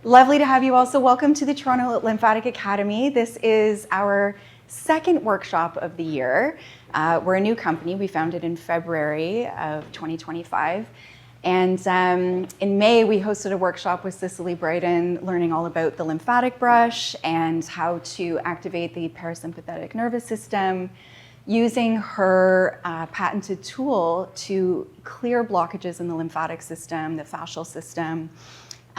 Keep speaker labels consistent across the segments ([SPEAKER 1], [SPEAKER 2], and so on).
[SPEAKER 1] Lovely to have you also. Welcome to the Toronto Lymphatic Academy. This is our second workshop of the year. We're a new company. We founded in February of 2025. And in May, we hosted a workshop with Cicely Brighton, learning all about the lymphatic brush and how to activate the parasympathetic nervous system, using her patented tool to clear blockages in the lymphatic system, the fascial system,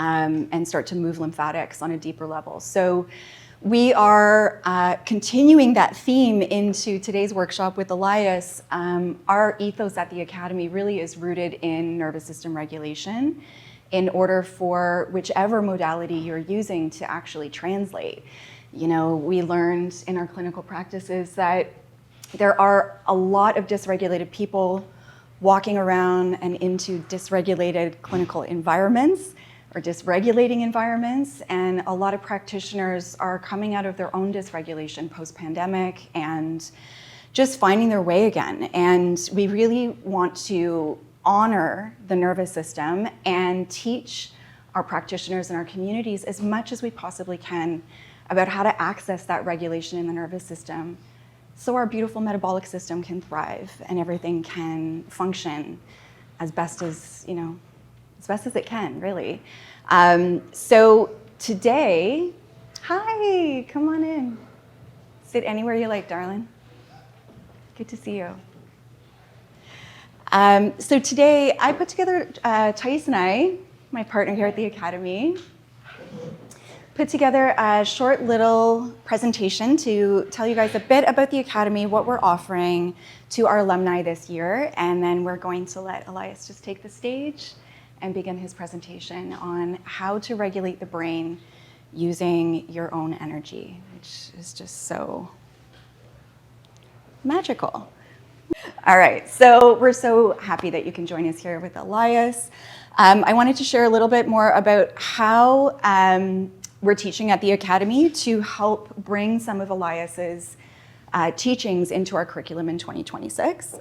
[SPEAKER 1] and start to move lymphatics on a deeper level. So we are continuing that theme into today's workshop with Elias. Our ethos at the Academy really is rooted in nervous system regulation in order for whichever modality you're using to actually translate. You know, we learned in our clinical practices that there are a lot of dysregulated people walking around and into dysregulated clinical environments or dysregulating environments, and a lot of practitioners are coming out of their own dysregulation post-pandemic and just finding their way again. And we really want to honor the nervous system and teach our practitioners and our communities as much as we possibly can about how to access that regulation in the nervous system so our beautiful metabolic system can thrive and everything can function as best as, as best as it can, really. So today, hi, come on in. Sit anywhere you like, darling. Good to see you. So today, I put together, Thais and I, my partner here at the Academy, put together a short little presentation to tell you guys a bit about the Academy, what we're offering to our alumni this year, and then we're going to let Elias just take the stage and begin his presentation on how to regulate the brain using your own energy, which is just so magical. All right, so we're so happy that you can join us here with Elias. I wanted to share a little bit more about how we're teaching at the Academy to help bring some of Elias's teachings into our curriculum in 2026.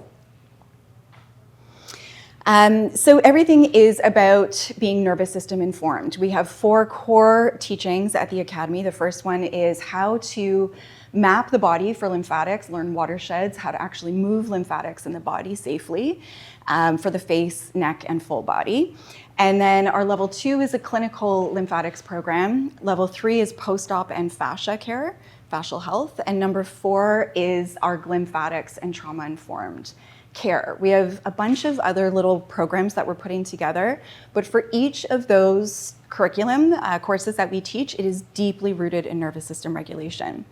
[SPEAKER 1] So everything is about being nervous system informed. We have 4 core teachings at the Academy. The first one is how to map the body for lymphatics, learn watersheds, how to actually move lymphatics in the body safely for the face, neck, and full body. And then our level 2 is a clinical lymphatics program. Level 3 is post-op and fascia care, fascial health. And number 4 is our lymphatics and trauma-informed care. We have a bunch of other little programs that we're putting together, but for each of those curriculum courses that we teach, it is deeply rooted in nervous system regulation.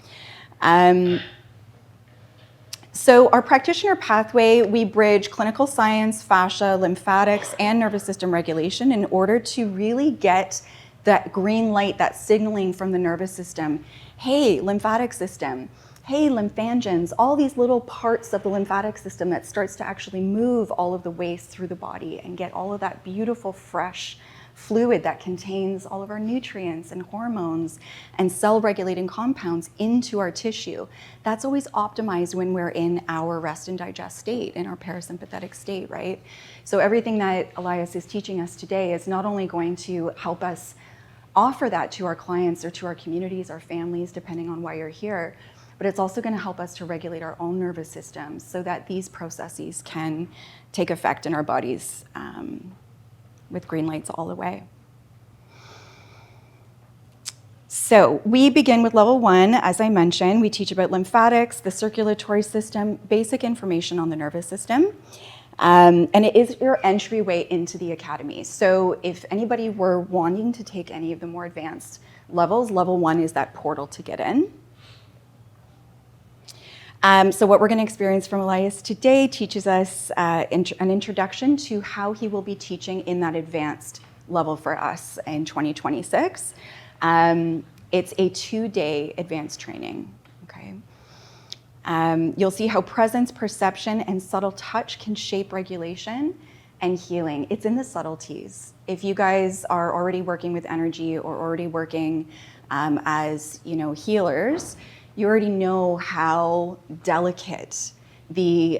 [SPEAKER 1] So our practitioner pathway, we bridge clinical science, fascia, lymphatics, and nervous system regulation in order to really get that green light, that signaling from the nervous system. Hey, lymphatic system. Hey, lymphangens, all these little parts of the lymphatic system that starts to actually move all of the waste through the body and get all of that beautiful, fresh fluid that contains all of our nutrients and hormones and cell-regulating compounds into our tissue. That's always optimized when we're in our rest and digest state, in our parasympathetic state, right? So everything that Elias is teaching us today is not only going to help us offer that to our clients or to our communities, our families, depending on why you're here, but it's also going to help us to regulate our own nervous systems so that these processes can take effect in our bodies with green lights all the way. So we begin with level 1. As I mentioned, we teach about lymphatics, the circulatory system, basic information on the nervous system. And it is your entryway into the Academy. So if anybody were wanting to take any of the more advanced levels, level 1 is that portal to get in. So what we're going to experience from Elias today teaches us an introduction to how he will be teaching in that advanced level for us in 2026. It's a 2-day advanced training, okay? You'll see how presence, perception, and subtle touch can shape regulation and healing. It's in the subtleties. If you guys are already working with energy or already working as healers, you already know how delicate the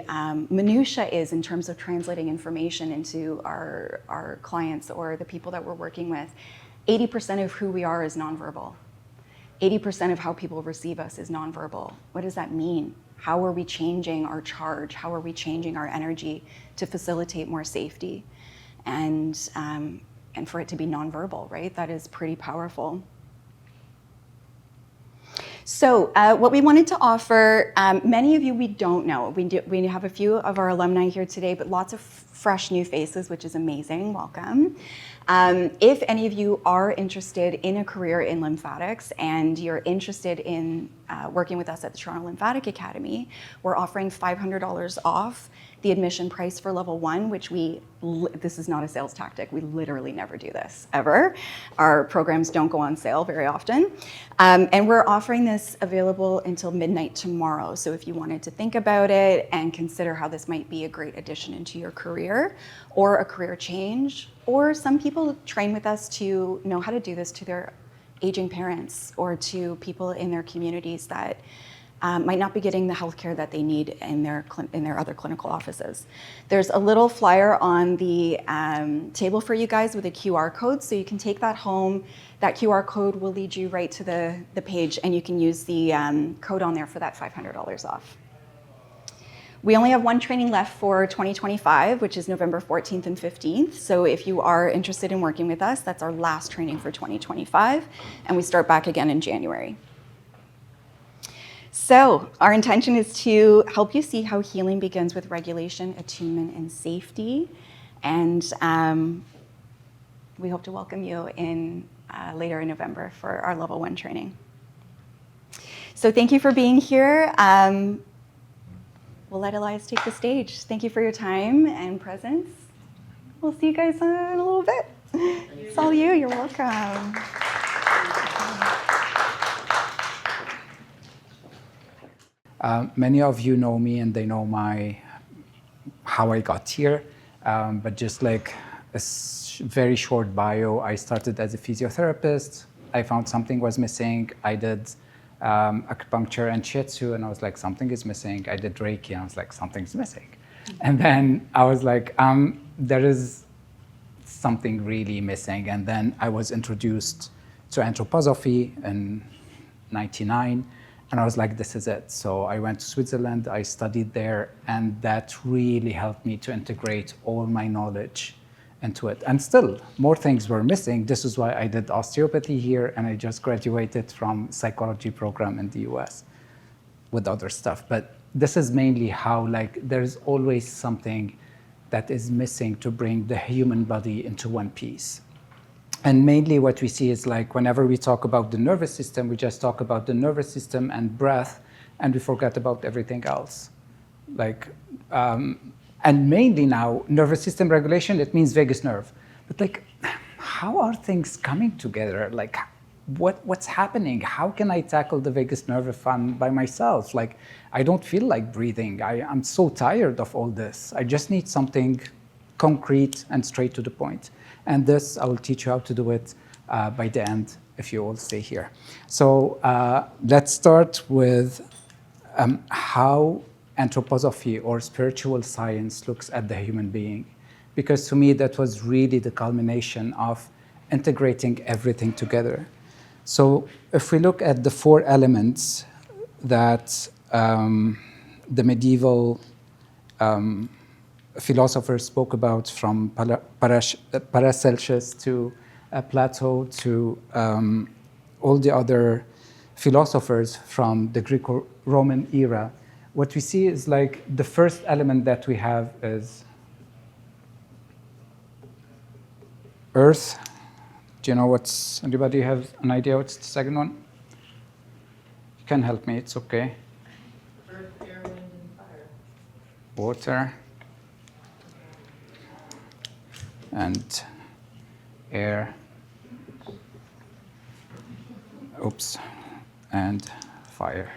[SPEAKER 1] minutia is in terms of translating information into our clients or the people that we're working with. 80% of who we are is nonverbal. 80% of how people receive us is nonverbal. What does that mean? How are we changing our charge? How are we changing our energy to facilitate more safety? And for it to be nonverbal, right? That is pretty powerful. So what we wanted to offer, many of you we don't know. We have a few of our alumni here today, but lots of fresh new faces, which is amazing. Welcome. If any of you are interested in a career in lymphatics and you're interested in working with us at the Toronto Lymphatic Academy, we're offering $500 off the admission price for level 1, which this is not a sales tactic. We literally never do this, ever. Our programs don't go on sale very often. And we're offering this available until midnight tomorrow. So if you wanted to think about it and consider how this might be a great addition into your career or a career change, or some people train with us to know how to do this to their aging parents or to people in their communities that might not be getting the healthcare that they need in their other clinical offices. There's a little flyer on the table for you guys with a QR code, so you can take that home. That QR code will lead you right to the page, and you can use the code on there for that $500 off. We only have one training left for 2025, which is November 14th and 15th. So if you are interested in working with us, that's our last training for 2025, and we start back again in January. So our intention is to help you see how healing begins with regulation, attunement, and safety. And we hope to welcome you later in November for our level 1 training. So thank you for being here. We'll let Elias take the stage. Thank you for your time and presence. We'll see you guys in a little bit. It's all you. You're welcome.
[SPEAKER 2] Many of you know me and they know how I got here, but just like a very short bio, I started as a physiotherapist. I found something was missing. I did acupuncture and shiatsu, and I was like, something is missing. I did Reiki, and I was like, something's missing. And then I was like, there is something really missing. And then I was introduced to anthroposophy in '99. And I was like, this is it. So I went to Switzerland, I studied there, and that really helped me to integrate all my knowledge into it. And still, more things were missing. This is why I did osteopathy here, and I just graduated from psychology program in the US with other stuff. But this is mainly how there's always something that is missing to bring the human body into one piece. And mainly what we see is whenever we talk about the nervous system, we just talk about the nervous system and breath, and we forget about everything else. And mainly now, nervous system regulation, it means vagus nerve. But how are things coming together? What's happening? How can I tackle the vagus nerve if I'm by myself? I don't feel like breathing. I'm so tired of all this. I just need something concrete and straight to the point. And this, I will teach you how to do it by the end if you all stay here. So let's start with how anthroposophy or spiritual science looks at the human being. Because to me, that was really the culmination of integrating everything together. So if we look at the 4 elements that the medieval philosophers spoke about, from Paracelsus to Plato to all the other philosophers from the Greco-Roman era, what we see is the first element that we have is earth. Do you know anybody have an idea what's the second one? You can help me, it's okay.
[SPEAKER 3] Earth, air, wind, and fire.
[SPEAKER 2] Water and air, and fire.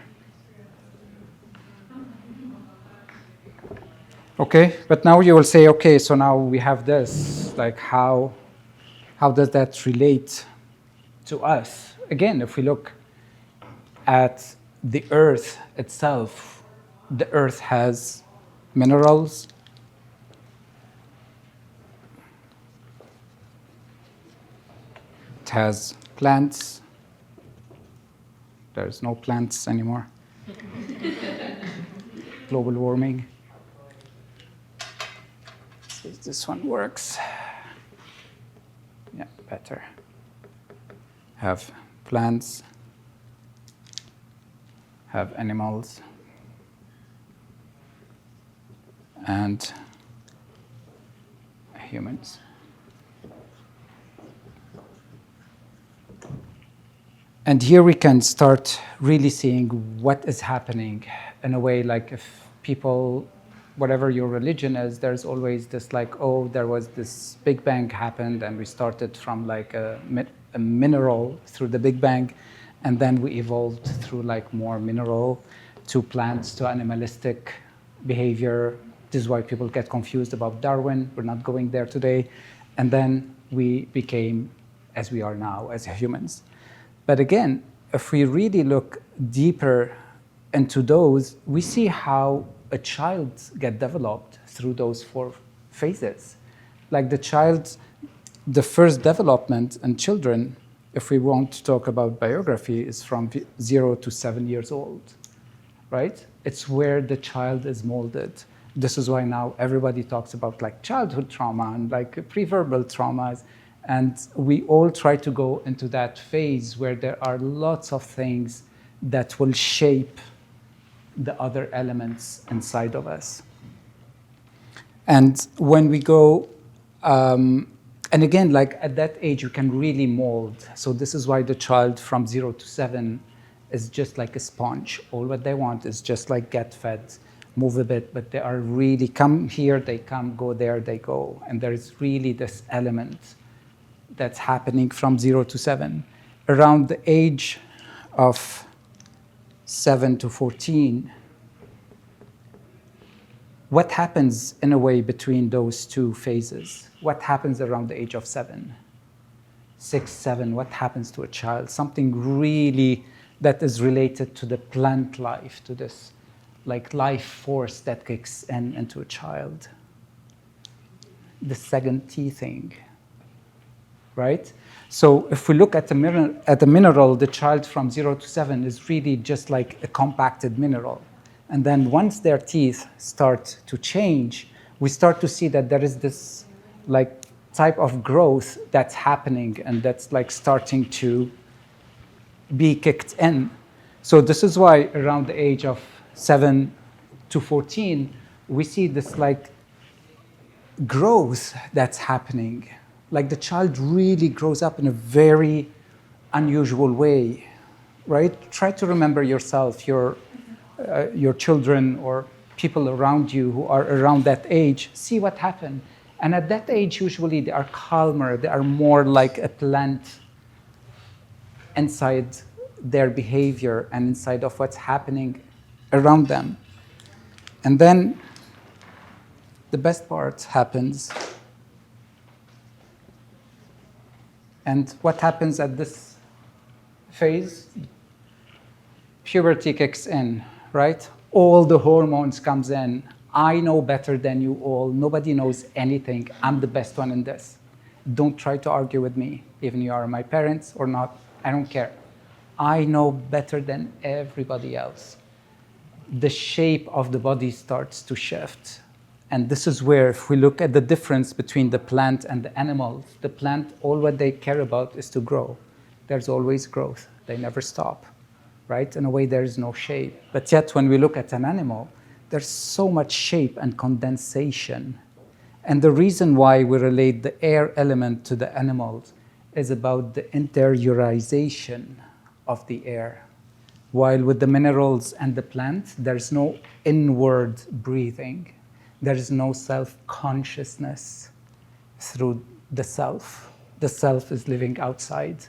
[SPEAKER 2] Okay, but now you will say, okay, so now we have this, how does that relate to us? Again, if we look at the earth itself, the earth has minerals, It has plants. There's no plants anymore. Global warming. See if this one works. Yeah, better. Have plants. Have animals. And humans. And here we can start really seeing what is happening in a way, like if people, whatever your religion is, there's always this like, oh, there was this Big Bang happened and we started from like a mineral through the Big Bang, and then we evolved through like more mineral to plants to animalistic behavior. This is why people get confused about Darwin. We're not going there today. And then we became as we are now as humans. But again, if we really look deeper into those, we see how a child gets developed through those 4 phases. Like the child, the first development in children, if we want to talk about biography, is from 0 to 7 years old, right? It's where the child is molded. This is why now everybody talks about like childhood trauma and like pre-verbal traumas. And we all try to go into that phase where there are lots of things that will shape the other elements inside of us. And when we go, and again, like at that age, you can really mold. So this is why the child from 0 to 7 is just like a sponge. All what they want is just like get fed, move a bit, but they are really come here, they come, go there, they go. And there is really this element that's happening from 0 to 7. Around the age of 7 to 14, what happens in a way between those 2 phases? What happens around the age of 7? 6, 7, what happens to a child? Something really that is related to the plant life, to this like life force that kicks into a child. The second T thing. Right? So if we look at the mineral, the child from 0 to 7 is really just like a compacted mineral. And then once their teeth start to change, we start to see that there is this like type of growth that's happening and that's like starting to be kicked in. So this is why around the age of 7 to 14, we see this like growth that's happening. Like the child really grows up in a very unusual way, right? Try to remember yourself, your children or people around you who are around that age, see what happened. And at that age, usually they are calmer, they are more like a plant inside their behavior and inside of what's happening around them. And then the best part happens. And what happens at this phase? Puberty kicks in, right? All the hormones comes in. I know better than you all. Nobody knows anything. I'm the best one in this. Don't try to argue with me, even you are my parents or not. I don't care. I know better than everybody else. The shape of the body starts to shift. And this is where, if we look at the difference between the plant and the animals, the plant, all what they care about is to grow. There's always growth. They never stop, right? In a way, there is no shape. But yet, when we look at an animal, there's so much shape and condensation. And the reason why we relate the air element to the animals is about the interiorization of the air. While with the minerals and the plant, there's no inward breathing. There is no self-consciousness through the self. The self is living outside.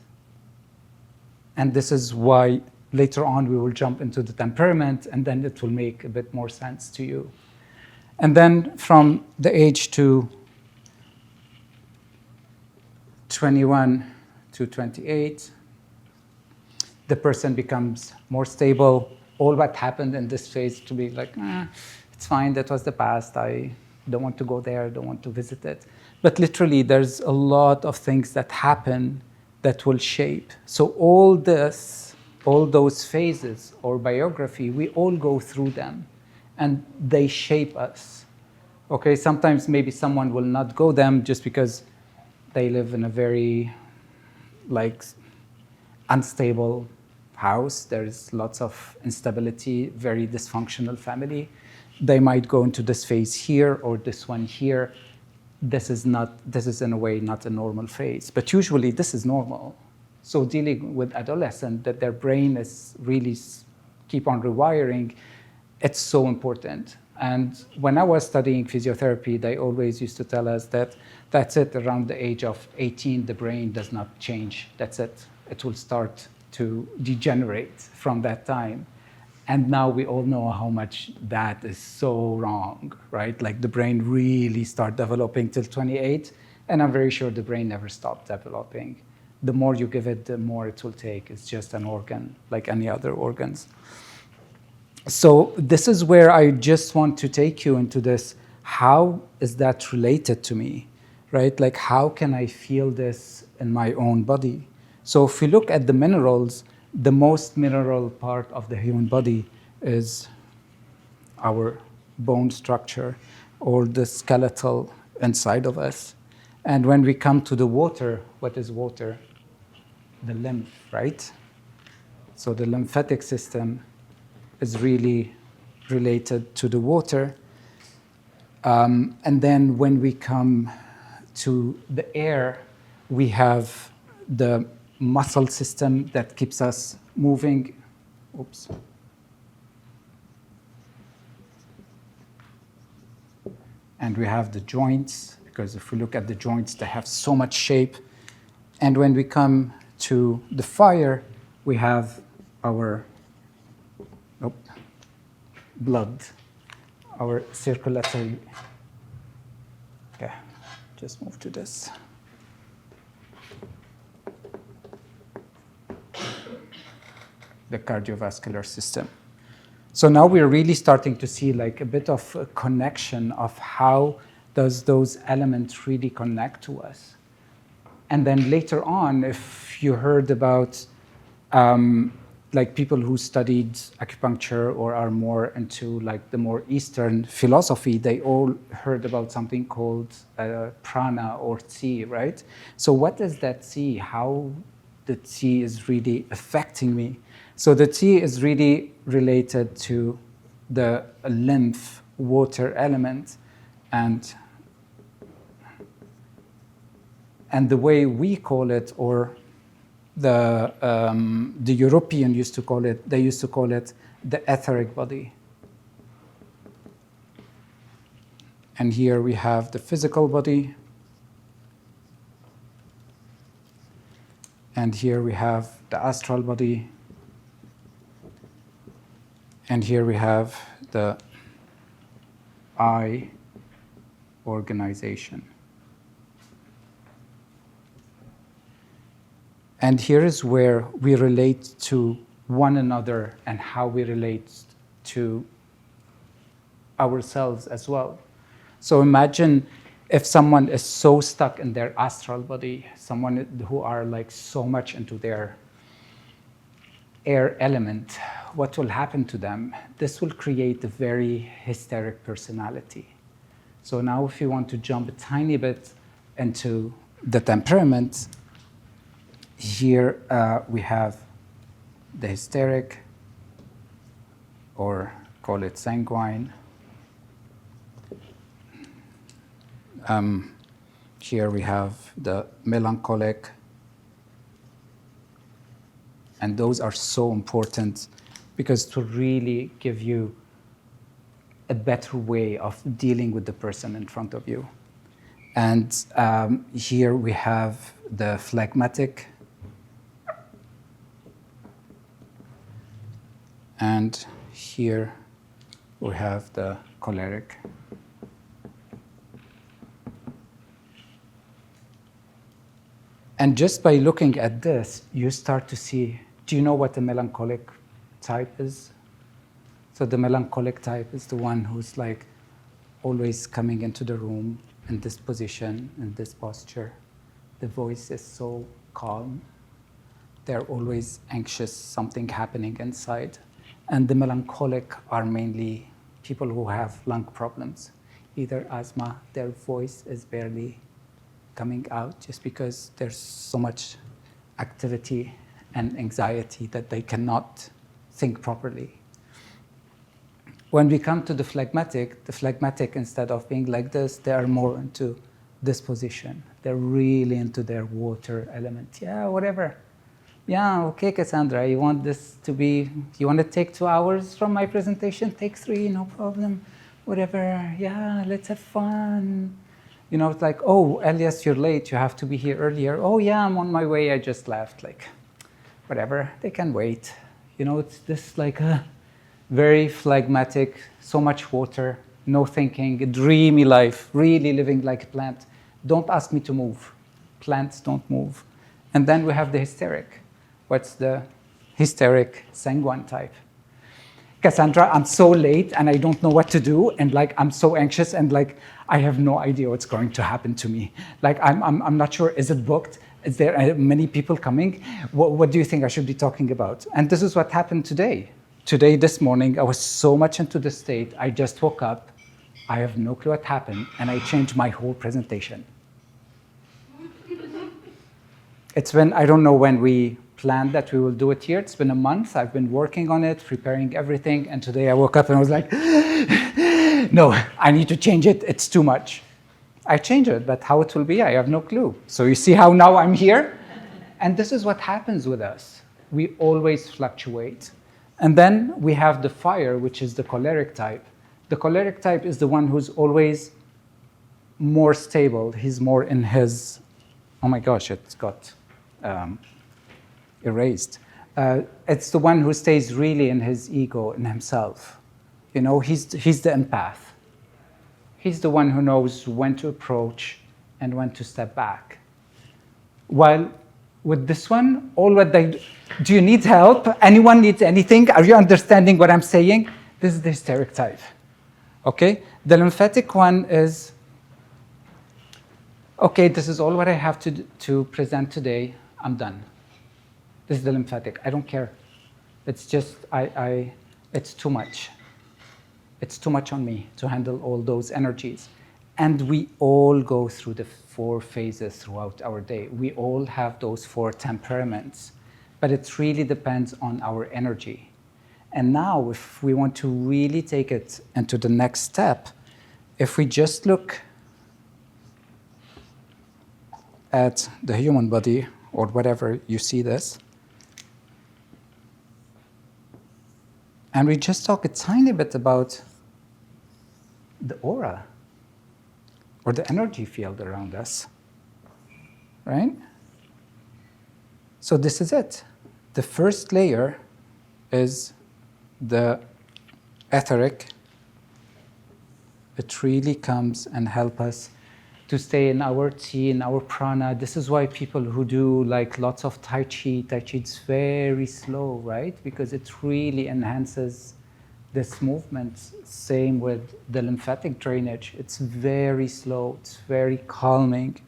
[SPEAKER 2] And this is why later on we will jump into the temperament, and then it will make a bit more sense to you. And then from the age to 21 to 28, the person becomes more stable. All what happened in this phase to be like, it's fine, that was the past. I don't want to go there, don't want to visit it. But literally, there's a lot of things that happen that will shape. So all this, all those phases or biography, we all go through them, and they shape us. Okay, sometimes maybe someone will not go them just because they live in a very like unstable house. There is lots of instability, very dysfunctional family. They might go into this phase here or this one here. This is in a way not a normal phase, but usually this is normal. So dealing with adolescent, that their brain is really keep on rewiring, it's so important. And when I was studying physiotherapy, they always used to tell us that that's it, around the age of 18, the brain does not change. That's it. It will start to degenerate from that time. And now we all know how much that is so wrong, right? Like the brain really start developing till 28, and I'm very sure the brain never stopped developing. The more you give it, the more it will take. It's just an organ, like any other organs. So this is where I just want to take you into this. How is that related to me, right? Like how can I feel this in my own body? So if we look at the minerals, the most mineral part of the human body is our bone structure or the skeletal inside of us. And when we come to the water, what is water? The lymph, right? So the lymphatic system is really related to the water. And then when we come to the air, we have the muscle system that keeps us moving. Oops. And we have the joints, because if we look at the joints, they have so much shape. And when we come to the fire, we have our blood, our circulatory. Okay, just move to this. The cardiovascular system. So now we're really starting to see like a bit of a connection of how does those elements really connect to us. And then later on, if you heard about like people who studied acupuncture or are more into like the more Eastern philosophy, they all heard about something called prana or qi, right? So what is that qi? How the qi is really affecting me? So the qi is really related to the lymph water element, and the way we call it, or the European used to call it, they used to call it the etheric body. And here we have the physical body. And here we have the astral body. And here we have the eye organization. And here is where we relate to one another and how we relate to ourselves as well. So imagine if someone is so stuck in their astral body, someone who are like so much into their air element, what will happen to them? This will create a very hysteric personality. So now if you want to jump a tiny bit into the temperament, here we have the hysteric, or call it sanguine. Here we have the melancholic. And those are so important because to really give you a better way of dealing with the person in front of you. And here we have the phlegmatic. And here we have the choleric. And just by looking at this, you start to see, do you know what the melancholic type is? So the melancholic type is the one who's like always coming into the room in this position, in this posture. The voice is so calm. They're always anxious, something happening inside. And the melancholic are mainly people who have lung problems, either asthma, their voice is barely coming out just because there's so much activity and anxiety that they cannot think properly. When we come to the phlegmatic, instead of being like this, they are more into this position. They're really into their water element. Yeah, whatever. Yeah, okay, Cassandra, you want to take 2 hours from my presentation? Take 3, no problem. Whatever, yeah, let's have fun. It's like, oh, Elias, you're late. You have to be here earlier. Oh, yeah, I'm on my way. I just left. Like, whatever, they can wait. It's this like a very phlegmatic, so much water, no thinking, a dreamy life, really living like a plant. Don't ask me to move. Plants don't move. And then we have the hysteric. What's the hysteric sanguine type? Cassandra, I'm so late and I don't know what to do, and like I'm so anxious and like I have no idea what's going to happen to me. Like I'm not sure. Is it booked? Is there many people coming? What do you think I should be talking about? And this is what happened today. Today, this morning, I was so much into the state. I just woke up. I have no clue what happened, and I changed my whole presentation. It's been, I don't know when we planned that we will do it here. It's been a month. I've been working on it, preparing everything. And today I woke up and I was like, no, I need to change it. It's too much. I changed it, but how it will be, I have no clue. So you see how now I'm here? And this is what happens with us. We always fluctuate. And then we have the fire, which is the choleric type. The choleric type is the one who's always more stable. He's more in his, oh my gosh, it's got erased. It's the one who stays really in his ego, in himself. He's the empath. He's the one who knows when to approach and when to step back. While with this one, do you need help? Anyone needs anything? Are you understanding what I'm saying? This is the hysteric type. Okay? The lymphatic one is, okay, this is all what I have to present today. I'm done. This is the lymphatic. I don't care. It's just, it's too much. It's too much on me to handle all those energies. And we all go through the 4 phases throughout our day. We all have those 4 temperaments, but it really depends on our energy. And now, if we want to really take it into the next step, if we just look at the human body, or whatever you see this, and we just talk a tiny bit about the aura, or the energy field around us, right? So this is it. The first layer is the etheric. It really comes and helps us to stay in our chi, in our prana. This is why people who do like lots of Tai Chi is very slow, right? Because it really enhances this movement. Same with the lymphatic drainage. It's very slow, it's very calming.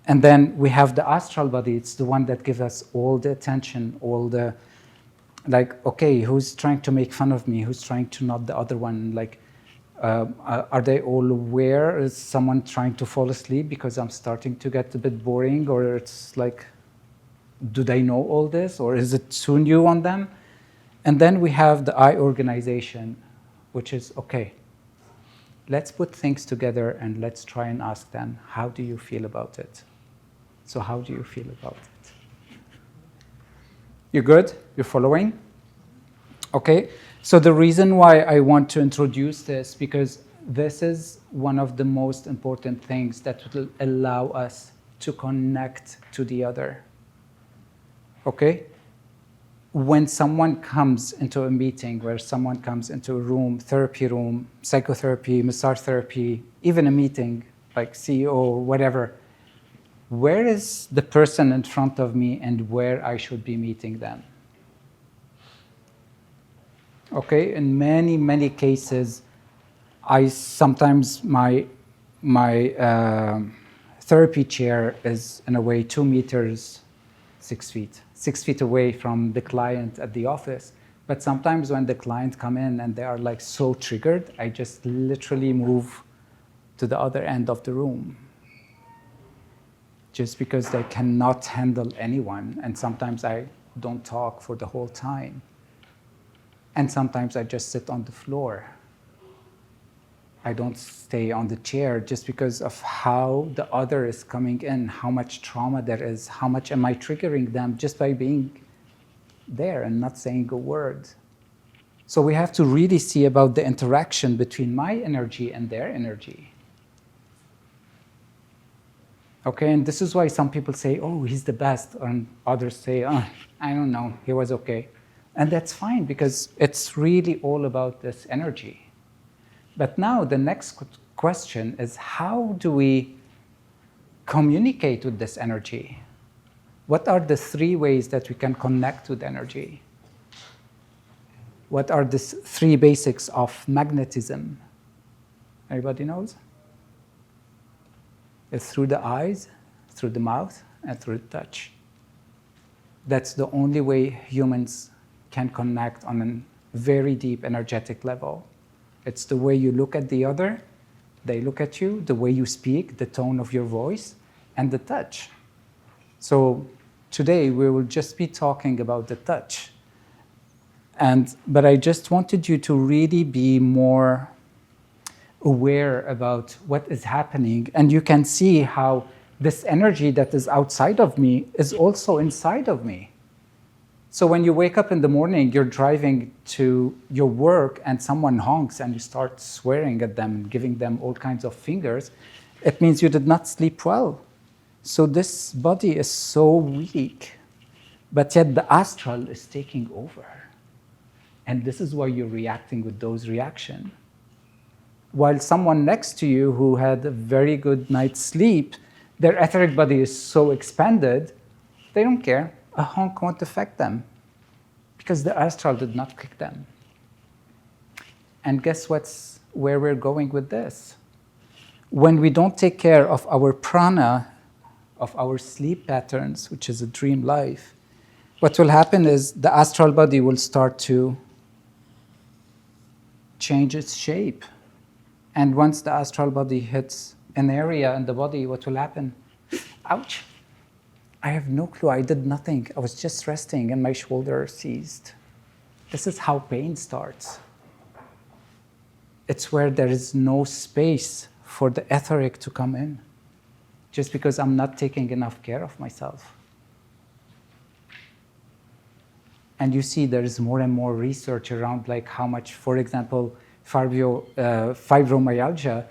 [SPEAKER 2] And then we have the astral body. It's the one that gives us all the attention, all the, like, okay, who's trying to make fun of me? Who's trying to nod the other one? Like, are they all aware? Is someone trying to fall asleep because I'm starting to get a bit boring? Or it's like, do they know all this? Or is it too new on them? And then we have the eye organization, which is, okay, let's put things together and let's try and ask them, how do you feel about it? So how do you feel about it? You good? You're following? Okay. So the reason why I want to introduce this, because this is one of the most important things that will allow us to connect to the other. Okay? When someone comes into a meeting, where someone comes into a room, therapy room, psychotherapy, massage therapy, even a meeting, like CEO or whatever, where is the person in front of me and where I should be meeting them? Okay, in many, many cases, sometimes my therapy chair is in a way 2 meters 6 feet away from the client at the office. But sometimes when the client come in and they are like so triggered, I just literally move to the other end of the room, just because they cannot handle anyone. And sometimes I don't talk for the whole time. And sometimes I just sit on the floor. I don't stay on the chair just because of how the other is coming in, how much trauma there is, how much am I triggering them just by being there and not saying a word. So we have to really see about the interaction between my energy and their energy. Okay, and this is why some people say, oh, he's the best, and others say, oh, I don't know, he was okay. And that's fine, because it's really all about this energy. But now the next question is, how do we communicate with this energy? What are the 3 ways that we can connect with energy? What are the 3 basics of magnetism? Everybody knows? It's through the eyes, through the mouth, and through the touch. That's the only way humans can connect on a very deep energetic level. It's the way you look at the other, they look at you, the way you speak, the tone of your voice, and the touch. So today we will just be talking about the touch. But I just wanted you to really be more aware about what is happening. And you can see how this energy that is outside of me is also inside of me. So when you wake up in the morning, you're driving to your work and someone honks and you start swearing at them and giving them all kinds of fingers, it means you did not sleep well. So this body is so weak, but yet the astral is taking over. And this is why you're reacting with those reactions. While someone next to you who had a very good night's sleep, their etheric body is so expanded, they don't care. A honk won't affect them because the astral did not kick them. And guess where we're going with this? When we don't take care of our prana, of our sleep patterns, which is a dream life, what will happen is the astral body will start to change its shape. And once the astral body hits an area in the body, what will happen? Ouch. I have no clue. I did nothing. I was just resting and my shoulder seized. This is how pain starts. It's where there is no space for the etheric to come in, just because I'm not taking enough care of myself. And you see there is more and more research around like how much, for example, fibromyalgia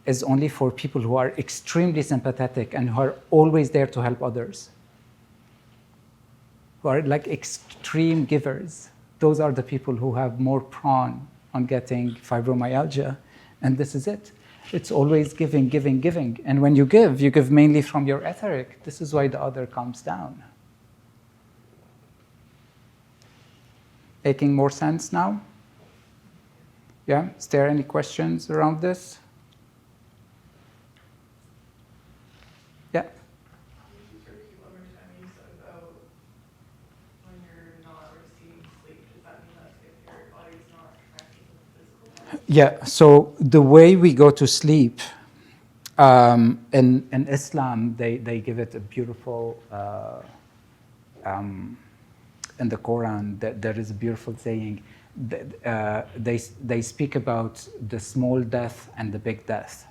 [SPEAKER 2] is only for people who are extremely sympathetic and who are always there to help others, who are like extreme givers. Those are the people who have more prone on getting fibromyalgia. And this is it. It's always giving, giving, giving. And when you give mainly from your etheric. This is why the other comes down. Making more sense now? Yeah? Is there any questions around this? Yeah?
[SPEAKER 3] Just repeat one more time, you said about when you're not receiving sleep, does that mean that if your body's not connected with the physical body?
[SPEAKER 2] Yeah, so the way we go to sleep, in Islam, they give it a beautiful, in the Quran, there is a beautiful saying. They speak about the small death and the big death.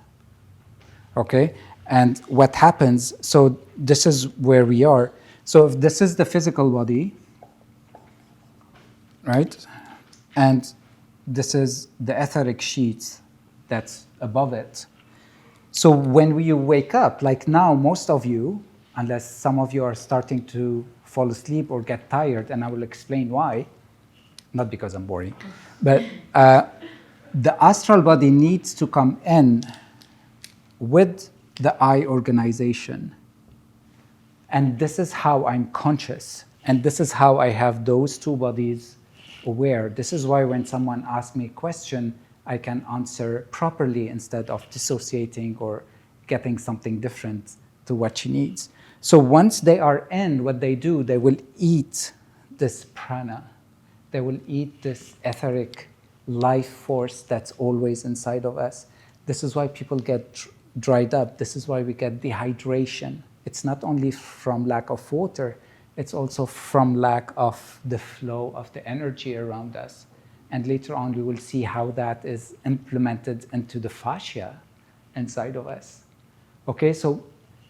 [SPEAKER 2] Okay? And what happens, so this is where we are. So if this is the physical body, right? And this is the etheric sheet that's above it. So when you wake up, like now, most of you, unless some of you are starting to fall asleep or get tired, and I will explain why, not because I'm boring, but the astral body needs to come in with the eye organization. And this is how I'm conscious. And this is how I have those two bodies aware. This is why when someone asks me a question, I can answer properly instead of dissociating or getting something different to what she needs. So once they are in, what they do, they will eat this prana. They will eat this etheric life force that's always inside of us. This is why people get dried up. This is why we get dehydration. It's not only from lack of water, it's also from lack of the flow of the energy around us. And later on, we will see how that is implemented into the fascia inside of us. Okay, so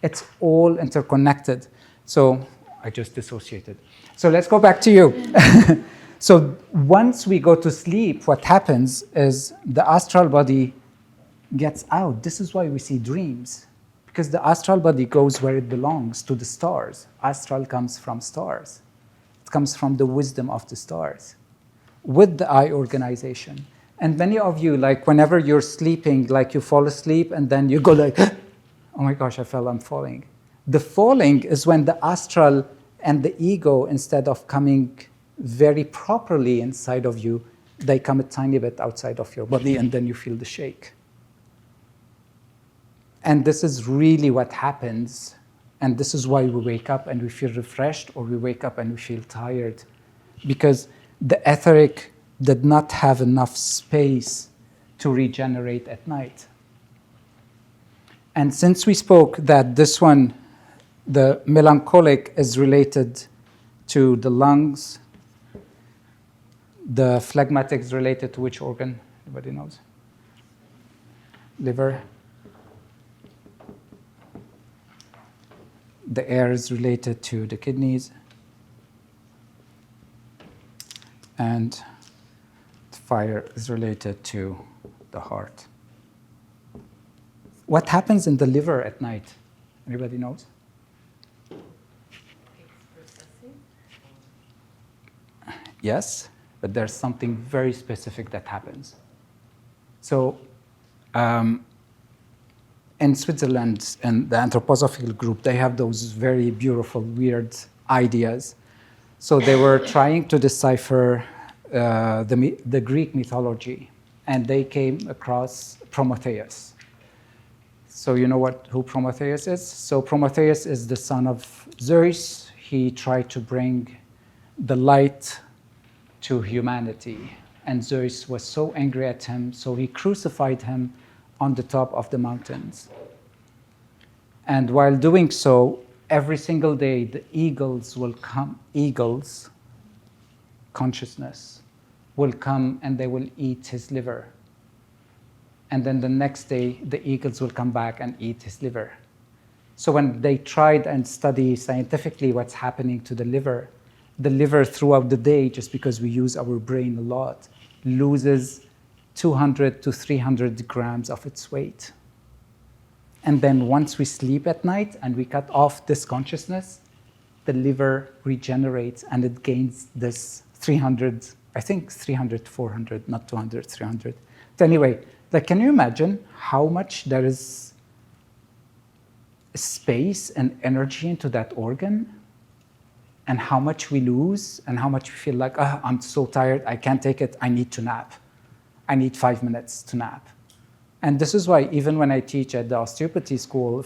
[SPEAKER 2] it's all interconnected. So I just dissociated. So let's go back to you. So once we go to sleep, what happens is the astral body gets out. This is why we see dreams, because the astral body goes where it belongs, to the stars. Astral comes from stars. It comes from the wisdom of the stars with the eye organization. And many of you, like whenever you're sleeping, like you fall asleep and then you go like, oh my gosh, I'm falling. The falling is when the astral and the ego, instead of coming very properly inside of you, they come a tiny bit outside of your body, and then you feel the shake. And this is really what happens, and this is why we wake up and we feel refreshed, or we wake up and we feel tired, because the etheric did not have enough space to regenerate at night. And since we spoke that this one, the melancholic, is related to the lungs, the phlegmatic is related to which organ? Everybody knows? Liver. The air is related to the kidneys. And the fire is related to the heart. What happens in the liver at night? Anybody knows? Yes, but there's something very specific that happens. So in Switzerland, and the anthroposophical group, they have those very beautiful, weird ideas. So they were trying to decipher the Greek mythology, and they came across Prometheus. So you know who Prometheus is? So Prometheus is the son of Zeus. He tried to bring the light to humanity. And Zeus was so angry at him, so he crucified him on the top of the mountains. And while doing so, every single day, the eagles will come, consciousness, will come and they will eat his liver. And then the next day, the eagles will come back and eat his liver. So when they tried and studied scientifically what's happening to the liver throughout the day, just because we use our brain a lot, loses 200 to 300 grams of its weight. And then once we sleep at night and we cut off this consciousness, the liver regenerates and it gains this 300, I think 300, 400, not 200, 300. But anyway, can you imagine how much there is space and energy into that organ? And how much we lose, and how much we feel like, oh, I'm so tired, I can't take it, I need to nap. I need 5 minutes to nap. And this is why even when I teach at the osteopathy school,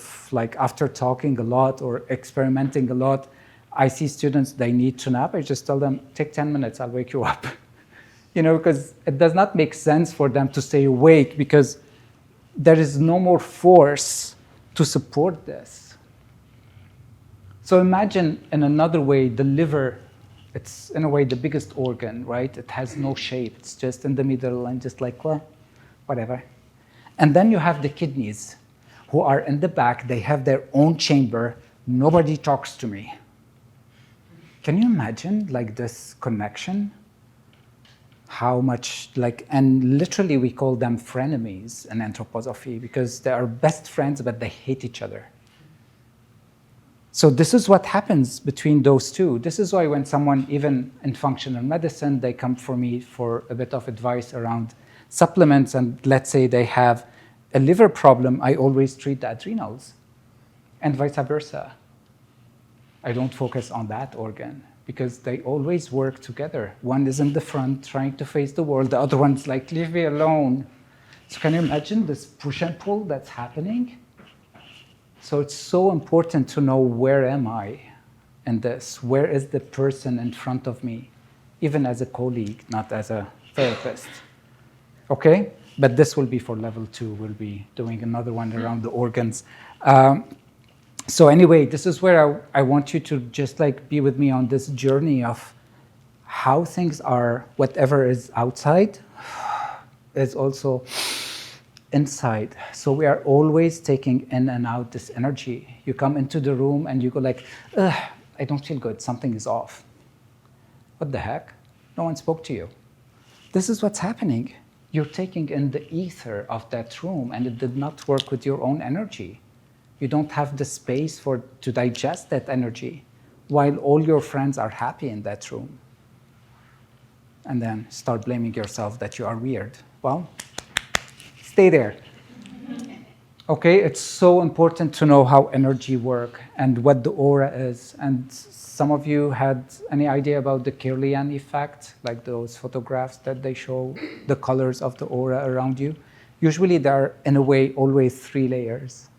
[SPEAKER 2] after talking a lot or experimenting a lot, I see students, they need to nap. I just tell them, take 10 minutes, I'll wake you up. Because it does not make sense for them to stay awake, because there is no more force to support this. So imagine in another way, the liver, it's in a way the biggest organ, right? It has no shape. It's just in the middle and just like, well, whatever. And then you have the kidneys who are in the back. They have their own chamber. Nobody talks to me. Can you imagine this connection? How much and literally we call them frenemies in anthroposophy, because they are best friends, but they hate each other. So this is what happens between those two. This is why when someone, even in functional medicine, they come for me for a bit of advice around supplements, and let's say they have a liver problem, I always treat the adrenals, and vice versa. I don't focus on that organ, because they always work together. One is in the front trying to face the world, the other one's like, leave me alone. So can you imagine this push and pull that's happening? So it's so important to know, where am I in this? Where is the person in front of me? Even as a colleague, not as a therapist. Okay? But this will be for level 2. We'll be doing another one around the organs. So anyway, this is where I want you to just like be with me on this journey of how things are. Whatever is outside is also inside. So we are always taking in and out this energy. You come into the room and you go like, ugh, I don't feel good, something is off. What the heck? No one spoke to you. This is what's happening. You're taking in the ether of that room, and it did not work with your own energy. You don't have the space to digest that energy, while all your friends are happy in that room. And then start blaming yourself that you are weird. Well, stay there. Okay, it's so important to know how energy works and what the aura is. And some of you had any idea about the Kirlian effect, like those photographs that they show the colors of the aura around you? Usually there are, in a way, always 3 layers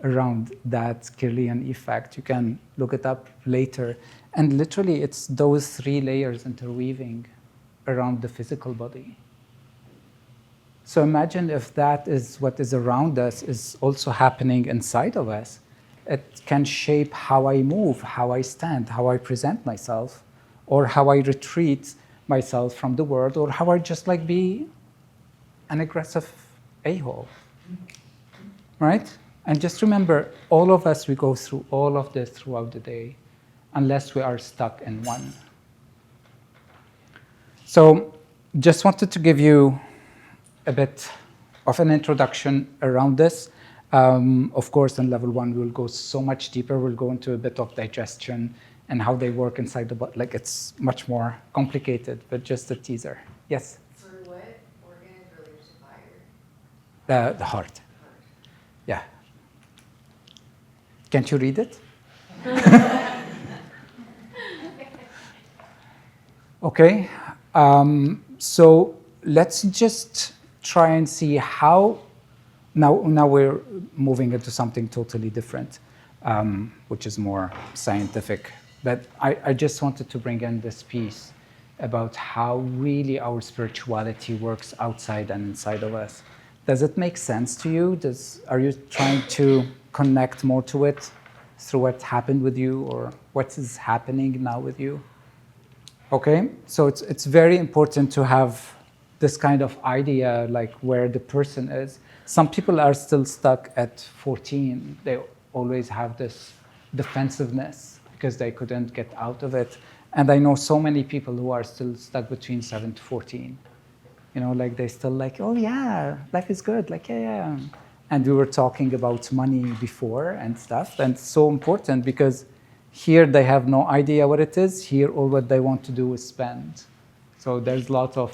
[SPEAKER 2] around that Kirlian effect. You can look it up later. And literally, it's those 3 layers interweaving around the physical body. So imagine if that is what is around us is also happening inside of us. It can shape how I move, how I stand, how I present myself, or how I retreat myself from the world, or how I just like be an aggressive a-hole, right? And just remember, all of us, we go through all of this throughout the day, unless we are stuck in one. So just wanted to give you a bit of an introduction around this. Of course, in level 1, we'll go so much deeper. We'll go into a bit of digestion and how they work inside the body. Like, it's much more complicated, but just a teaser. Yes?
[SPEAKER 4] So what organ is related to fire?
[SPEAKER 2] The heart. Yeah. Can't you read it? Okay. So let's just try and see how. Now we're moving into something totally different, which is more scientific. But I just wanted to bring in this piece about how really our spirituality works outside and inside of us. Does it make sense to you? Are you trying to connect more to it through what happened with you, or what is happening now with you? Okay, so it's very important to have this kind of idea, like where the person is. Some people are still stuck at 14. They always have this defensiveness because they couldn't get out of it. And I know so many people who are still stuck between 7 to 14. You know, like they still like, oh yeah, life is good, like yeah. And we were talking about money before and stuff, and it's so important because here they have no idea what it is. Here, all what they want to do is spend. So there's lots of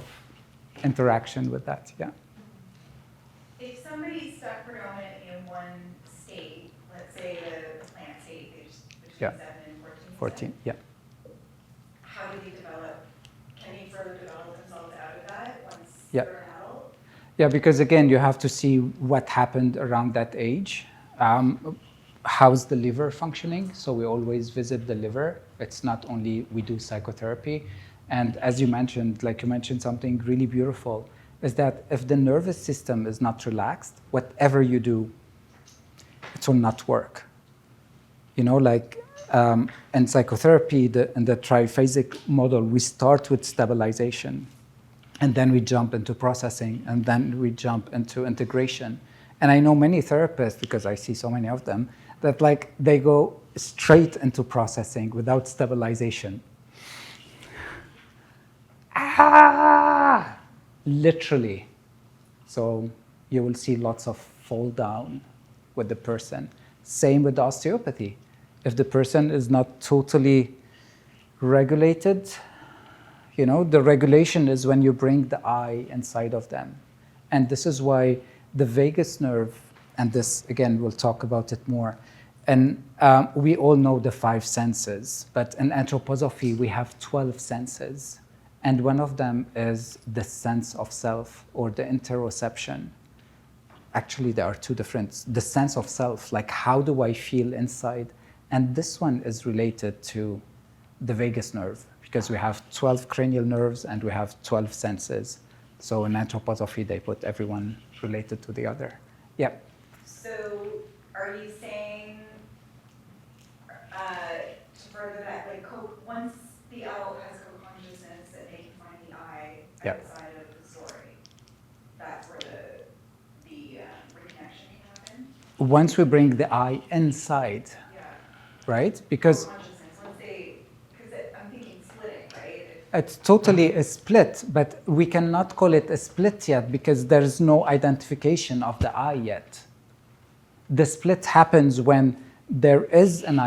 [SPEAKER 2] interaction with that, yeah.
[SPEAKER 1] If somebody's stuck predominantly in one state, let's say the plant state, between
[SPEAKER 2] Yeah.
[SPEAKER 1] 7 and 14.
[SPEAKER 2] 14, yeah.
[SPEAKER 1] How do they develop? Can they further develop themselves out of that once
[SPEAKER 2] Yeah.
[SPEAKER 1] they're an adult?
[SPEAKER 2] Yeah, because again, you have to see what happened around that age. How's the liver functioning? So we always visit the liver. It's not only we do psychotherapy. And as you mentioned, like you mentioned something really beautiful, is that if the nervous system is not relaxed, whatever you do, it will not work. You know, like in psychotherapy, in the triphasic model, we start with stabilization, and then we jump into processing, and then we jump into integration. And I know many therapists, because I see so many of them, that like they go straight into processing without stabilization. Literally. So you will see lots of fall down with the person. Same with osteopathy. If the person is not totally regulated, you know, the regulation is when you bring the I inside of them. And this is why the vagus nerve, and this, again, we'll talk about it more. And we all know the 5 senses, but in anthroposophy, we have 12 senses. And one of them is the sense of self, or the interoception. actually there are two different, the sense of self, like how do I feel inside? And this one is related to the vagus nerve, because we have 12 cranial nerves and we have 12 senses. So in anthroposophy, they put everyone related to the other. Yeah.
[SPEAKER 1] So are you saying, to further that, like once the owl has co-consciousness and they can find the I
[SPEAKER 2] Yeah.
[SPEAKER 1] outside of the story, that's where the reconnection can happen?
[SPEAKER 2] Once we bring the I inside,
[SPEAKER 1] Yeah.
[SPEAKER 2] right? Because
[SPEAKER 1] Consciousness, once they, because I'm thinking splitting, right?
[SPEAKER 2] it's totally a split, but we cannot call it a split yet because there is no identification of the I yet. The split happens when there is an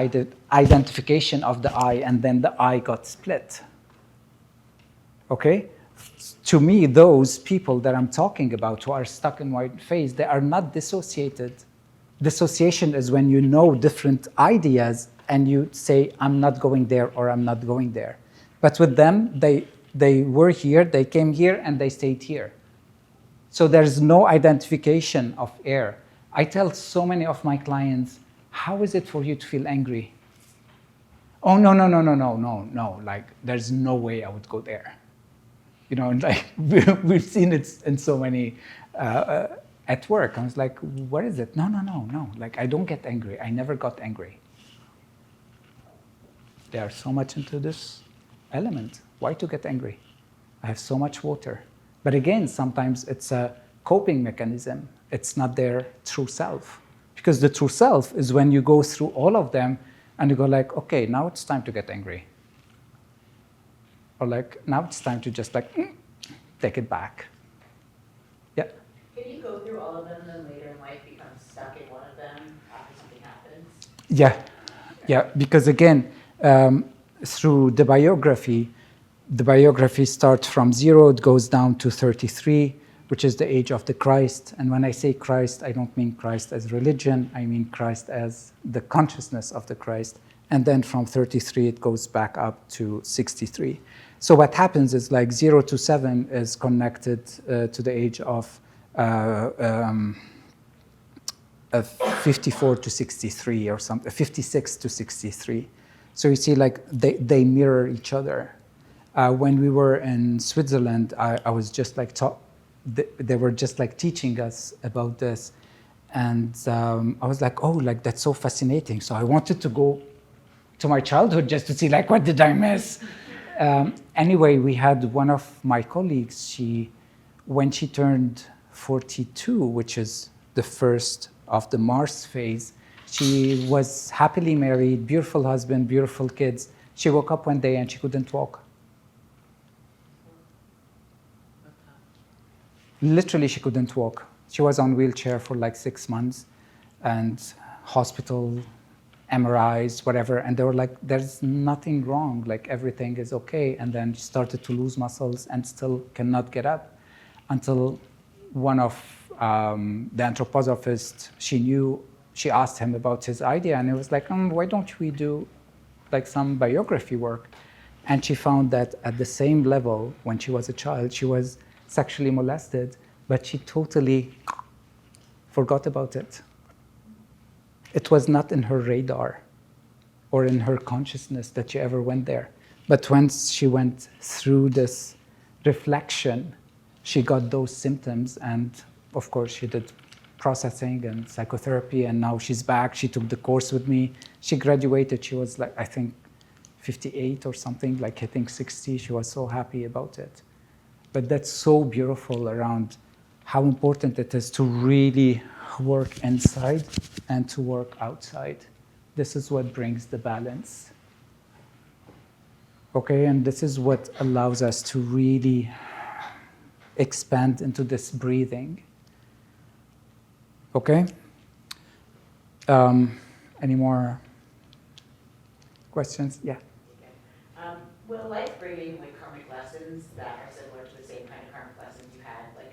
[SPEAKER 2] identification of the I and then the I got split. Okay? To me, those people that I'm talking about who are stuck in white phase, they are not dissociated. Dissociation is when you know different ideas and you say, I'm not going there or I'm not going there. But with them, they were here, they came here, and they stayed here. So there's no identification of air. I tell so many of my clients, how is it for you to feel angry? Oh, no. Like, there's no way I would go there. You know, and like, we've seen it in so many, at work. I was like, what is it? No. Like, I don't get angry. I never got angry. They are so much into this element. Why to get angry? I have so much water. But again, sometimes it's a coping mechanism. It's not their true self. Because the true self is when you go through all of them and you go like, okay, now it's time to get angry. Or like, now it's time to just like, take it back. Yeah?
[SPEAKER 5] Can you go through all of them and then later in life become stuck in one of them after something happens?
[SPEAKER 2] Yeah, because again, through the biography starts from 0, it goes down to 33, which is the age of the Christ. And when I say Christ, I don't mean Christ as religion, I mean Christ as the consciousness of the Christ. And then from 33, it goes back up to 63. So what happens is like 0 to 7 is connected to the age of 54 to 63 or something, 56 to 63. So you see, like they mirror each other. When we were in Switzerland, I was just like they were just like teaching us about this, and I was like, oh, like that's so fascinating. So I wanted to go to my childhood just to see like what did I miss. Anyway, we had one of my colleagues. When she turned 42, which is the first of the Mars phase, she was happily married, beautiful husband, beautiful kids. She woke up one day and she couldn't walk. Literally, she couldn't walk. She was on wheelchair for like 6 months, and hospital, MRIs, whatever, and they were like, there's nothing wrong, like everything is okay. And then she started to lose muscles and still cannot get up until one of the anthroposophists she asked him about his idea, and he was like, why don't we do like some biography work? And she found that at the same level, when she was a child, she was sexually molested, but she totally forgot about it. It was not in her radar or in her consciousness that she ever went there. But once she went through this reflection, she got those symptoms, and of course she did processing and psychotherapy, and now she's back. She took the course with me. She graduated. She was like, I think 58 or something, like hitting 60. She was so happy about it. But that's so beautiful around how important it is to really work inside and to work outside. This is what brings the balance. Okay, and this is what allows us to really expand into this breathing. Okay? Any more questions? Yeah.
[SPEAKER 5] Okay. Will life bring you like karmic lessons that are similar to the same kind of karmic lessons you had? Like,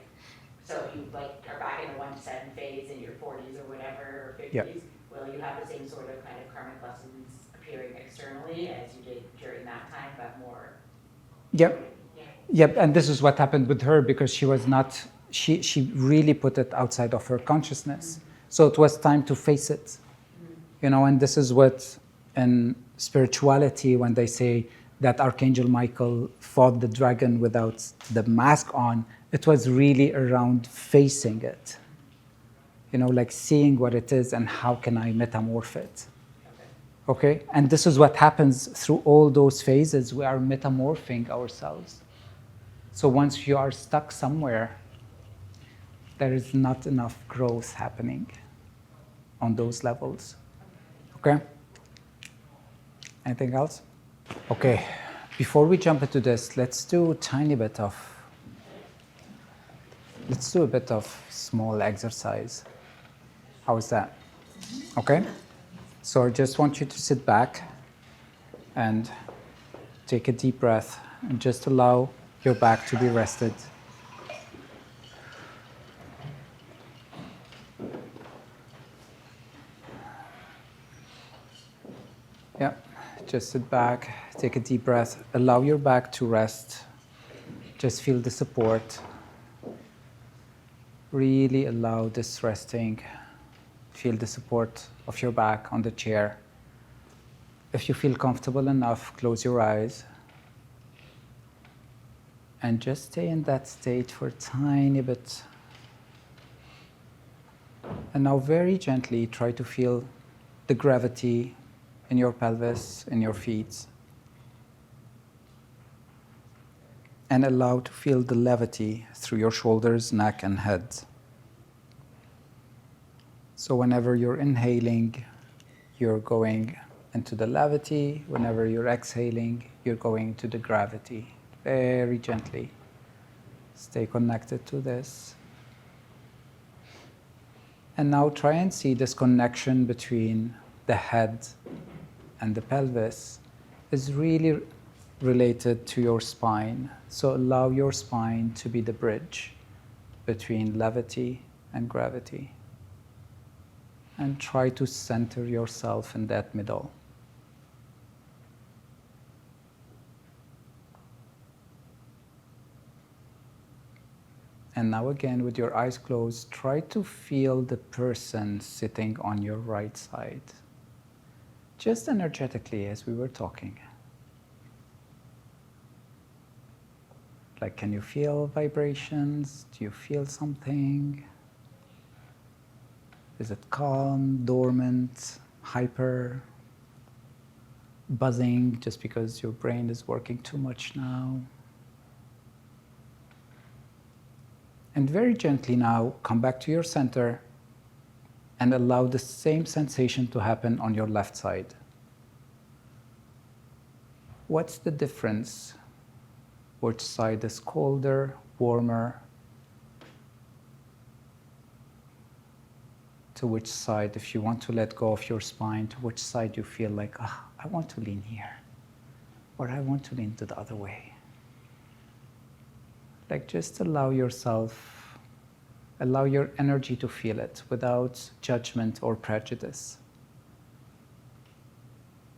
[SPEAKER 5] so if you like are back in the 1 to 7 phase in your 40s or whatever, or 50s,
[SPEAKER 2] Yep.
[SPEAKER 5] will you have the same sort of kind of karmic lessons appearing externally as you did during that time, but more?
[SPEAKER 2] Yep.
[SPEAKER 5] Yeah.
[SPEAKER 2] Yep, and this is what happened with her, because she was not she really put it outside of her consciousness. So it was time to face it. And this is what in spirituality, when they say that Archangel Michael fought the dragon without the mask on, it was really around facing it. Like seeing what it is and how can I metamorph it. Okay? And this is what happens through all those phases. We are metamorphing ourselves. So once you are stuck somewhere, there is not enough growth happening on those levels. Okay? Anything else? Okay. Before we jump into this, let's do a bit of small exercise. How is that? Okay? So I just want you to sit back and take a deep breath and just allow your back to be rested. Yeah, just sit back, take a deep breath, allow your back to rest. Just feel the support. Really allow this resting. Feel the support of your back on the chair. If you feel comfortable enough, close your eyes. And just stay in that state for a tiny bit. And now very gently try to feel the gravity in your pelvis, in your feet. And allow to feel the levity through your shoulders, neck, and head. So whenever you're inhaling, you're going into the levity. Whenever you're exhaling, you're going to the gravity. Very gently. Stay connected to this. And now try and see this connection between the head and the pelvis is really related to your spine. So allow your spine to be the bridge between levity and gravity. And try to center yourself in that middle. And now again, with your eyes closed, try to feel the person sitting on your right side. Just energetically as we were talking. Like, can you feel vibrations? Do you feel something? Is it calm, dormant, hyper, buzzing just because your brain is working too much now? And very gently now, come back to your center and allow the same sensation to happen on your left side. What's the difference? Which side is colder, warmer? To which side, if you want to let go of your spine, to which side you feel like, I want to lean here, or I want to lean to the other way. Like, just allow yourself, allow your energy to feel it without judgment or prejudice.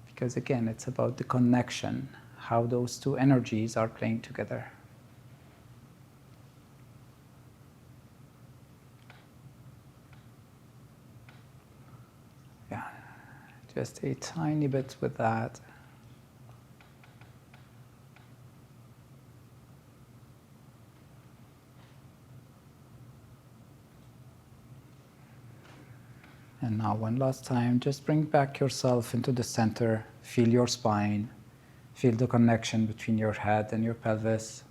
[SPEAKER 2] Because again, it's about the connection, how those two energies are playing together. Yeah, just a tiny bit with that. And now one last time, just bring back yourself into the center, feel your spine, feel the connection between your head and your pelvis.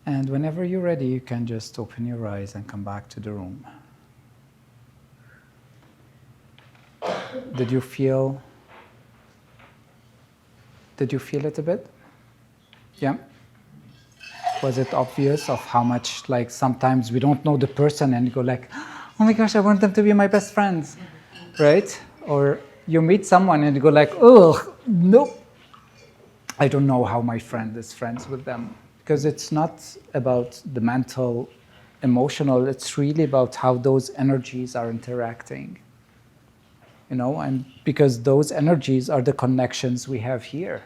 [SPEAKER 2] And whenever you're ready, you can just open your eyes and come back to the room. Did you feel it a bit? Yeah? Was it obvious of how much, like, sometimes we don't know the person and you go like, oh my gosh, I want them to be my best friends, right? Or you meet someone and you go like, oh, nope. I don't know how my friend is friends with them. Because it's not about the mental, emotional, it's really about how those energies are interacting. And because those energies are the connections we have here,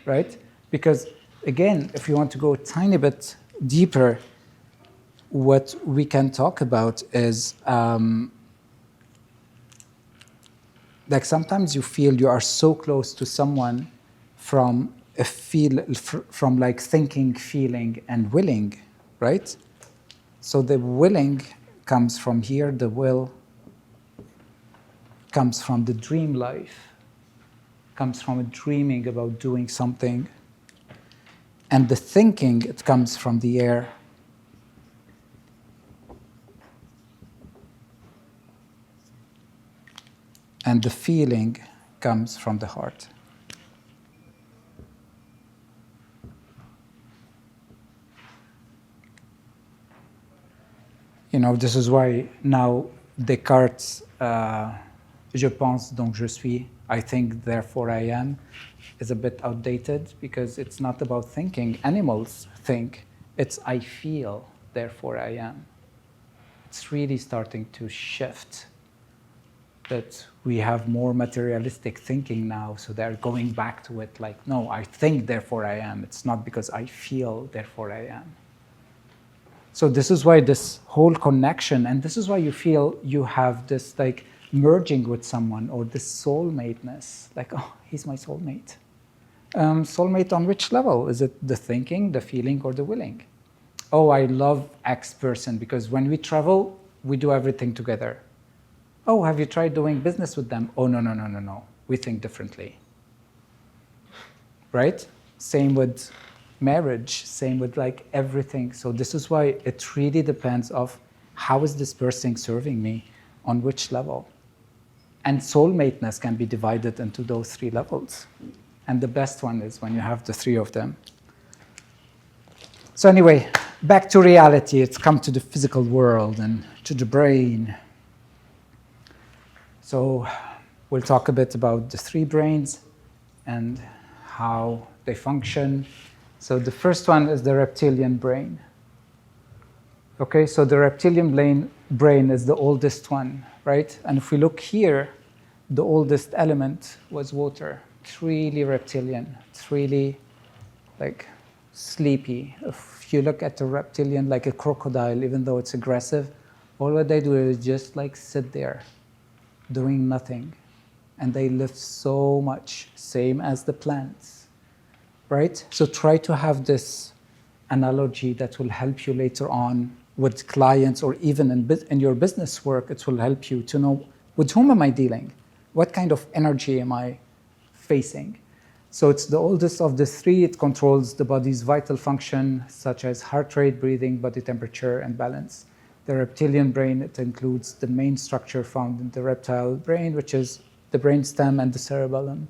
[SPEAKER 2] right? Because again, if you want to go a tiny bit deeper, what we can talk about is like sometimes you feel you are so close to someone from from like thinking, feeling, and willing, right? So the willing comes from here, the will comes from the dream life, comes from a dreaming about doing something, and the thinking, it comes from the air. And the feeling comes from the heart. You know, this is why now Descartes' je pense donc je suis, I think therefore I am, is a bit outdated because it's not about thinking. Animals think, it's I feel, therefore I am. It's really starting to shift. That we have more materialistic thinking now, so they're going back to it like, no, I think, therefore I am. It's not because I feel, therefore I am. So this is why this whole connection, and this is why you feel you have this like merging with someone or this soulmateness, like, oh, he's my soulmate. Soulmate on which level? Is it the thinking, the feeling, or the willing? Oh, I love X person because when we travel, we do everything together. Oh, have you tried doing business with them? Oh, no. We think differently. Right? Same with marriage, same with like everything. So this is why it really depends of how is this person serving me, on which level. And soulmateness can be divided into those 3 levels. And the best one is when you have the 3 of them. So anyway, back to reality. It's come to the physical world and to the brain. So we'll talk a bit about the 3 brains and how they function. So the first one is the reptilian brain. Okay, so the reptilian brain is the oldest one, right? And if we look here, the oldest element was water. It's really reptilian. It's really like sleepy. If you look at a reptilian like a crocodile, even though it's aggressive, all what they do is just like sit there doing nothing. And they live so much, same as the plants, right? So try to have this analogy that will help you later on with clients or even in your business work. It will help you to know with whom am I dealing? What kind of energy am I facing? So it's the oldest of the 3. It controls the body's vital function, such as heart rate, breathing, body temperature, and balance. The reptilian brain, it includes the main structure found in the reptile brain, which is the brainstem and the cerebellum.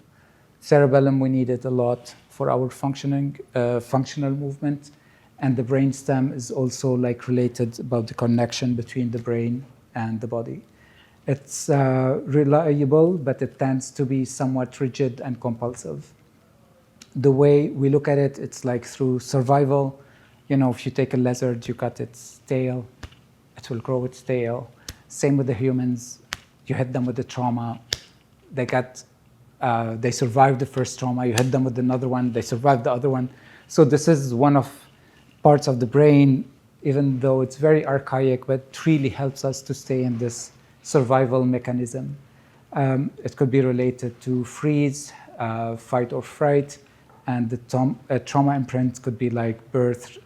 [SPEAKER 2] Cerebellum, we need it a lot for our functional movement. And the brainstem is also like related about the connection between the brain and the body. It's reliable, but it tends to be somewhat rigid and compulsive. The way we look at it, it's like through survival. You know, if you take a lizard, you cut its tail, it will grow its tail. Same with the humans. You hit them with the trauma. They survived the first trauma. You hit them with another one. They survived the other one. So this is one of parts of the brain, even though it's very archaic, but it really helps us to stay in this survival mechanism. It could be related to freeze, fight or fright, and the trauma imprint could be like birth,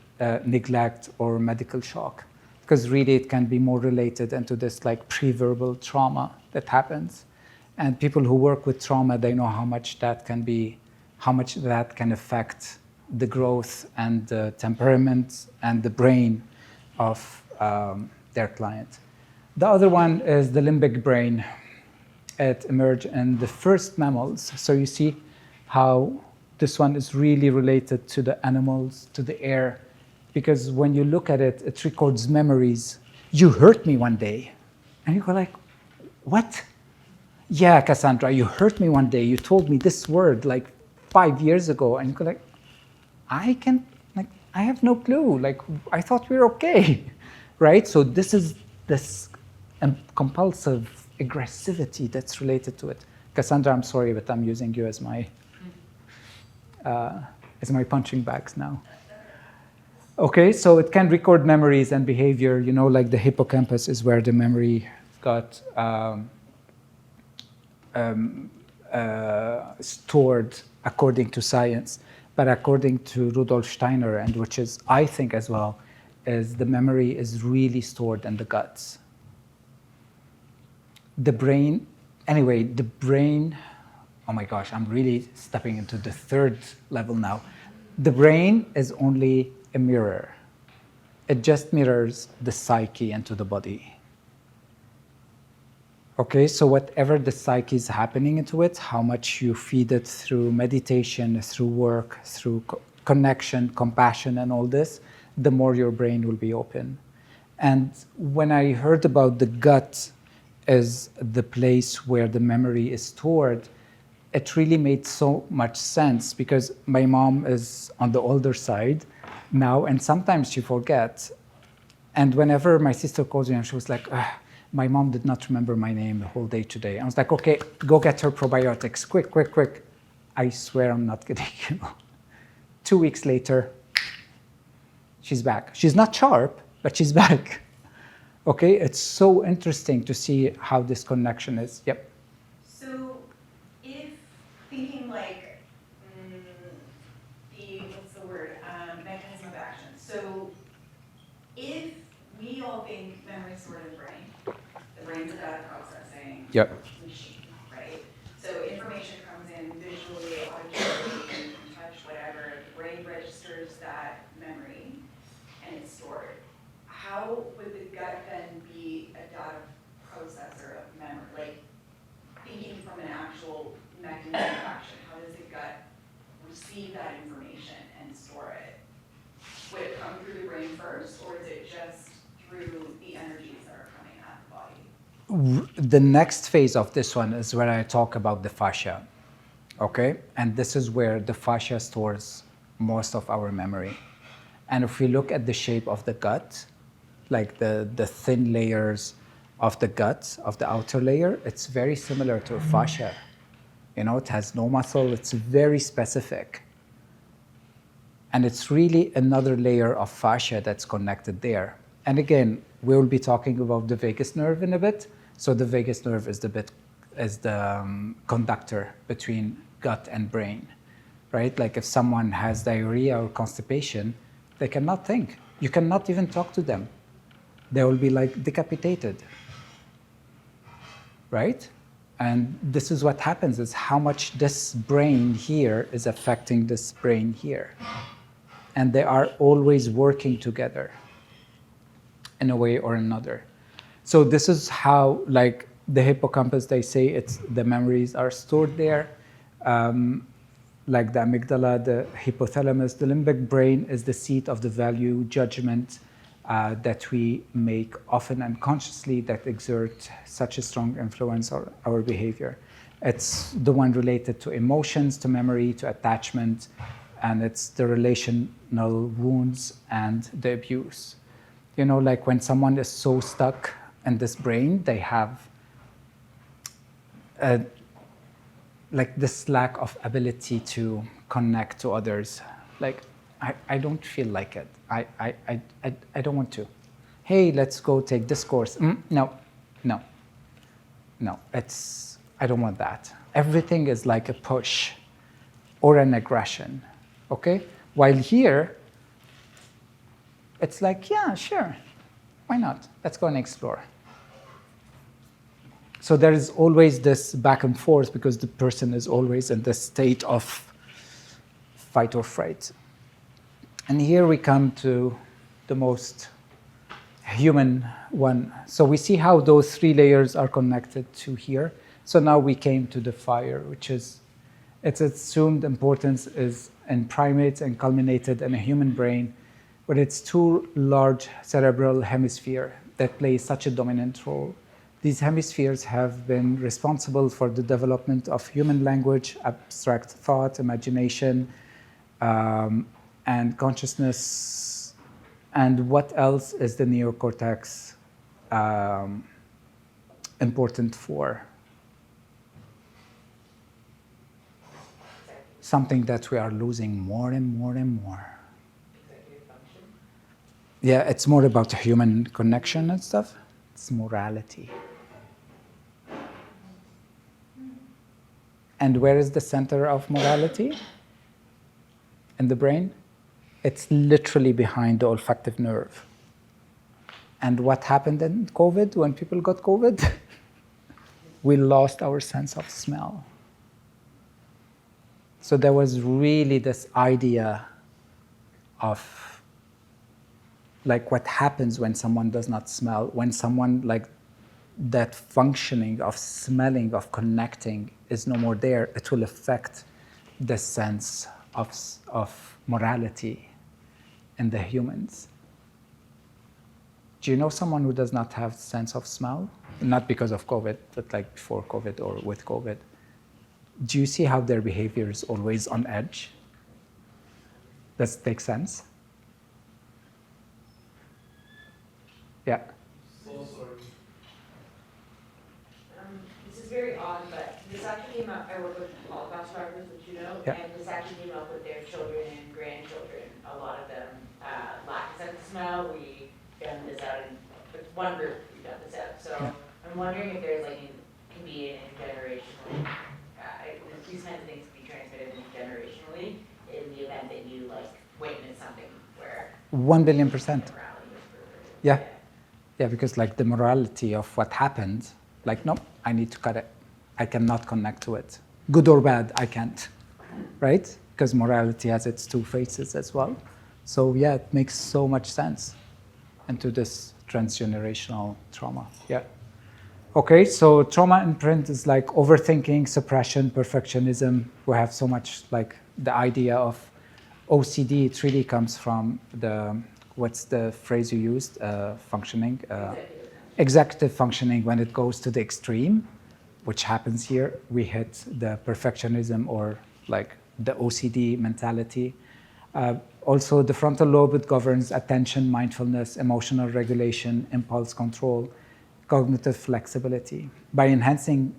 [SPEAKER 2] neglect, or medical shock. Because really it can be more related into this like pre-verbal trauma that happens. And people who work with trauma, they know how much that can affect the growth and the temperament and the brain of their client. The other one is the limbic brain. It emerged in the first mammals. So you see how this one is really related to the animals, to the air, because when you look at it, it records memories. You hurt me one day. And you go like, what? Yeah, Cassandra, you hurt me one day. You told me this word like 5 years ago. And you go like, I have no clue. Like, I thought we were okay, right? So this is this compulsive aggressivity that's related to it. Cassandra, I'm sorry, but I'm using you as my punching bags now. Okay, so it can record memories and behavior. You know, like the hippocampus is where the memory got stored according to science. But according to Rudolf Steiner, and which is, I think as well, is the memory is really stored in the guts. The brain, anyway, the brain, oh my gosh, I'm really stepping into the third level now. The brain is only a mirror. It just mirrors the psyche into the body. Okay, so whatever the psyche is happening into it, how much you feed it through meditation, through work, through connection, compassion, and all this, the more your brain will be open. And when I heard about the gut as the place where the memory is stored, it really made so much sense because my mom is on the older side now, and sometimes she forgets. And whenever my sister calls me and she was like, my mom did not remember my name the whole day today. I was like, okay, go get her probiotics, quick, quick, quick. I swear I'm not kidding you. 2 weeks later, she's back. She's not sharp, but she's back. Okay, it's so interesting to see how this connection is. Yep.
[SPEAKER 1] So if thinking like what's the word, mechanism of action. So if we all think memory is stored in the brain, the brain's a data processing machine, right? So information comes in visually, auditory, touch, whatever. The brain registers that memory and it's stored. How would the gut then be a data processor of memory? Like thinking from an actual mechanism of action, how does the gut receive that information and store it? Would it come through the brain first, or is it just through the energies that are coming out of the body?
[SPEAKER 2] The next phase of this one is where I talk about the fascia, okay? And this is where the fascia stores most of our memory. And if we look at the shape of the gut, like the thin layers of the gut, of the outer layer, it's very similar to a fascia. You know, it has no muscle, it's very specific. And it's really another layer of fascia that's connected there. And again, we'll be talking about the vagus nerve in a bit. So the vagus nerve is the conductor between gut and brain, right? Like if someone has diarrhea or constipation, they cannot think. You cannot even talk to them. They will be like decapitated, right? And this is what happens, is how much this brain here is affecting this brain here. And they are always working together in a way or another. So this is how, like the hippocampus, they say the memories are stored there. Like the amygdala, the hypothalamus, the limbic brain is the seat of the value judgment that we make often unconsciously that exert such a strong influence on our behavior. It's the one related to emotions, to memory, to attachment, and it's the relational wounds and the abuse. You know, like when someone is so stuck in this brain, they have like this lack of ability to connect to others. Like, I don't feel like it. I don't want to. Hey, let's go take this course. No. I don't want that. Everything is like a push or an aggression, okay? While here, it's like, yeah, sure, why not? Let's go and explore. So there is always this back and forth because the person is always in this state of fight or fright. And here we come to the most human one. So we see how those three layers are connected to here. So now we came to the fire, which is, its assumed importance is in primates and culminated in a human brain, with its two large cerebral hemispheres that play such a dominant role. These hemispheres have been responsible for the development of human language, abstract thought, imagination, and consciousness. And what else is the neocortex important for? Something that we are losing more and more and more.
[SPEAKER 5] Executive function.
[SPEAKER 2] Yeah, it's more about human connection and stuff. It's morality. And where is the center of morality? In the brain? It's literally behind the olfactive nerve. And what happened in COVID, when people got COVID? We lost our sense of smell. So there was really this idea of like what happens when someone does not smell, when someone like that functioning of smelling, of connecting is no more there, it will affect the sense of morality in the humans. Do you know someone who does not have sense of smell? Not because of COVID, but like before COVID or with COVID. Do you see how their behavior is always on edge? Does it make sense? Yeah.
[SPEAKER 3] So sorry.
[SPEAKER 5] This is very odd, but this actually came up, I work with Holocaust survivors, which you know,
[SPEAKER 2] Yeah.
[SPEAKER 5] and this actually came up with their children and grandchildren. A lot of them lack a sense of smell. We found this out in with one group, we found this out. So
[SPEAKER 2] Yeah.
[SPEAKER 5] I'm wondering if there's like, can be an intergenerational, these kinds of things can be transmitted intergenerationally in the event that you like witness something where
[SPEAKER 2] 1 billion%.
[SPEAKER 5] morality is perverted.
[SPEAKER 2] Yeah. Yeah, because like the morality of what happened, like, no, I need to cut it. I cannot connect to it. Good or bad, I can't, right? Because morality has its two faces as well. So yeah, it makes so much sense into this transgenerational trauma. Yeah. Okay, so trauma imprint is like overthinking, suppression, perfectionism. We have so much like the idea of OCD. It really comes from the, what's the phrase you used? Functioning. Executive functioning. When it goes to the extreme, which happens here, we hit the perfectionism or like the OCD mentality. Also, the frontal lobe, it governs attention, mindfulness, emotional regulation, impulse control, cognitive flexibility. By enhancing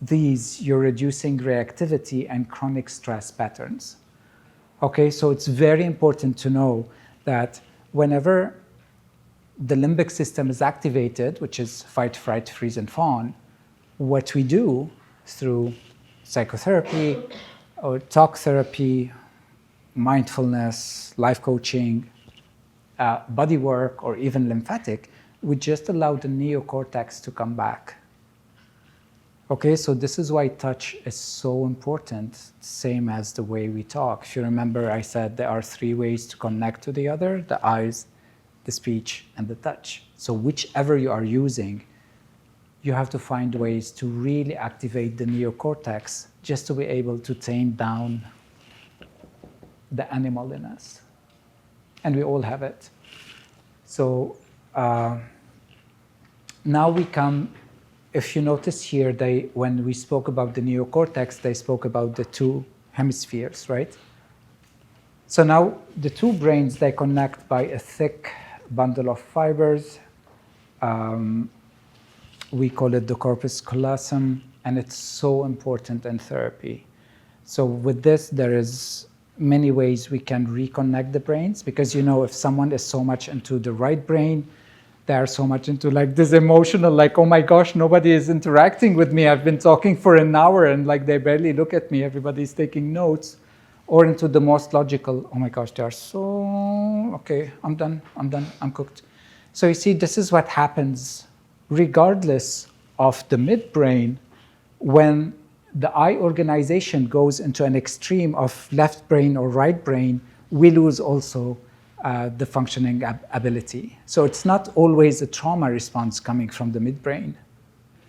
[SPEAKER 2] these, you're reducing reactivity and chronic stress patterns. Okay, so it's very important to know that whenever the limbic system is activated, which is fight, fright, freeze, and fawn, what we do through psychotherapy or talk therapy, mindfulness, life coaching, body work, or even lymphatic, we just allow the neocortex to come back. Okay, so this is why touch is so important, same as the way we talk. If you remember, I said there are 3 ways to connect to the other: the eyes, the speech, and the touch. So whichever you are using, you have to find ways to really activate the neocortex just to be able to tame down the animal in us. And we all have it. So now we come, if you notice here, when we spoke about the neocortex, they spoke about the 2 hemispheres, right? So now the 2 brains, they connect by a thick bundle of fibers. We call it the corpus callosum, and it's so important in therapy. So with this, there is many ways we can reconnect the brains, because you know, if someone is so much into the right brain, they are so much into like this emotional, like, oh my gosh, nobody is interacting with me. I've been talking for an hour and like they barely look at me. Everybody's taking notes. Or into the most logical, oh my gosh, they are so, okay, I'm done, I'm cooked. So you see, this is what happens regardless of the midbrain when the eye organization goes into an extreme of left brain or right brain, we lose also the functioning ability. So it's not always a trauma response coming from the midbrain.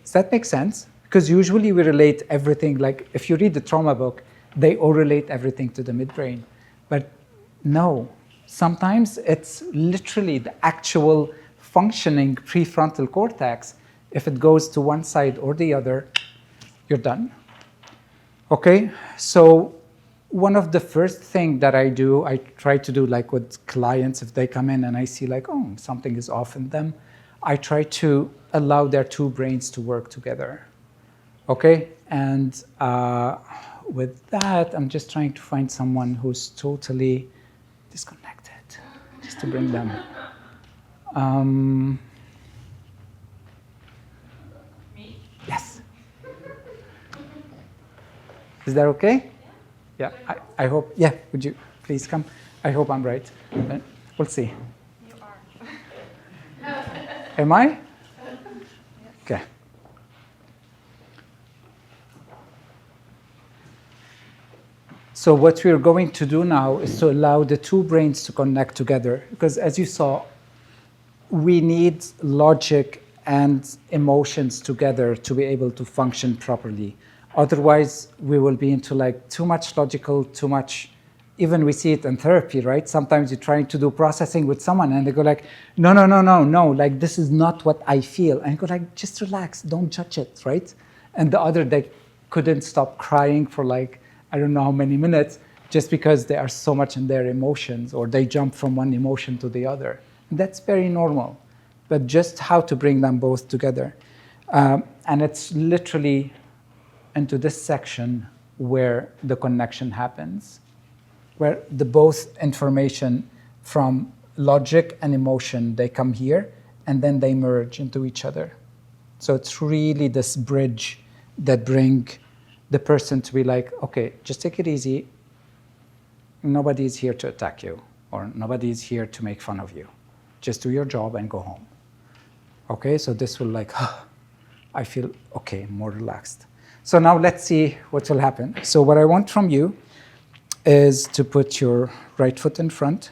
[SPEAKER 2] Does that make sense? Because usually we relate everything, like if you read the trauma book, they all relate everything to the midbrain. But no, sometimes it's literally the actual functioning prefrontal cortex. If it goes to one side or the other, you're done. Okay, so one of the first things that I do, I try to do like with clients, if they come in and I see like, oh, something is off in them, I try to allow their 2 brains to work together. Okay, and with that, I'm just trying to find someone who's totally disconnected, just to bring them. Um,
[SPEAKER 3] Me?
[SPEAKER 2] yes. Is that okay? Yeah, I hope. Yeah, would you please come? I hope I'm right. We'll see.
[SPEAKER 3] You are.
[SPEAKER 2] Am I? Okay. So what we're going to do now is to allow the two brains to connect together. Because as you saw, we need logic and emotions together to be able to function properly. Otherwise, we will be into like too much logical, too much, even we see it in therapy, right? Sometimes you're trying to do processing with someone and they go like, no, no, no, no, no, like this is not what I feel. And you go like, just relax, don't judge it, right? And the other, they couldn't stop crying for like, I don't know how many minutes, just because they are so much in their emotions or they jump from one emotion to the other. And that's very normal, but just how to bring them both together. And it's literally into this section where the connection happens, where the both information from logic and emotion, they come here and then they merge into each other. So it's really this bridge that bring the person to be like, okay, just take it easy. Nobody is here to attack you, or nobody is here to make fun of you. Just do your job and go home. Okay, so this will like, I feel okay, more relaxed. So now let's see what will happen. So what I want from you is to put your right foot in front,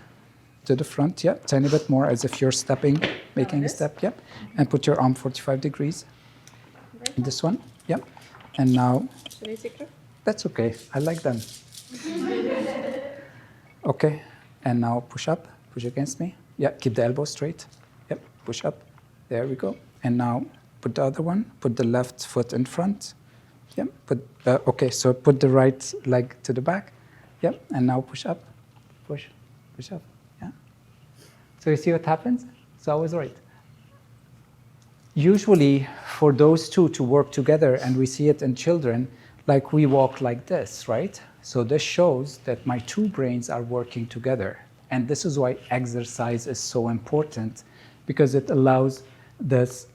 [SPEAKER 2] to the front, yeah, tiny bit more as if you're stepping, making a step, yeah. And put your arm 45 degrees. This one, yeah. And now,
[SPEAKER 3] Should I take it?
[SPEAKER 2] that's okay, I like them. Okay, and now push up, push against me. Yeah, keep the elbow straight. Yep, push up, there we go. And now put the other one, put the left foot in front. Yep, okay, so put the right leg to the back. Yep, and now push up, push up, yeah. So you see what happens? So I was right. Usually for those two to work together, and we see it in children, like we walk like this, right? So this shows that my two brains are working together. And this is why exercise is so important, because it allows this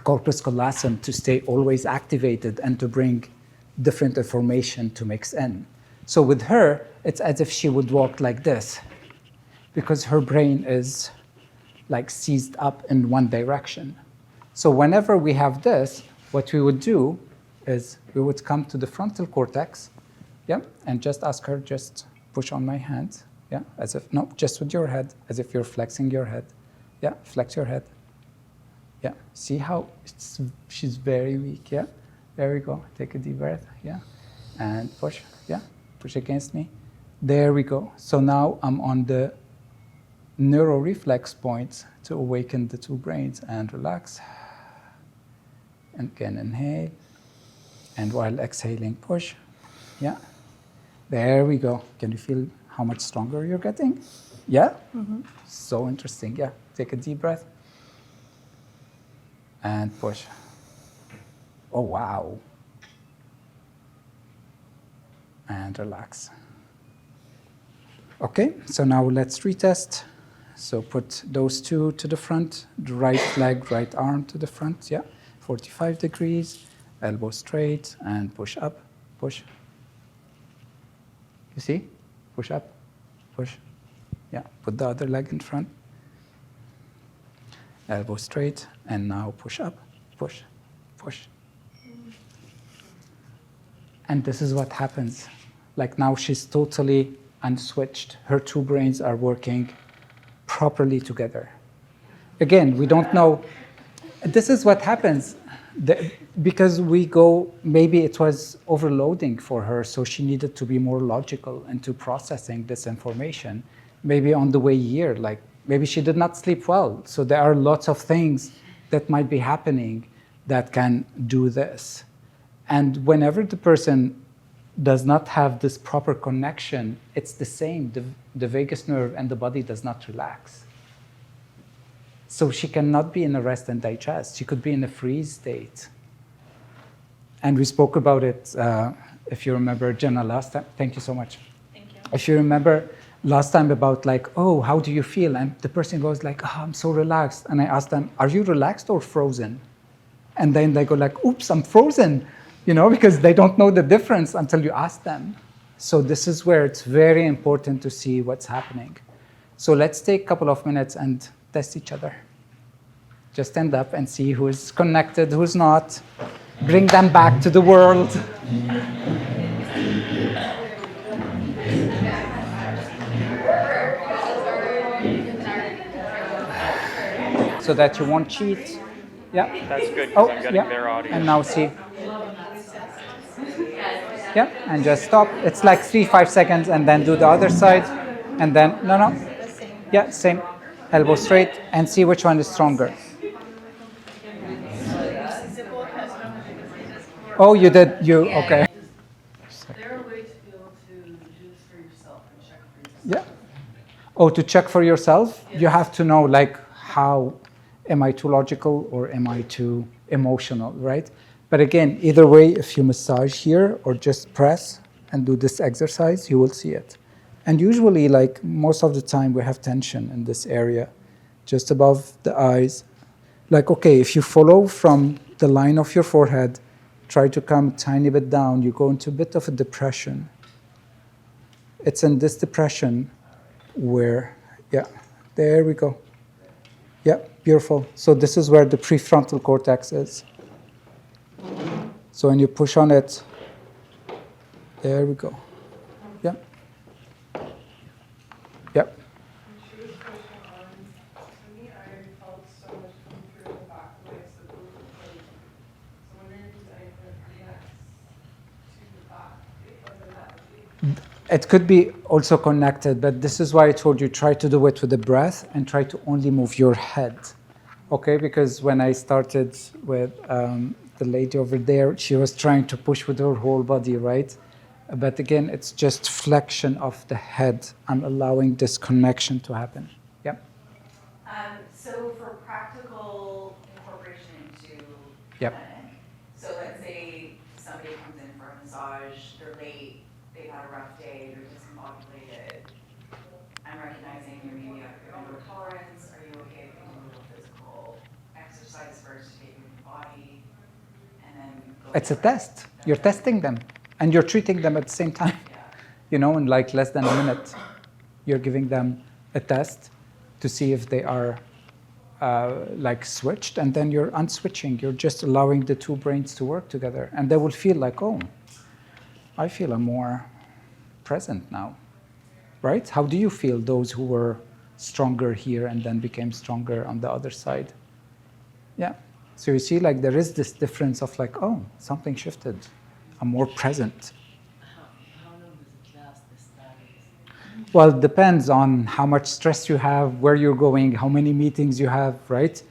[SPEAKER 2] corpus callosum to stay always activated and to bring different information to mix in. So with her, it's as if she would walk like this, because her brain is like seized up in one direction. So whenever we have this, what we would do is we would come to the frontal cortex, yeah, and just ask her, just push on my hand, yeah, as if, no, just with your head, as if you're flexing your head. Yeah, flex your head. Yeah, see how she's very weak, yeah? There we go, take a deep breath, yeah? And push, yeah, push against me. There we go. So now I'm on the neuroreflex points to awaken the two brains and relax. And again, inhale. And while exhaling, push. Yeah. There we go. Can you feel how much stronger you're getting? Yeah? Mm-hmm. So interesting. Yeah. Take a deep breath. And push. Oh, wow. And relax. Okay, so now let's retest. So put those two to the front, the right leg, right arm to the front, yeah. 45 degrees, elbow straight, and push up, push. You see? Push up, push. Yeah, put the other leg in front. Elbow straight, and now push up, push, push. And this is what happens. Like now she's totally unswitched. Her two brains are working properly together. Again, we don't know. This is what happens. Because we go, maybe it was overloading for her, so she needed to be more logical into processing this information. Maybe on the way here, like maybe she did not sleep well. So there are lots of things that might be happening that can do this. And whenever the person does not have this proper connection, it's the same. The vagus nerve and the body does not relax. So she cannot be in a rest and digest. She could be in a freeze state. And we spoke about it, if you remember, Jenna, last time. Thank you so much.
[SPEAKER 3] Thank you.
[SPEAKER 2] If you remember, last time about like, oh, how do you feel? And the person goes like, oh, I'm so relaxed. And I ask them, are you relaxed or frozen? And then they go like, oops, I'm frozen, because they don't know the difference until you ask them. So this is where it's very important to see what's happening. So let's take a couple of minutes and test each other. Just stand up and see who's connected, who's not. Bring them back to the world. So that you won't cheat. Yeah.
[SPEAKER 6] That's good because I'm getting their audio.
[SPEAKER 2] And now see. Yeah, and just stop. It's like 3-5 seconds, and then do the other side, and then no. Yeah, same. Elbow straight, and see which one is stronger. Oh, you did. Okay.
[SPEAKER 3] Is there a way to be able to do this for yourself and check for yourself?
[SPEAKER 2] Yeah. Oh, to check for yourself, you have to know like how am I too logical or am I too emotional, right? But again, either way, if you massage here or just press and do this exercise, you will see it. And usually, like most of the time, we have tension in this area, just above the eyes. Like, okay, if you follow from the line of your forehead, try to come a tiny bit down, you go into a bit of a depression. It's in this depression where, yeah, there we go. Yeah, beautiful. So this is where the prefrontal cortex is. So when you push on it, there we go. Yeah. Yep.
[SPEAKER 3] She was pushing on to me. I felt so much come through the back of my cervical. So wondering if there's anything that connects to the back of the neck.
[SPEAKER 2] It could be also connected, but this is why I told you try to do it with the breath and try to only move your head. Okay, because when I started with the lady over there, she was trying to push with her whole body, right? But again, it's just flexion of the head. I'm allowing this connection to happen. Yep.
[SPEAKER 1] So for practical incorporation into
[SPEAKER 2] Yep.
[SPEAKER 1] clinic, so let's say somebody comes in for a massage, they're late, they've had a rough day, they're discombobulated. I'm recognizing you're maybe have a low tolerance. Are you okay if we do a little physical exercise first to take in your body, and then go?
[SPEAKER 2] It's a test. You're testing them, and you're treating them at the same time.
[SPEAKER 1] Yeah.
[SPEAKER 2] In like less than a minute, you're giving them a test to see if they are like switched, and then you're unswitching. You're just allowing the two brains to work together, and they will feel like, oh, I feel I'm more present now, right? How do you feel, those who were stronger here and then became stronger on the other side? Yeah. So you see, like there is this difference of like, oh, something shifted. I'm more present.
[SPEAKER 7] How long does it last, this studies?
[SPEAKER 2] Well, it depends on how much stress you have, where you're going, how many meetings you have, right?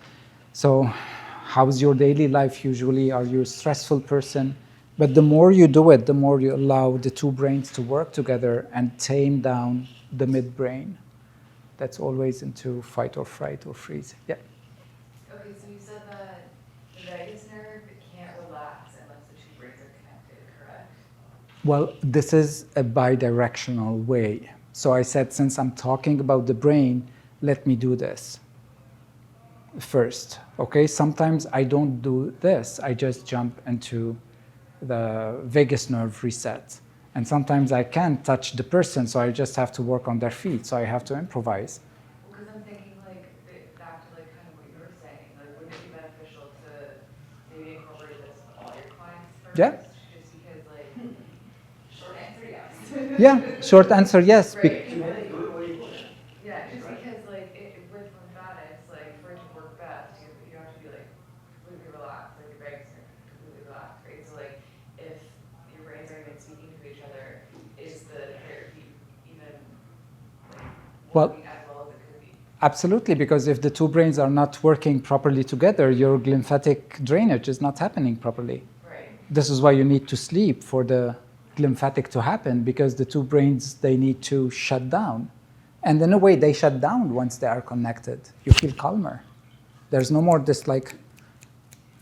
[SPEAKER 2] So how's your daily life usually? Are you a stressful person? But the more you do it, the more you allow the two brains to work together and tame down the midbrain. That's always into fight or fright or freeze. Yeah.
[SPEAKER 4] Okay, so you said that the vagus nerve can't relax unless the two brains are connected, correct?
[SPEAKER 2] Well, this is a bidirectional way. So I said, since I'm talking about the brain, let me do this first. Okay, sometimes I don't do this. I just jump into the vagus nerve reset. And sometimes I can't touch the person, so I just have to work on their feet. So I have to improvise.
[SPEAKER 4] Because I'm thinking like back to like kind of what you were saying, like wouldn't it be beneficial to maybe incorporate this with all your clients first?
[SPEAKER 2] Yeah.
[SPEAKER 4] Just because like, short answer, yes.
[SPEAKER 2] Yeah, short answer, yes.
[SPEAKER 4] Right. Yeah, just because like with lymphatics, like for it to work best, you have to be like completely relaxed, like your vagus nerve completely relaxed, right? So like if your brains aren't even speaking to each other, is the therapy even like
[SPEAKER 2] Well,
[SPEAKER 4] working as well as it could be?
[SPEAKER 2] Absolutely, because if the two brains are not working properly together, your lymphatic drainage is not happening properly.
[SPEAKER 4] Right.
[SPEAKER 2] This is why you need to sleep for the lymphatic to happen, because the two brains, they need to shut down. And in a way, they shut down once they are connected. You feel calmer. There's no more this like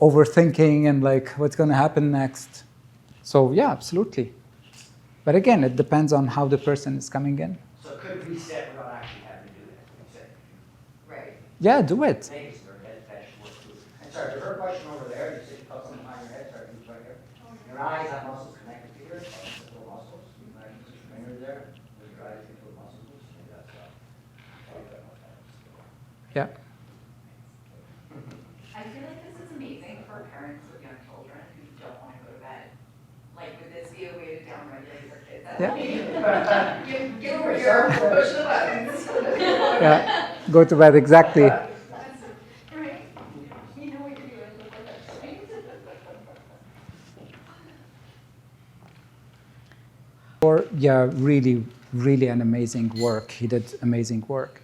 [SPEAKER 2] overthinking and like what's going to happen next. So yeah, absolutely. But again, it depends on how the person is coming in.
[SPEAKER 8] So could reset without actually having to do that. Reset.
[SPEAKER 4] Right.
[SPEAKER 2] Yeah, do it.
[SPEAKER 8] Maybe your head, that should work too. And sorry, to her question over there, you said you felt something behind your head, sorry, who's right here? Your eyes have muscles connected to yours, little muscles. You can actually put your finger there, with your eyes, you feel muscles loose, maybe that's
[SPEAKER 2] Yeah.
[SPEAKER 5] I feel like this is amazing for parents with young children who don't want to go to bed. Like, would this be a way to downregulate your kids?
[SPEAKER 2] Yeah.
[SPEAKER 4] Get over here, push the buttons.
[SPEAKER 2] Yeah. Go to bed, exactly.
[SPEAKER 4] Right? You know what you're doing before bedtime.
[SPEAKER 2] Yeah, really, really an amazing work. He did amazing work.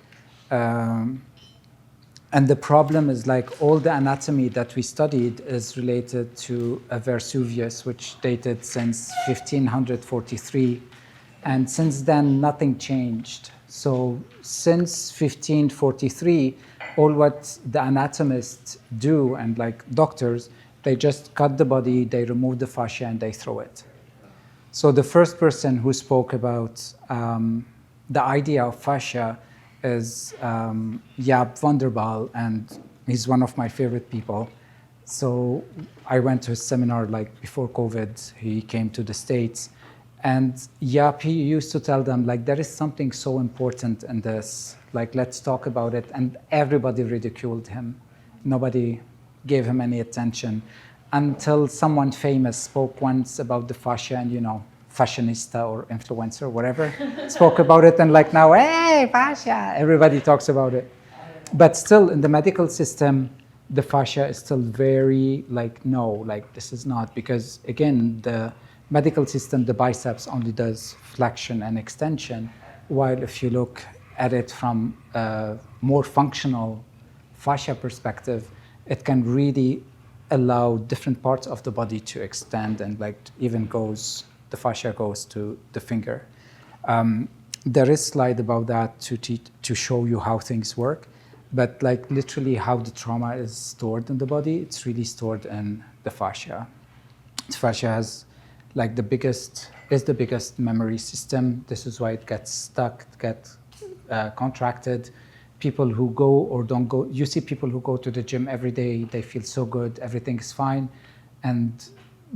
[SPEAKER 2] And the problem is like all the anatomy that we studied is related to a Vesuvius, which dated since 1543. And since then, nothing changed. So since 1543, all what the anatomists do and like doctors, they just cut the body, they remove the fascia, and they throw it. So the first person who spoke about the idea of fascia is Jaap van der Waal, and he's one of my favorite people. So I went to his seminar like before COVID. He came to the States, and Jaap, he used to tell them like there is something so important in this, like let's talk about it. And everybody ridiculed him. Nobody gave him any attention until someone famous spoke once about the fascia, and fashionista or influencer, whatever, spoke about it, and like now, hey, fascia, everybody talks about it. But still, in the medical system, the fascia is still very like, no, like this is not, because again, the medical system, the biceps only does flexion and extension, while if you look at it from a more functional fascia perspective, it can really allow different parts of the body to extend, and like even the fascia goes to the finger. There is a slide about that to show you how things work, but like literally how the trauma is stored in the body, it's really stored in the fascia. The fascia has like the biggest memory system. This is why it gets stuck, gets contracted. People who go or don't go, you see people who go to the gym every day, they feel so good, everything is fine. And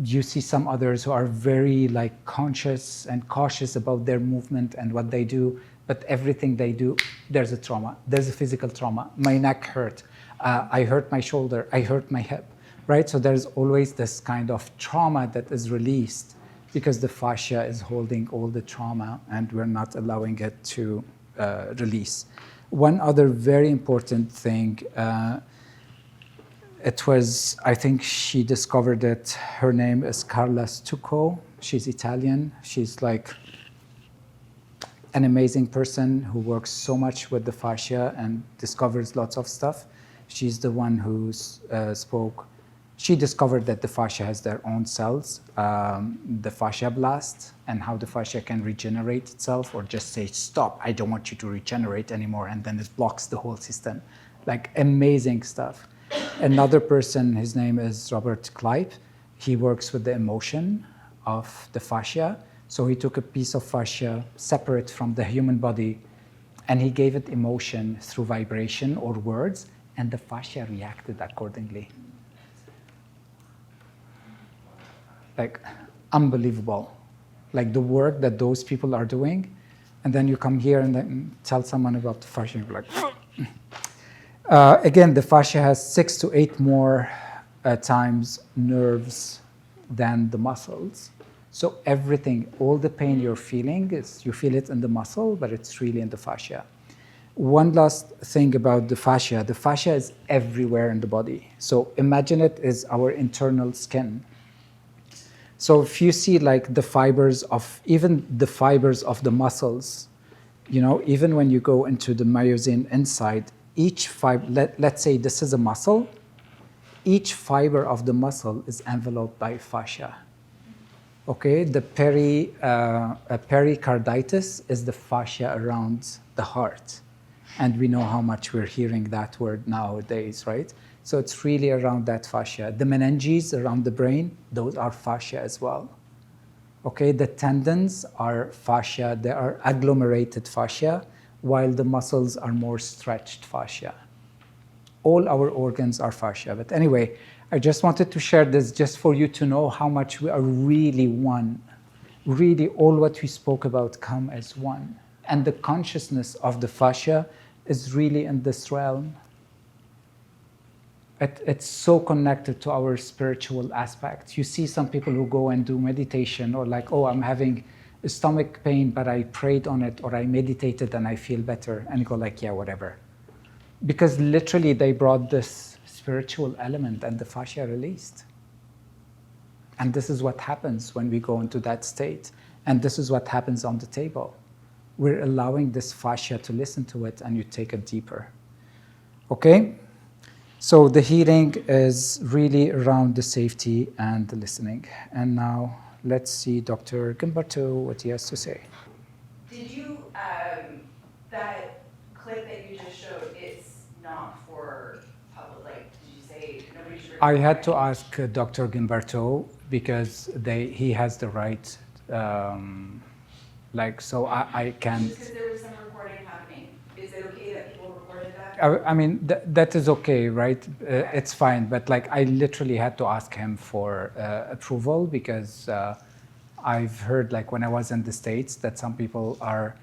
[SPEAKER 2] you see some others who are very like conscious and cautious about their movement and what they do, but everything they do, there's a trauma, there's a physical trauma. My neck hurt, I hurt my shoulder, I hurt my hip, right? So there's always this kind of trauma that is released because the fascia is holding all the trauma and we're not allowing it to release. One other very important thing, I think she discovered it. Her name is Carla Stucco. She's Italian. She's like an amazing person who works so much with the fascia and discovers lots of stuff. She's the one who spoke. She discovered that the fascia has their own cells, the fascia blast, and how the fascia can regenerate itself or just say, stop, I don't want you to regenerate anymore, and then it blocks the whole system. Like amazing stuff. Another person, his name is Robert Kleip. He works with the emotion of the fascia. So he took a piece of fascia separate from the human body, and he gave it emotion through vibration or words, and the fascia reacted accordingly. Like, unbelievable. Like the work that those people are doing, and then you come here and then tell someone about the fascia, and you're like, again, the fascia has 6 to 8 more times nerves than the muscles. So everything, all the pain you're feeling, you feel it in the muscle, but it's really in the fascia. One last thing about the fascia is everywhere in the body. So imagine it as our internal skin. So if you see like the fibers of the muscles, even when you go into the myosin inside, each fiber, let's say this is a muscle, each fiber of the muscle is enveloped by fascia. Okay, the pericarditis is the fascia around the heart. And we know how much we're hearing that word nowadays, right? So it's really around that fascia. The meninges around the brain, those are fascia as well. Okay, the tendons are fascia, they are agglomerated fascia, while the muscles are more stretched fascia. All our organs are fascia. But anyway, I just wanted to share this just for you to know how much we are really one. Really, all what we spoke about come as one. And the consciousness of the fascia is really in this realm. It's so connected to our spiritual aspect. You see some people who go and do meditation or like, oh, I'm having a stomach pain, but I prayed on it or I meditated and I feel better. And you go like, yeah, whatever. Because literally they brought this spiritual element and the fascia released. And this is what happens when we go into that state. And this is what happens on the table. We're allowing this fascia to listen to it and you take it deeper. Okay? So the healing is really around the safety and the listening. And now let's see Dr. Gimberto, what he has to say.
[SPEAKER 1] Did you, that clip that you just showed, it's not for public, like, did you say nobody should record?
[SPEAKER 2] I had to ask Dr. Gimberto because he has the right, so I can't.
[SPEAKER 1] Just because there was some recording happening, is it okay that people recorded that?
[SPEAKER 2] I mean, that is okay, right? It's fine, but like I literally had to ask him for approval because I've heard like when I was in the States that some people are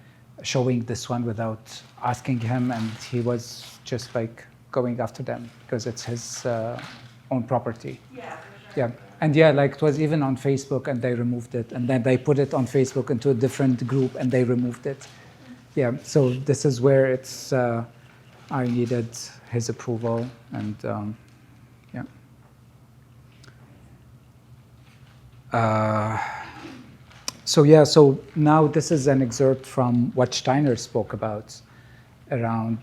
[SPEAKER 2] showing this one without asking him, and he was just like going after them because it's his own property.
[SPEAKER 1] Yeah, for sure.
[SPEAKER 2] Yeah, and yeah, like it was even on Facebook and they removed it, and then they put it on Facebook into a different group and they removed it. Yeah, so this is where it's, I needed his approval and yeah. So now this is an excerpt from what Steiner spoke about around,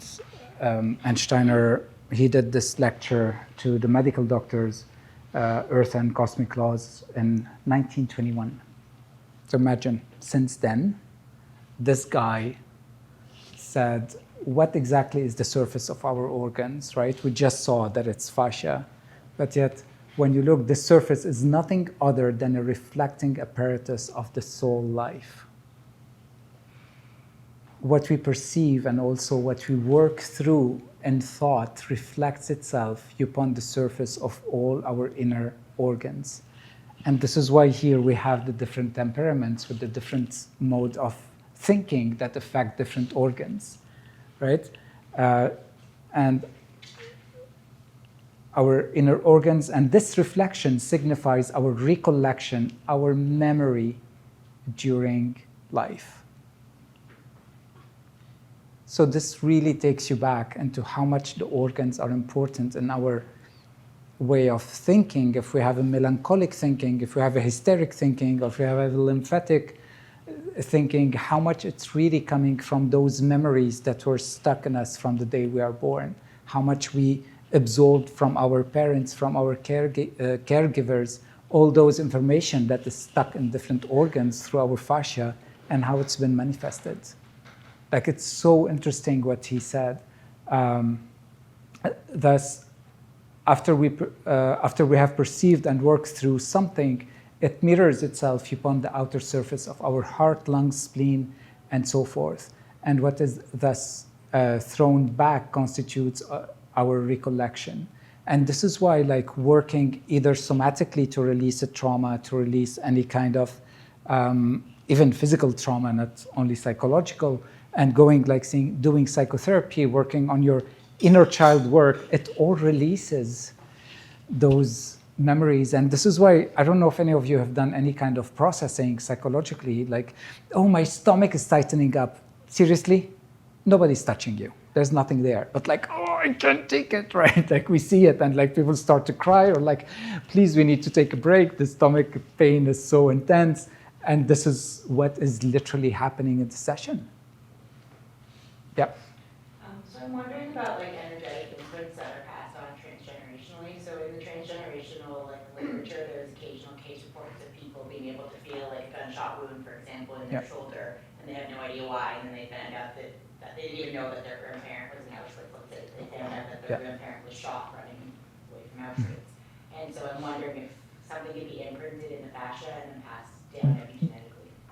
[SPEAKER 2] and Steiner, he did this lecture to the medical doctors, Earth and Cosmic Laws in 1921. So imagine, since then, this guy said, what exactly is the surface of our organs, right? We just saw that it's fascia, but yet when you look, the surface is nothing other than a reflecting apparatus of the soul life. What we perceive and also what we work through in thought reflects itself upon the surface of all our inner organs. And this is why here we have the different temperaments with the different mode of thinking that affect different organs, right? And our inner organs, and this reflection signifies our recollection, our memory during life. So this really takes you back into how much the organs are important in our way of thinking. If we have a melancholic thinking, if we have a hysteric thinking, or if we have a lymphatic thinking, how much it's really coming from those memories that were stuck in us from the day we are born, how much we absorbed from our parents, from our caregivers, all those information that is stuck in different organs through our fascia and how it's been manifested. Like, it's so interesting what he said. Thus, after we have perceived and worked through something, it mirrors itself upon the outer surface of our heart, lungs, spleen, and so forth. And what is thus thrown back constitutes our recollection. And this is why, like, working either somatically to release a trauma, to release any kind of even physical trauma, not only psychological, and going like doing psychotherapy, working on your inner child work, it all releases those memories. And this is why, I don't know if any of you have done any kind of processing psychologically, like, oh, my stomach is tightening up. Seriously? Nobody's touching you. There's nothing there. But like, oh, I can't take it, right? Like, we see it and like people start to cry or like, please, we need to take a break. The stomach pain is so intense. And this is what is literally happening in the session. Yeah.
[SPEAKER 5] So I'm wondering about like energetic inputs that are passed on transgenerationally. So in the transgenerational literature, there's occasional case reports of people being able to feel like a gunshot wound, for example, in their shoulder, and they have no idea why, and then they found out that they didn't even know that their grandparent was in Auschwitz. They found out that their grandparent was shot running away from Auschwitz. And so I'm wondering if something could be imprinted in the fascia and then passed down epigenetically.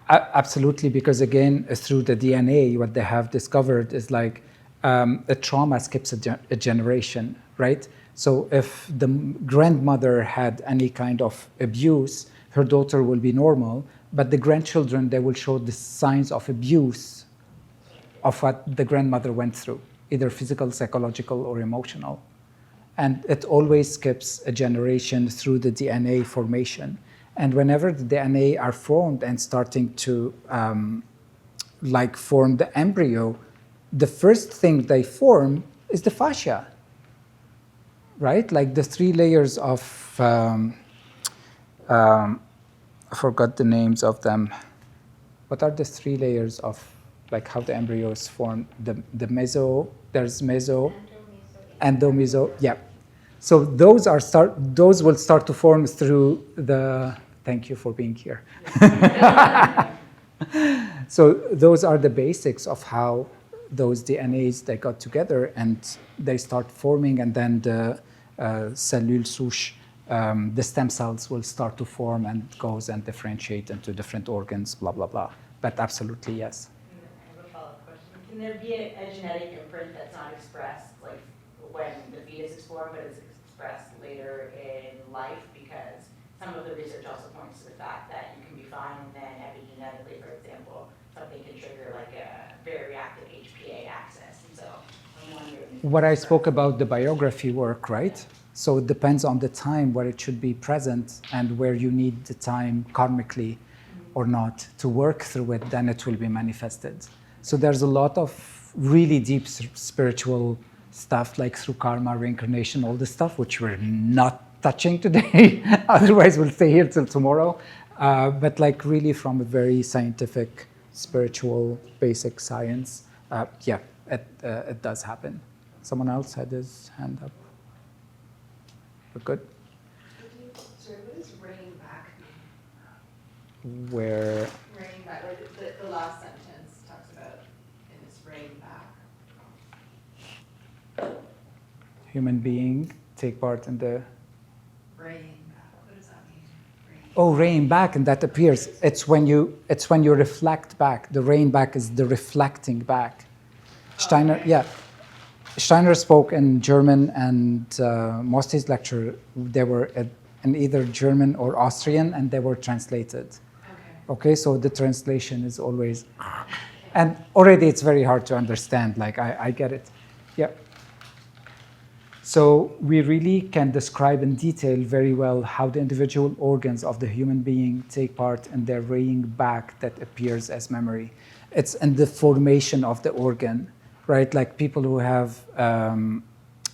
[SPEAKER 2] Absolutely, because again, through the DNA, what they have discovered is like a trauma skips a generation, right? So if the grandmother had any kind of abuse, her daughter will be normal, but the grandchildren, they will show the signs of abuse of what the grandmother went through, either physical, psychological, or emotional. And it always skips a generation through the DNA formation. And whenever the DNA are formed and starting to form the embryo, the first thing they form is the fascia, right? Like the 3 layers of, I forgot the names of them. What are the 3 layers of, like how the embryo is formed? The meso, there's meso, endomeso, yeah. So those will start to form through the, thank you for being here. So those are the basics of how those DNAs, they got together and they start forming, and then the cellule souche, the stem cells will start to form and goes and differentiate into different organs, blah, blah, blah. But absolutely, yes.
[SPEAKER 5] I have a follow-up question. Can there be a genetic imprint that's not expressed, like when the fetus is formed, but is expressed later in life? Because some of the research also points to the fact that you can be fine, and then epigenetically, for example, something can trigger like a very reactive HPA axis. And so I'm wondering.
[SPEAKER 2] What I spoke about, the biography work, right? So it depends on the time where it should be present and where you need the time karmically or not to work through it, then it will be manifested. So there's a lot of really deep spiritual stuff, like through karma, reincarnation, all this stuff, which we're not touching today. Otherwise, we'll stay here till tomorrow. But like really from a very scientific, spiritual, basic science, yeah, it does happen. Someone else had his hand up. We're good?
[SPEAKER 3] Sorry, what does rein back mean?
[SPEAKER 2] Where
[SPEAKER 3] Rein back, like the last sentence talks about in this rein back.
[SPEAKER 2] human being take part in the...
[SPEAKER 3] Rein back, what does that mean? Rein.
[SPEAKER 2] Oh, rein back, and that appears. It's when you reflect back. The rein back is the reflecting back. Steiner,
[SPEAKER 3] Okay.
[SPEAKER 2] yeah. Steiner spoke in German, and most of his lecture, they were in either German or Austrian, and they were translated. Okay, so the translation is always... And already it's very hard to understand, like I get it. Yeah. So we really can describe in detail very well how the individual organs of the human being take part in their raying back that appears as memory. It's in the formation of the organ, right? Like people who have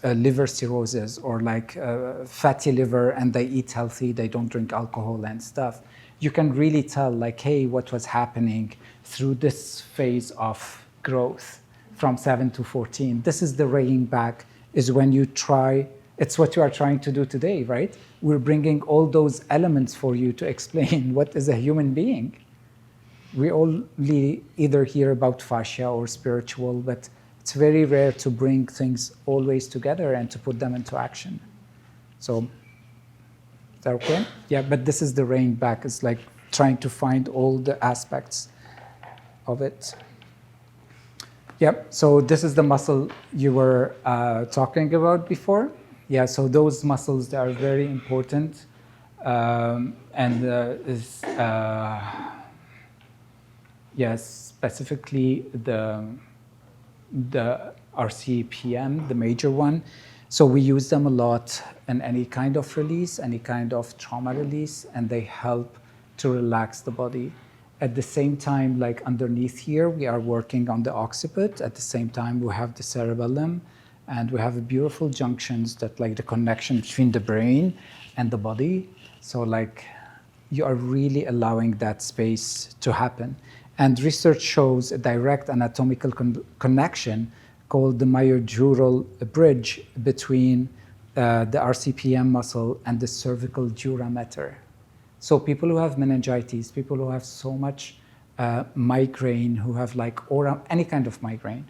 [SPEAKER 2] liver cirrhosis or like fatty liver and they eat healthy, they don't drink alcohol and stuff. You can really tell like, hey, what was happening through this phase of growth from 7 to 14. This is the raying back, is when you try, it's what you are trying to do today, right? We're bringing all those elements for you to explain what is a human being. We only either hear about fascia or spiritual, but it's very rare to bring things always together and to put them into action. So, is that okay? Yeah, but this is the rein back. It's like trying to find all the aspects of it. Yep, so this is the muscle you were talking about before. Yeah, so those muscles, they are very important. Yes, specifically the RCPM, the major one. So we use them a lot in any kind of release, any kind of trauma release, and they help to relax the body. At the same time, like underneath here, we are working on the occiput. At the same time, we have the cerebellum, and we have beautiful junctions that like the connection between the brain and the body. So like you are really allowing that space to happen. And research shows a direct anatomical connection called the myodural bridge between the RCPM muscle and the cervical dura mater. So people who have meningitis, people who have so much migraine, who have like aura, any kind of migraine,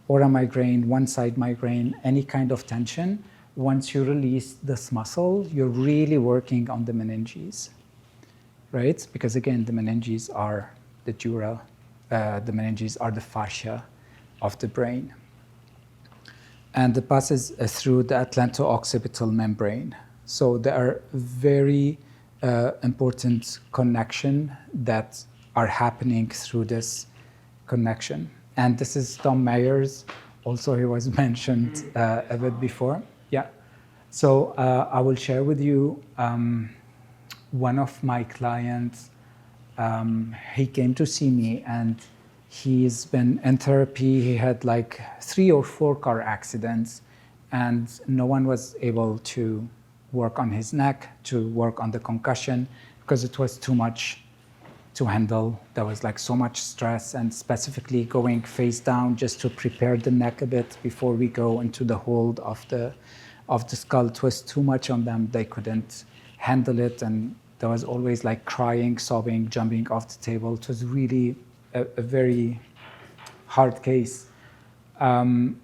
[SPEAKER 2] aura migraine, one-side migraine, any kind of tension, once you release this muscle, you're really working on the meninges, right? Because again, the meninges are the dura, the meninges are the fascia of the brain. And it passes through the atlanto-occipital membrane. So there are very important connections that are happening through this connection. And this is Tom Mayers. Also, he was mentioned a bit before. Yeah. So I will share with you one of my clients. He came to see me, and he's been in therapy. He had like 3 or 4 car accidents, and no one was able to work on his neck, to work on the concussion, because it was too much to handle. There was like so much stress, and specifically going face down just to prepare the neck a bit before we go into the hold of the skull. It was too much on them. They couldn't handle it, and there was always like crying, sobbing, jumping off the table. It was really a very hard case. And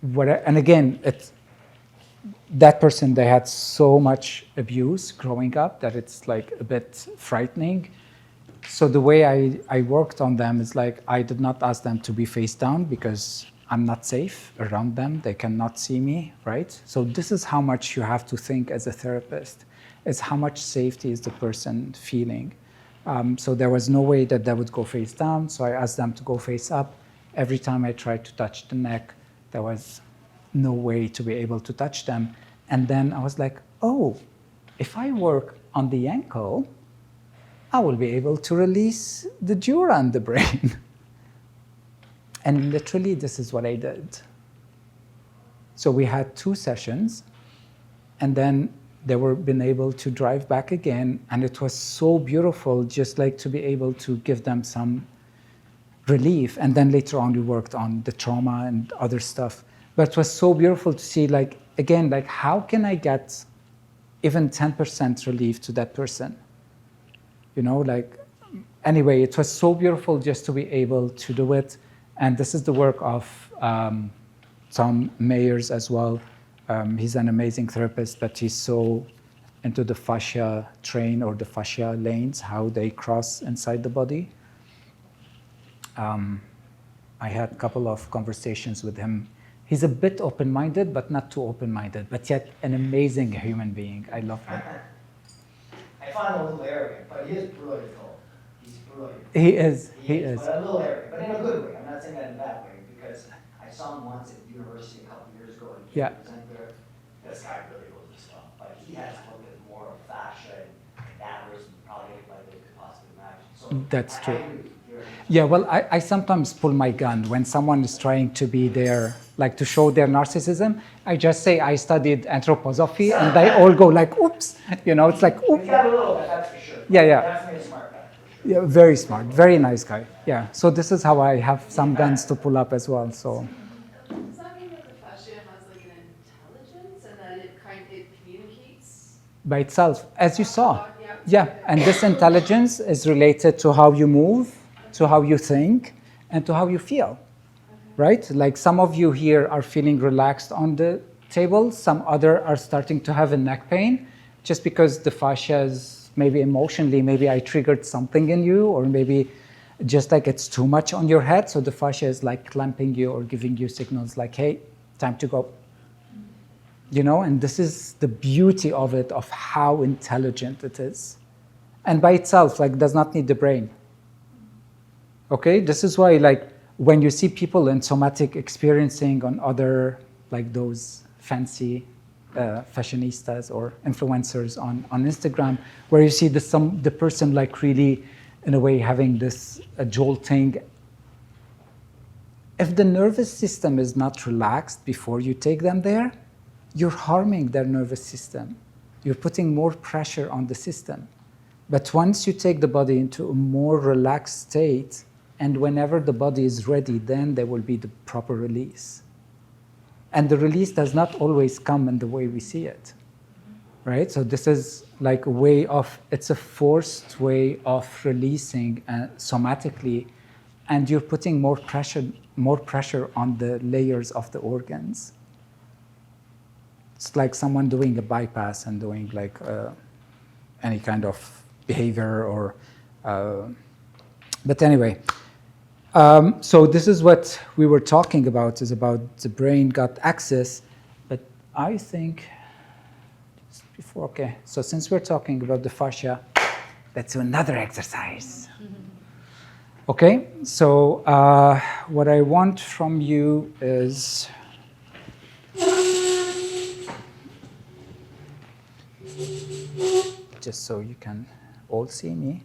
[SPEAKER 2] again, that person, they had so much abuse growing up that it's like a bit frightening. So the way I worked on them is like, I did not ask them to be face down because I'm not safe around them. They cannot see me, right? So this is how much you have to think as a therapist, is how much safety is the person feeling. So there was no way that they would go face down. So I asked them to go face up. Every time I tried to touch the neck, there was no way to be able to touch them. And then I was like, oh, if I work on the ankle, I will be able to release the dura in the brain. And literally, this is what I did. So we had 2 sessions, and then they were been able to drive back again, and it was so beautiful, just like to be able to give them some relief. And then later on, we worked on the trauma and other stuff. But it was so beautiful to see, like, again, like, how can I get even 10% relief to that person? You know, like, anyway, it was so beautiful just to be able to do it. And this is the work of Tom Mayers as well. He's an amazing therapist, but he's so into the fascia train or the fascia lanes, how they cross inside the body. I had a couple of conversations with him. He's a bit open-minded, but not too open-minded, but yet an amazing human being. I love him.
[SPEAKER 8] I find him a little arrogant, but he is brilliant, though. He's brilliant.
[SPEAKER 2] He is.
[SPEAKER 8] But a little arrogant, but in a good way. I'm not saying that in a bad way, because I saw him once at university a couple years ago, and he presented there. This guy really knows his stuff, but he has looked at more of fascia and cadavers and probably like they could possibly imagine. So
[SPEAKER 2] That's
[SPEAKER 8] I
[SPEAKER 2] true.
[SPEAKER 8] agree with you.
[SPEAKER 2] Yeah, well, I sometimes pull my gun when someone is trying to be there, like to show their narcissism. I just say I studied anthroposophy, and they all go like, oops. You know, it's like, oops.
[SPEAKER 8] He's got a little bit, that's for sure.
[SPEAKER 2] Yeah.
[SPEAKER 8] Definitely a smart guy, for sure.
[SPEAKER 2] Yeah, very smart, very nice guy. Yeah, so this is how I have some guns to pull up as well. So
[SPEAKER 3] Does that mean that the fascia has like an intelligence and that it communicates?
[SPEAKER 2] by itself, as you saw. Yeah, and this intelligence is related to how you move, to how you think, and to how you feel, right? Like some of you here are feeling relaxed on the table, some other are starting to have a neck pain, just because the fascia is maybe emotionally, maybe I triggered something in you, or maybe just like it's too much on your head, so the fascia is like clamping you or giving you signals like, hey, time to go. You know, and this is the beauty of it, of how intelligent it is. And by itself, like, does not need the brain. Okay, this is why, like, when you see people in somatic experiencing on other, like those fancy fashionistas or influencers on Instagram, where you see the person like really, in a way, having this jolting. If the nervous system is not relaxed before you take them there, you're harming their nervous system. You're putting more pressure on the system. But once you take the body into a more relaxed state, and whenever the body is ready, then there will be the proper release. And the release does not always come in the way we see it, right? So this is like a way of, it's a forced way of releasing somatically, and you're putting more pressure on the layers of the organs. It's like someone doing a bypass and doing like any kind of behavior or But anyway, so this is what we were talking about, is about the brain-gut axis. But I think, just before, okay, so since we're talking about the fascia, let's do another exercise. Okay, so what I want from you is just so you can all see me.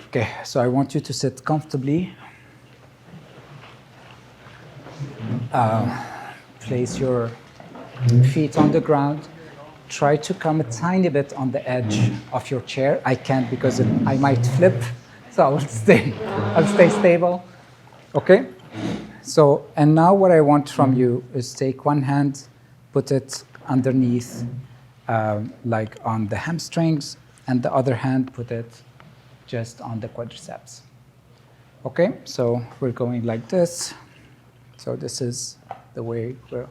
[SPEAKER 2] Okay, so I want you to sit comfortably. Place your feet on the ground. Try to come a tiny bit on the edge of your chair. I can't because I might flip, so I'll stay stable. Okay? So, and now what I want from you is take one hand, put it underneath, like on the hamstrings, and the other hand, put it just on the quadriceps. Okay? So we're going like this. So this is the way we're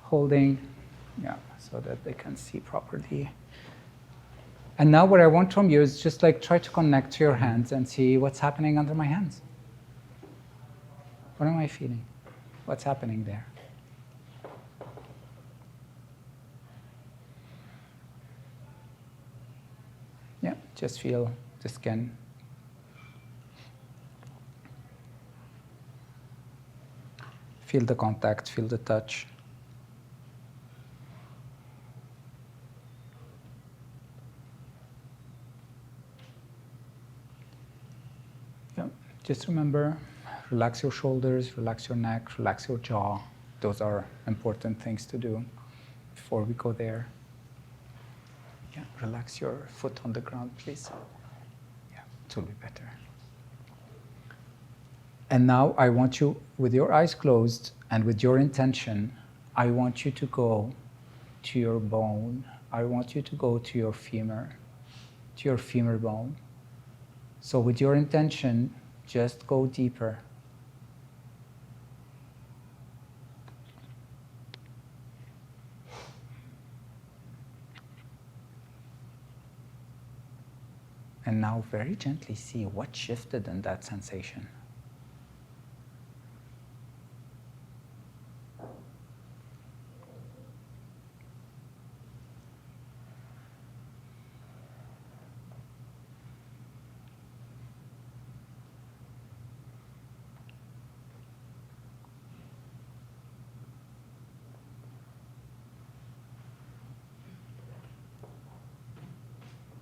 [SPEAKER 2] holding, yeah, so that they can see properly. And now what I want from you is just like try to connect to your hands and see what's happening under my hands. What am I feeling? What's happening there? Yeah, just feel the skin. Feel the contact, feel the touch. Yeah, just remember, relax your shoulders, relax your neck, relax your jaw. Those are important things to do before we go there. Yeah, relax your foot on the ground, please. Yeah, it will be better. And now I want you, with your eyes closed and with your intention, I want you to go to your bone. I want you to go to your femur bone. So with your intention, just go deeper. And now very gently see what shifted in that sensation.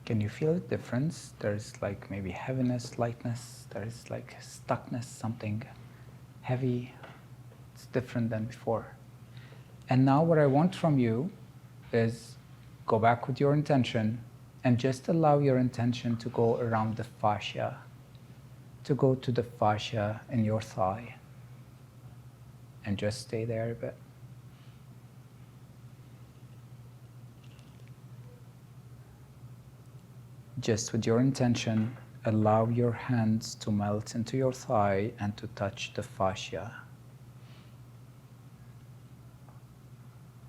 [SPEAKER 2] Can you feel the difference? There's like maybe heaviness, lightness, there's like stuckness, something heavy. It's different than before. And now what I want from you is go back with your intention and just allow your intention to go around the fascia, to go to the fascia in your thigh. And just stay there a bit. Just with your intention, allow your hands to melt into your thigh and to touch the fascia.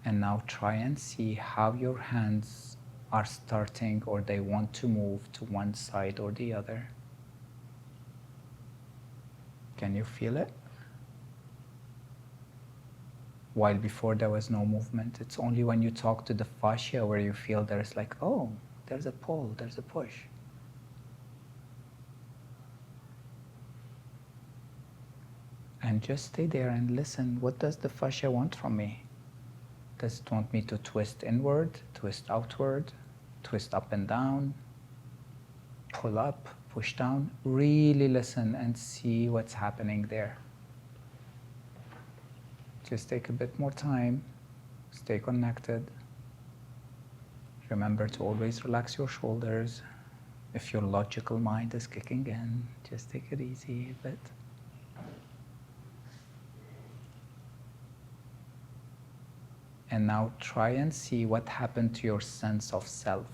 [SPEAKER 2] And now try and see how your hands are starting or they want to move to one side or the other. Can you feel it? While before there was no movement. It's only when you talk to the fascia where you feel there's like, oh, there's a pull, there's a push. And just stay there and listen. What does the fascia want from me? Does it want me to twist inward, twist outward, twist up and down, pull up, push down? Really listen and see what's happening there. Just take a bit more time. Stay connected. Remember to always relax your shoulders. If your logical mind is kicking in, just take it easy a bit. And now try and see what happened to your sense of self.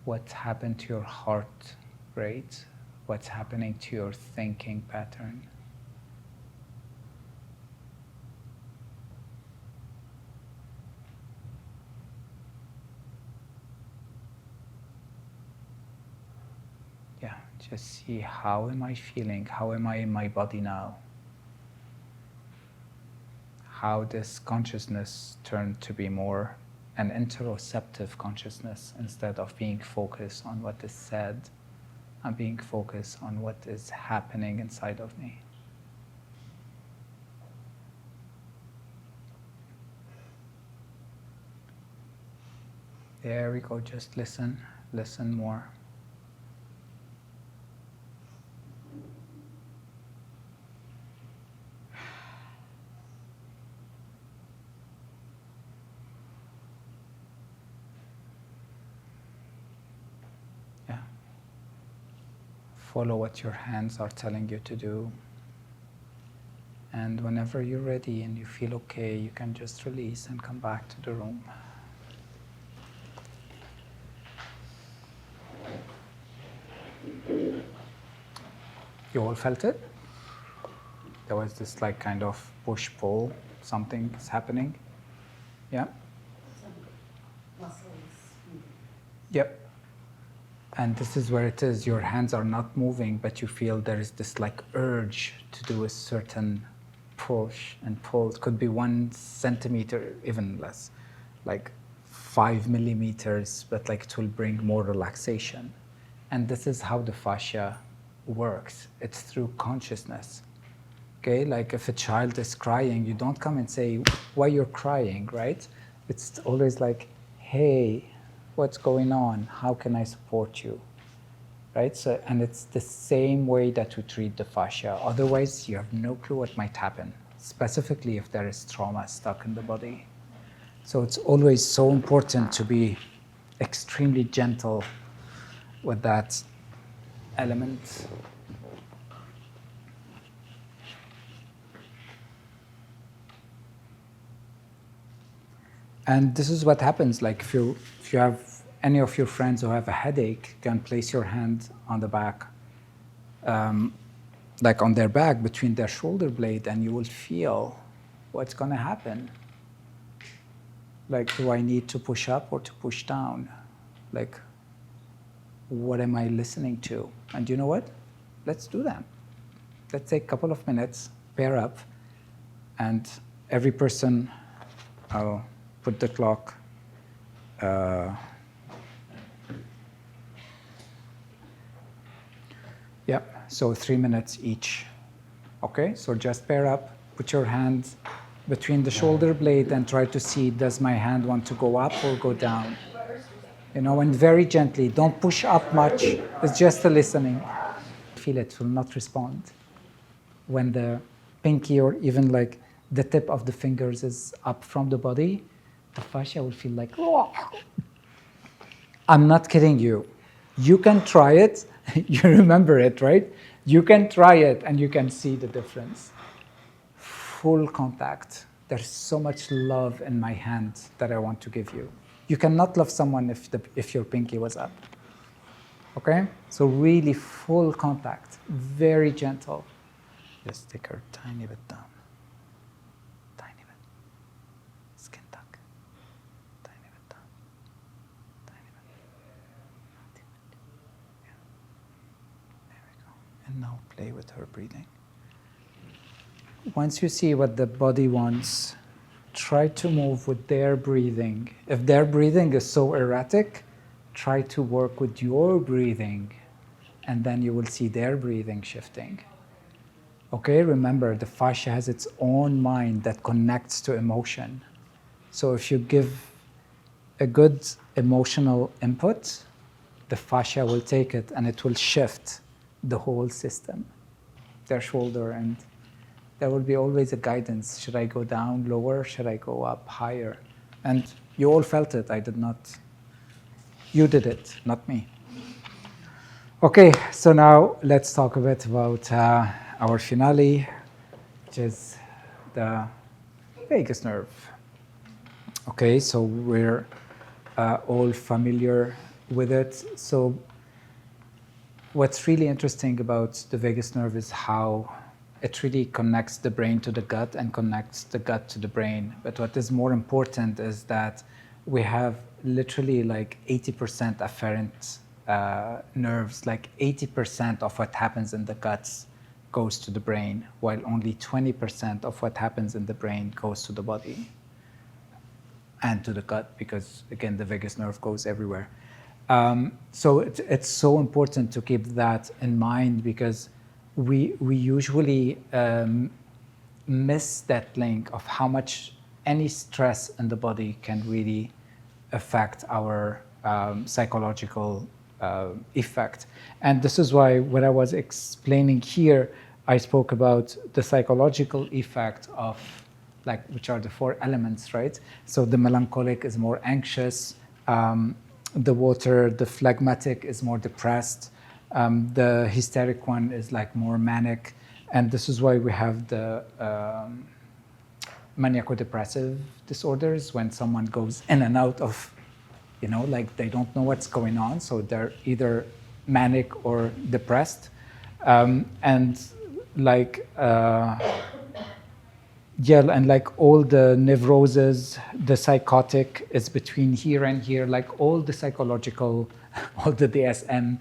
[SPEAKER 2] What's happened to your heart rate? What's happening to your thinking pattern? Just see, how am I feeling? How am I in my body now? How this consciousness turned to be more an interoceptive consciousness instead of being focused on what is said. I'm being focused on what is happening inside of me. There we go, just listen more. Yeah. Follow what your hands are telling you to do. And whenever you're ready and you feel okay, you can just release and come back to the room. You all felt it? There was this like kind of push-pull, something is happening. Yeah?
[SPEAKER 7] Muscles.
[SPEAKER 2] Yep. And this is where it is. Your hands are not moving, but you feel there is this like urge to do a certain push and pull. It could be 1 centimeter, even less, like 5 millimeters, but like it will bring more relaxation. And this is how the fascia works. It's through consciousness. Okay, like if a child is crying, you don't come and say, why you're crying, right? It's always like, hey, what's going on? How can I support you? Right? So, and it's the same way that we treat the fascia. Otherwise, you have no clue what might happen, specifically if there is trauma stuck in the body. So it's always so important to be extremely gentle with that element. And this is what happens. Like if you have any of your friends who have a headache, you can place your hand on the back, like on their back between their shoulder blade, and you will feel what's going to happen. Like, do I need to push up or to push down? Like, what am I listening to? And you know what? Let's do that. Let's take a couple of minutes, pair up, and every person, I'll put the clock. Yeah, so 3 minutes each. Okay, so just pair up, put your hand between the shoulder blade and try to see, does my hand want to go up or go down? You know, and very gently, don't push up much, it's just a listening. Feel it will not respond. When the pinky or even like the tip of the fingers is up from the body, the fascia will feel like, oh. I'm not kidding you. You can try it, you remember it, right? You can try it and you can see the difference. Full contact. There's so much love in my hand that I want to give you. You cannot love someone if your pinky was up. Okay? So really full contact, very gentle. Just take her tiny bit down. Tiny bit. Skin tuck. Tiny bit down. Tiny bit. Yeah. There we go. And now play with her breathing. Once you see what the body wants, try to move with their breathing. If their breathing is so erratic, try to work with your breathing, and then you will see their breathing shifting. Okay, remember, the fascia has its own mind that connects to emotion. So if you give a good emotional input, the fascia will take it and it will shift the whole system, their shoulder, and there will be always a guidance. Should I go down lower? Should I go up higher? And you all felt it. I did not. You did it, not me. Okay, so now let's talk a bit about our finale, which is the vagus nerve. Okay, so we're all familiar with it. So what's really interesting about the vagus nerve is how it really connects the brain to the gut and connects the gut to the brain. But what is more important is that we have literally like 80% afferent nerves, like 80% of what happens in the guts goes to the brain, while only 20% of what happens in the brain goes to the body and to the gut, because again, the vagus nerve goes everywhere. So it's so important to keep that in mind, because we usually miss that link of how much any stress in the body can really affect our psychological effect. And this is why when I was explaining here, I spoke about the psychological effect of, like, which are the 4 elements, right? So the melancholic is more anxious, the phlegmatic is more depressed, the hysteric one is like more manic, and this is why we have the maniaco-depressive disorders, when someone goes in and out of, like they don't know what's going on, so they're either manic or depressed, and like and like all the neuroses, the psychotic is between here and here, like all the psychological, all the DSM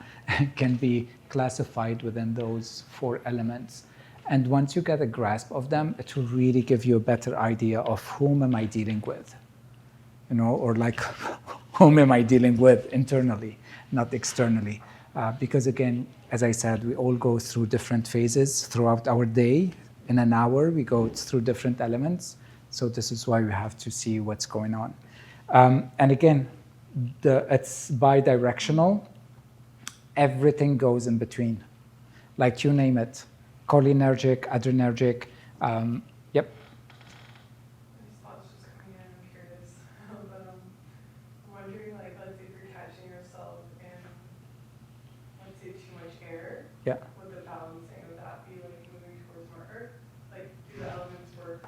[SPEAKER 2] can be classified within those 4 elements. And once you get a grasp of them, it will really give you a better idea of whom am I dealing with, or like whom am I dealing with internally, not externally. Because again, as I said, we all go through different phases throughout our day. In an hour, we go through different elements. So this is why we have to see what's going on. And again, it's bidirectional. Everything goes in between. Like you name it, cholinergic, adrenergic. Yep.
[SPEAKER 3] This thought's just coming in, I'm curious. But I'm wondering, like, let's say if you're catching yourself in, let's say, too much air.
[SPEAKER 2] Yeah.
[SPEAKER 3] Would the balancing of that be like moving towards more earth? Like, do the elements work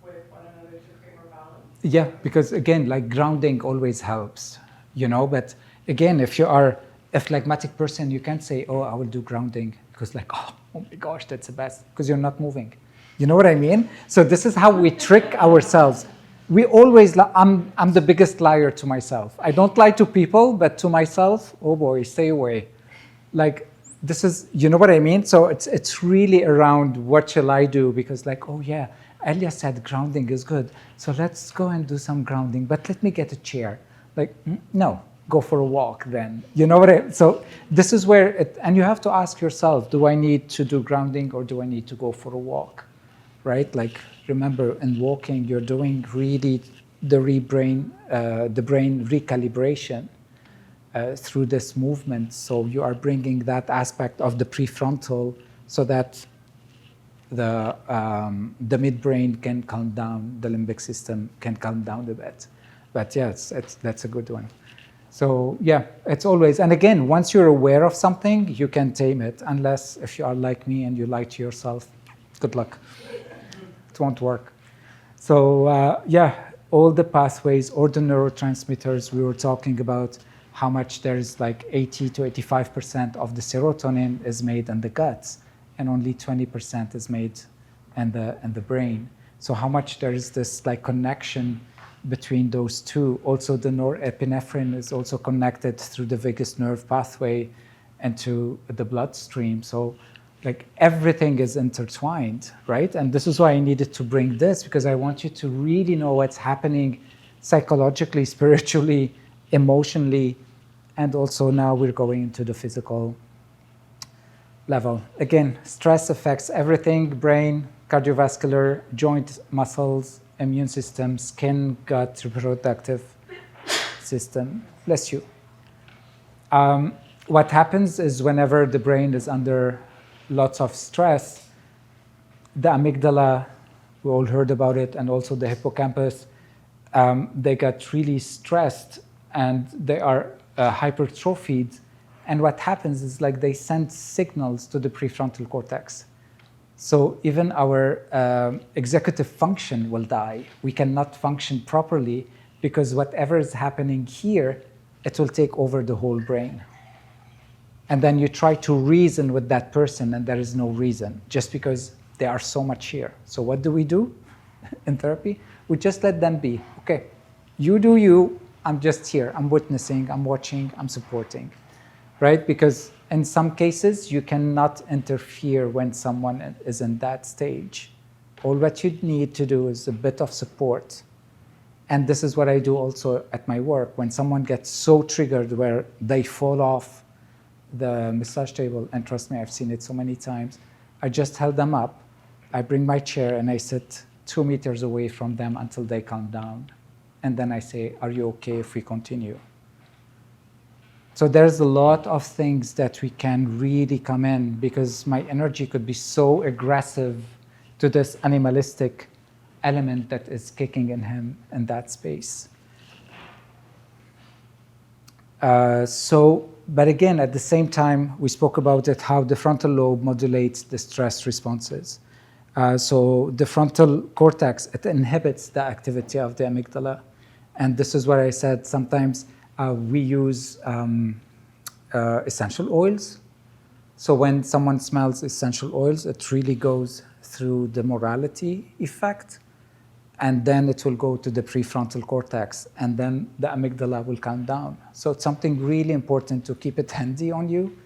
[SPEAKER 3] with one another to create more balance?
[SPEAKER 2] Yeah, because again, like grounding always helps, but again, if you are a phlegmatic person, you can't say, oh, I will do grounding, because like, oh my gosh, that's the best, because you're not moving. You know what I mean? So this is how we trick ourselves. We always, I'm the biggest liar to myself. I don't lie to people, but to myself, oh boy, stay away. Like, this is, you know what I mean? So it's really around what shall I do? Because like, oh yeah, Elias said grounding is good. So let's go and do some grounding, but let me get a chair. Like, no, go for a walk then. You know what so this is where and you have to ask yourself, do I need to do grounding or do I need to go for a walk? Right? Like, remember, in walking, you're doing really the brain recalibration through this movement. So you are bringing that aspect of the prefrontal so that the midbrain can calm down, the limbic system can calm down a bit. But yeah, that's a good one. So yeah, it's always, and again, once you're aware of something, you can tame it, unless if you are like me and you lie to yourself, good luck. It won't work. So yeah, all the pathways or the neurotransmitters we were talking about, how much there's like 80 to 85% of the serotonin is made in the guts, and only 20% is made in the brain. So how much there is this like connection between those two. Also, the norepinephrine is also connected through the vagus nerve pathway into the bloodstream. So like everything is intertwined, right? And this is why I needed to bring this, because I want you to really know what's happening psychologically, spiritually, emotionally, and also now we're going into the physical level. Again, stress affects everything: brain, cardiovascular, joint, muscles, immune system, skin, gut, reproductive system. Bless you. What happens is whenever the brain is under lots of stress, the amygdala, we all heard about it, and also the hippocampus, they get really stressed and they are hypertrophied. And what happens is like they send signals to the prefrontal cortex. So even our executive function will die. We cannot function properly because whatever is happening here, it will take over the whole brain. And then you try to reason with that person and there is no reason, just because they are so much here. So what do we do in therapy? We just let them be. Okay, you do you, I'm just here. I'm witnessing, I'm watching, I'm supporting. right? Because in some cases, you cannot interfere when someone is in that stage. All what you need to do is a bit of support. And this is what I do also at my work. When someone gets so triggered where they fall off the massage table, and trust me, I've seen it so many times, I just held them up, I bring my chair, and I sit 2 meters away from them until they calm down. And then I say, are you okay if we continue? So there's a lot of things that we can really come in, because my energy could be so aggressive to this animalistic element that is kicking in him in that space. But again, at the same time, we spoke about it, how the frontal lobe modulates the stress responses. So the frontal cortex, it inhibits the activity of the amygdala. And this is what I said, sometimes we use essential oils. So when someone smells essential oils, it really goes through the morality effect, and then it will go to the prefrontal cortex, and then the amygdala will calm down. So it's something really important to keep it handy on you.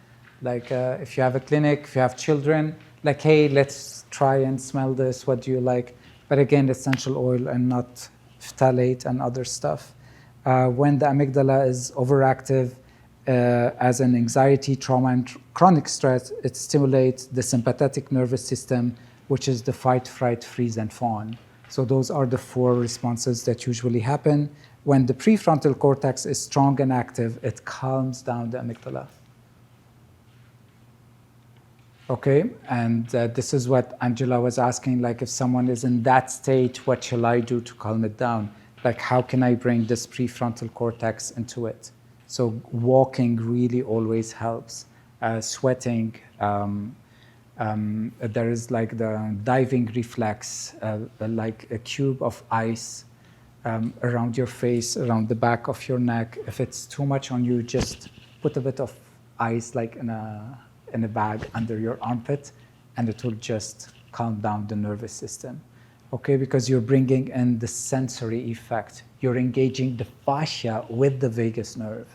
[SPEAKER 2] Like if you have a clinic, if you have children, like, hey, let's try and smell this, what do you like? But again, essential oil and not phthalate and other stuff. When the amygdala is overactive, as an anxiety, trauma, and chronic stress, it stimulates the sympathetic nervous system, which is the fight, fright, freeze, and fawn. So those are the 4 responses that usually happen. When the prefrontal cortex is strong and active, it calms down the amygdala. Okay, and this is what Angela was asking, like if someone is in that state, what shall I do to calm it down? Like how can I bring this prefrontal cortex into it? So walking really always helps. Sweating, there is like the diving reflex, like a cube of ice around your face, around the back of your neck. If it's too much on you, just put a bit of ice like in a bag under your armpit, and it will just calm down the nervous system. Okay, because you're bringing in the sensory effect. You're engaging the fascia with the vagus nerve.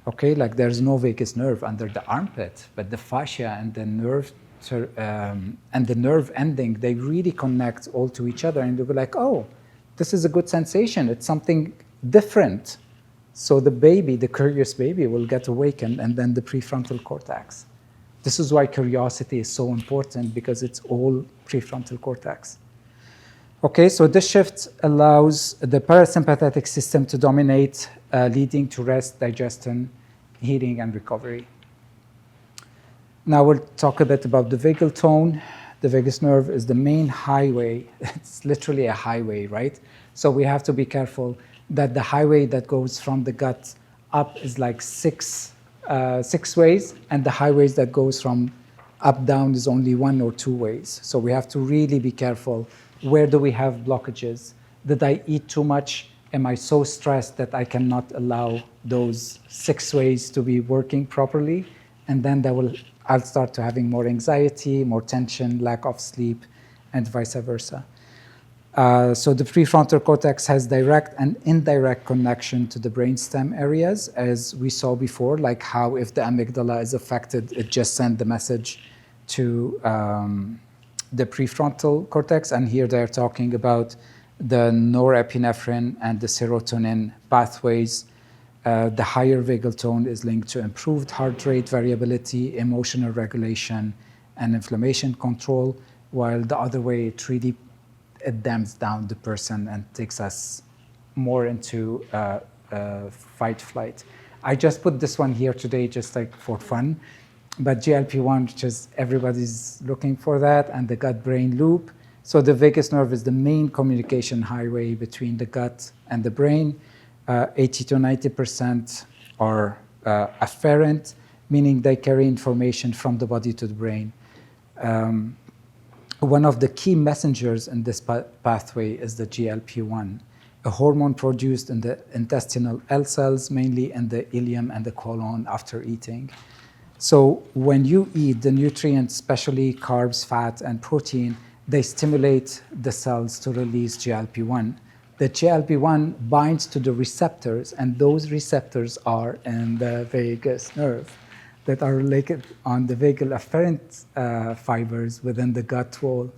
[SPEAKER 2] Okay, like there's no vagus nerve under the armpit, but the fascia and the nerve ending, they really connect all to each other, and you'll be like, oh, this is a good sensation. It's something different. So the baby, the curious baby, will get awakened, and then the prefrontal cortex. This is why curiosity is so important, because it's all prefrontal cortex. Okay, so this shift allows the parasympathetic system to dominate, leading to rest, digestion, healing, and recovery. Now we'll talk a bit about the vagal tone. The vagus nerve is the main highway. It's literally a highway, right? So we have to be careful that the highway that goes from the gut up is like six ways, and the highways that goes from up down is only 1 or 2 ways. So we have to really be careful. Where do we have blockages? Did I eat too much? Am I so stressed that I cannot allow those 6 ways to be working properly? And then I'll start to having more anxiety, more tension, lack of sleep, and vice versa. So the prefrontal cortex has direct and indirect connection to the brainstem areas, as we saw before, like how if the amygdala is affected, it just sends the message to the prefrontal cortex. And here they're talking about the norepinephrine and the serotonin pathways. The higher vagal tone is linked to improved heart rate variability, emotional regulation, and inflammation control, while the other way, it damps down the person and takes us more into fight flight. I just put this one here today just like for fun, but GLP-1, which is everybody's looking for that, and the gut-brain loop. So the vagus nerve is the main communication highway between the gut and the brain. 80 to 90% are afferent, meaning they carry information from the body to the brain. One of the key messengers in this pathway is the GLP-1, a hormone produced in the intestinal L cells, mainly in the ileum and the colon after eating. So when you eat the nutrients, especially carbs, fat, and protein, they stimulate the cells to release GLP-1. the GLP-1 binds to the receptors, and those receptors are in the vagus nerve that are related on the vagal afferent fibers within the gut wall.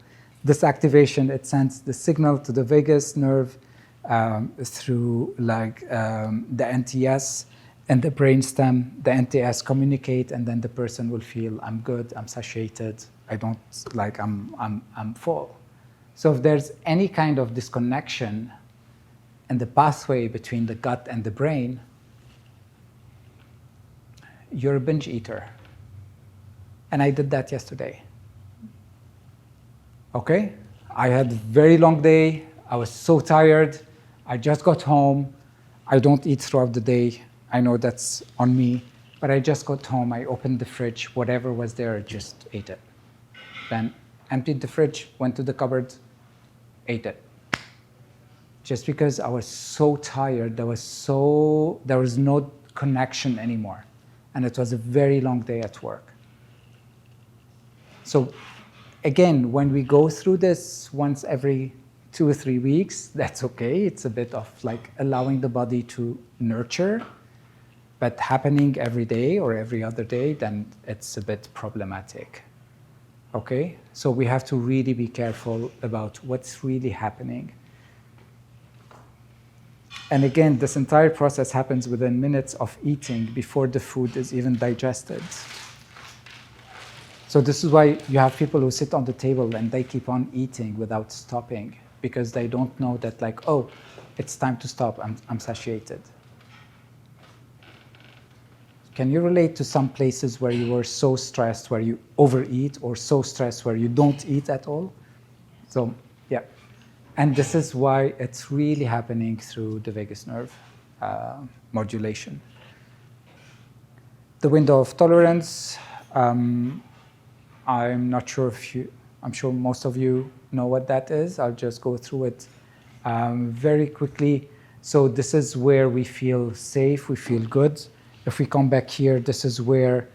[SPEAKER 2] This activation, it sends the signal to the vagus nerve through the NTS and the brainstem. The NTS communicate, and then the person will feel, I'm good, I'm satiated, I'm full. So if there's any kind of disconnection in the pathway between the gut and the brain, you're a binge eater. And I did that yesterday. Okay? I had a very long day. I was so tired. I just got home. I don't eat throughout the day. I know that's on me. But I just got home. I opened the fridge. Whatever was there, I just ate it. Then emptied the fridge, went to the cupboard, ate it. Just because I was so tired, there was no connection anymore. And it was a very long day at work. So again, when we go through this once every 2 or 3 weeks, that's okay. It's a bit of like allowing the body to nurture, but happening every day or every other day, then it's a bit problematic. Okay? So we have to really be careful about what's really happening. And again, this entire process happens within minutes of eating before the food is even digested. So this is why you have people who sit on the table and they keep on eating without stopping, because they don't know that, like, oh, it's time to stop, I'm satiated. Can you relate to some places where you were so stressed, where you overeat, or so stressed where you don't eat at all? So, yeah. And this is why it's really happening through the vagus nerve modulation. The window of tolerance, I'm not sure I'm sure most of you know what that is. I'll just go through it very quickly. So this is where we feel safe, we feel good. If we come back here, this is where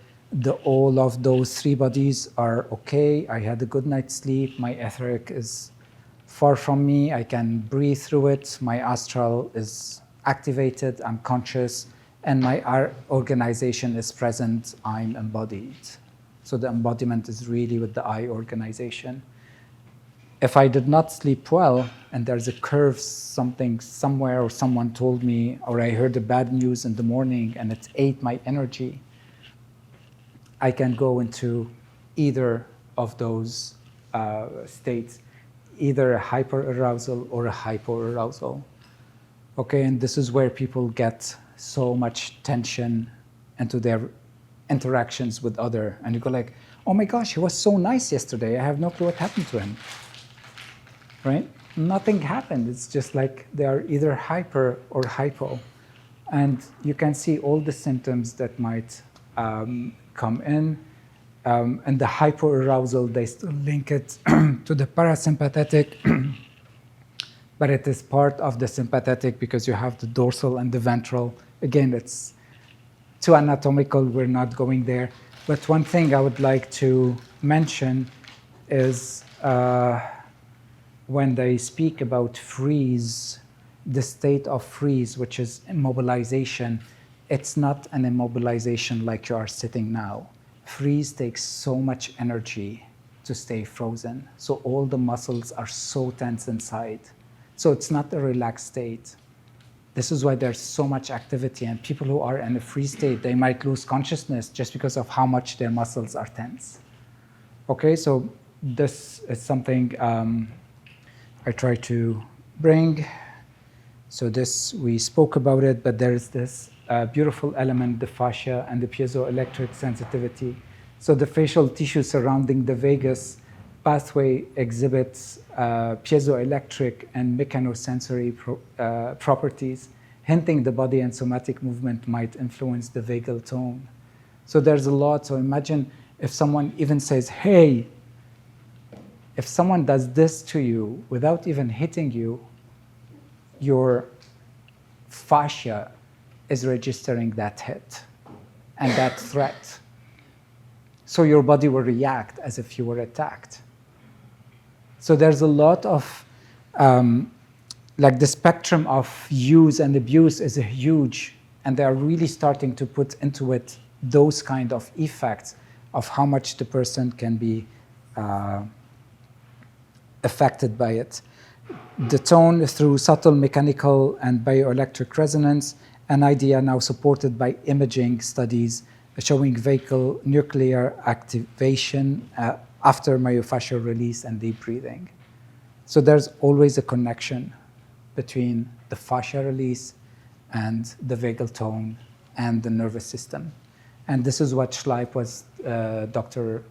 [SPEAKER 2] all of those 3 bodies are okay. I had a good night's sleep. My etheric is far from me. I can breathe through it. My astral is activated. I'm conscious. And my organization is present. I'm embodied. So the embodiment is really with the I organization. If I did not sleep well, and there's a curve somewhere, or someone told me, or I heard the bad news in the morning and it ate my energy, I can go into either of those states, either a hyperarousal or a hypoarousal. Okay, and this is where people get so much tension into their interactions with other, and you go like, oh my gosh, he was so nice yesterday. I have no clue what happened to him. Right? Nothing happened. It's just like they are either hyper or hypo. And you can see all the symptoms that might come in. And the hypoarousal, they still link it to the parasympathetic, but it is part of the sympathetic because you have the dorsal and the ventral. Again, it's too anatomical, we're not going there. But one thing I would like to mention is when they speak about freeze, the state of freeze, which is immobilization, it's not an immobilization like you are sitting now. Freeze takes so much energy to stay frozen. So all the muscles are so tense inside. So it's not a relaxed state. This is why there's so much activity, and people who are in a freeze state, they might lose consciousness just because of how much their muscles are tense. Okay, so this is something I try to bring. So this, we spoke about it, but there is this beautiful element, the fascia and the piezoelectric sensitivity. So the facial tissue surrounding the vagus pathway exhibits piezoelectric and mechanosensory properties, hinting the body and somatic movement might influence the vagal tone. So there's a lot. So imagine if someone even says, hey, if someone does this to you without even hitting you, your fascia is registering that hit and that threat. So your body will react as if you were attacked. So there's a lot of like the spectrum of use and abuse is huge, and they are really starting to put into it those kind of effects of how much the person can be affected by it. The tone through subtle mechanical and bioelectric resonance, an idea now supported by imaging studies showing vagal nuclear activation after myofascial release and deep breathing. So there's always a connection between the fascia release and the vagal tone and the nervous system. And this is what Dr.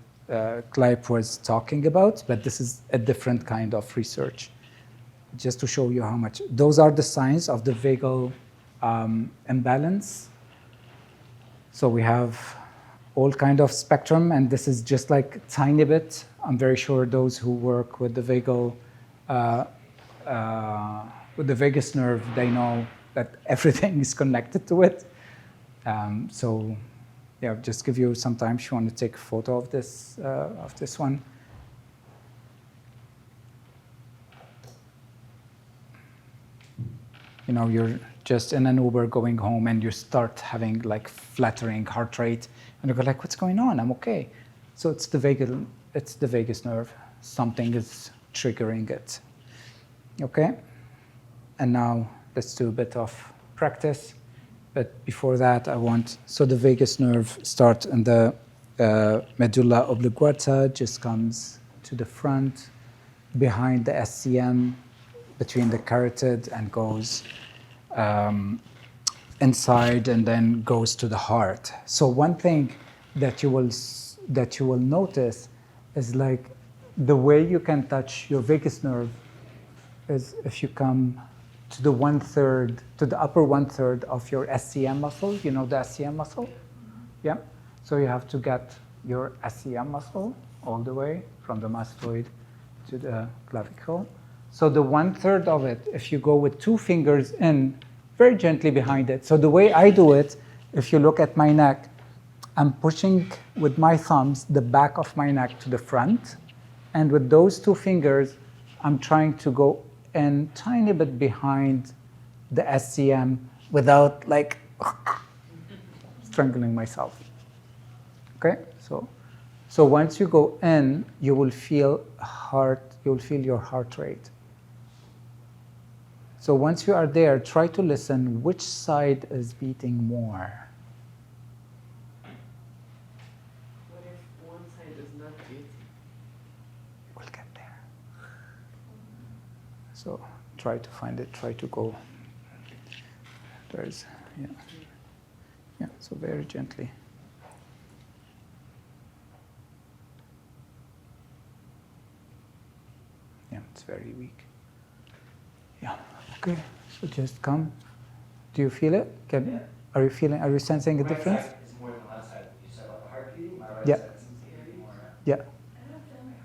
[SPEAKER 2] Kleip was talking about, but this is a different kind of research. Just to show you how much. Those are the signs of the vagal imbalance. So we have all kind of spectrum, and this is just like a tiny bit. I'm very sure those who work with the vagal, with the vagus nerve, they know that everything is connected to it. So, yeah, just give you some time if you want to take a photo of this one. You know, you're just in an Uber going home and you start having like fluttering heart rate, and you go like, what's going on? I'm okay. So it's the vagus nerve. Something is triggering it. Okay? And now let's do a bit of practice. But before that, so the vagus nerve starts in the medulla oblongata, just comes to the front, behind the SCM, between the carotid, and goes inside and then goes to the heart. So one thing that you will notice is like the way you can touch your vagus nerve is if you come to the upper 1/3 of your SCM muscle. You know the SCM muscle? Yeah. So you have to get your SCM muscle all the way from the mastoid to the clavicle. So the 1/3 of it, if you go with 2 fingers in, very gently behind it. So the way I do it, if you look at my neck, I'm pushing with my thumbs the back of my neck to the front. And with those 2 fingers, I'm trying to go in tiny bit behind the SCM without like strangling myself. Okay? So once you go in, you will feel your heart rate. So once you are there, try to listen which side is beating more.
[SPEAKER 7] What if one side is not beating?
[SPEAKER 2] We'll get there. So try to find it, try to go. Yeah, so very gently. Yeah, it's very weak. Yeah. Okay, so just come. Do you feel it? Are you sensing a difference?
[SPEAKER 8] Right side is more than the left side. You said about the heart beating, my right
[SPEAKER 2] Yeah.
[SPEAKER 8] side seems to be beating more.
[SPEAKER 2] Yeah.
[SPEAKER 4] I don't feel my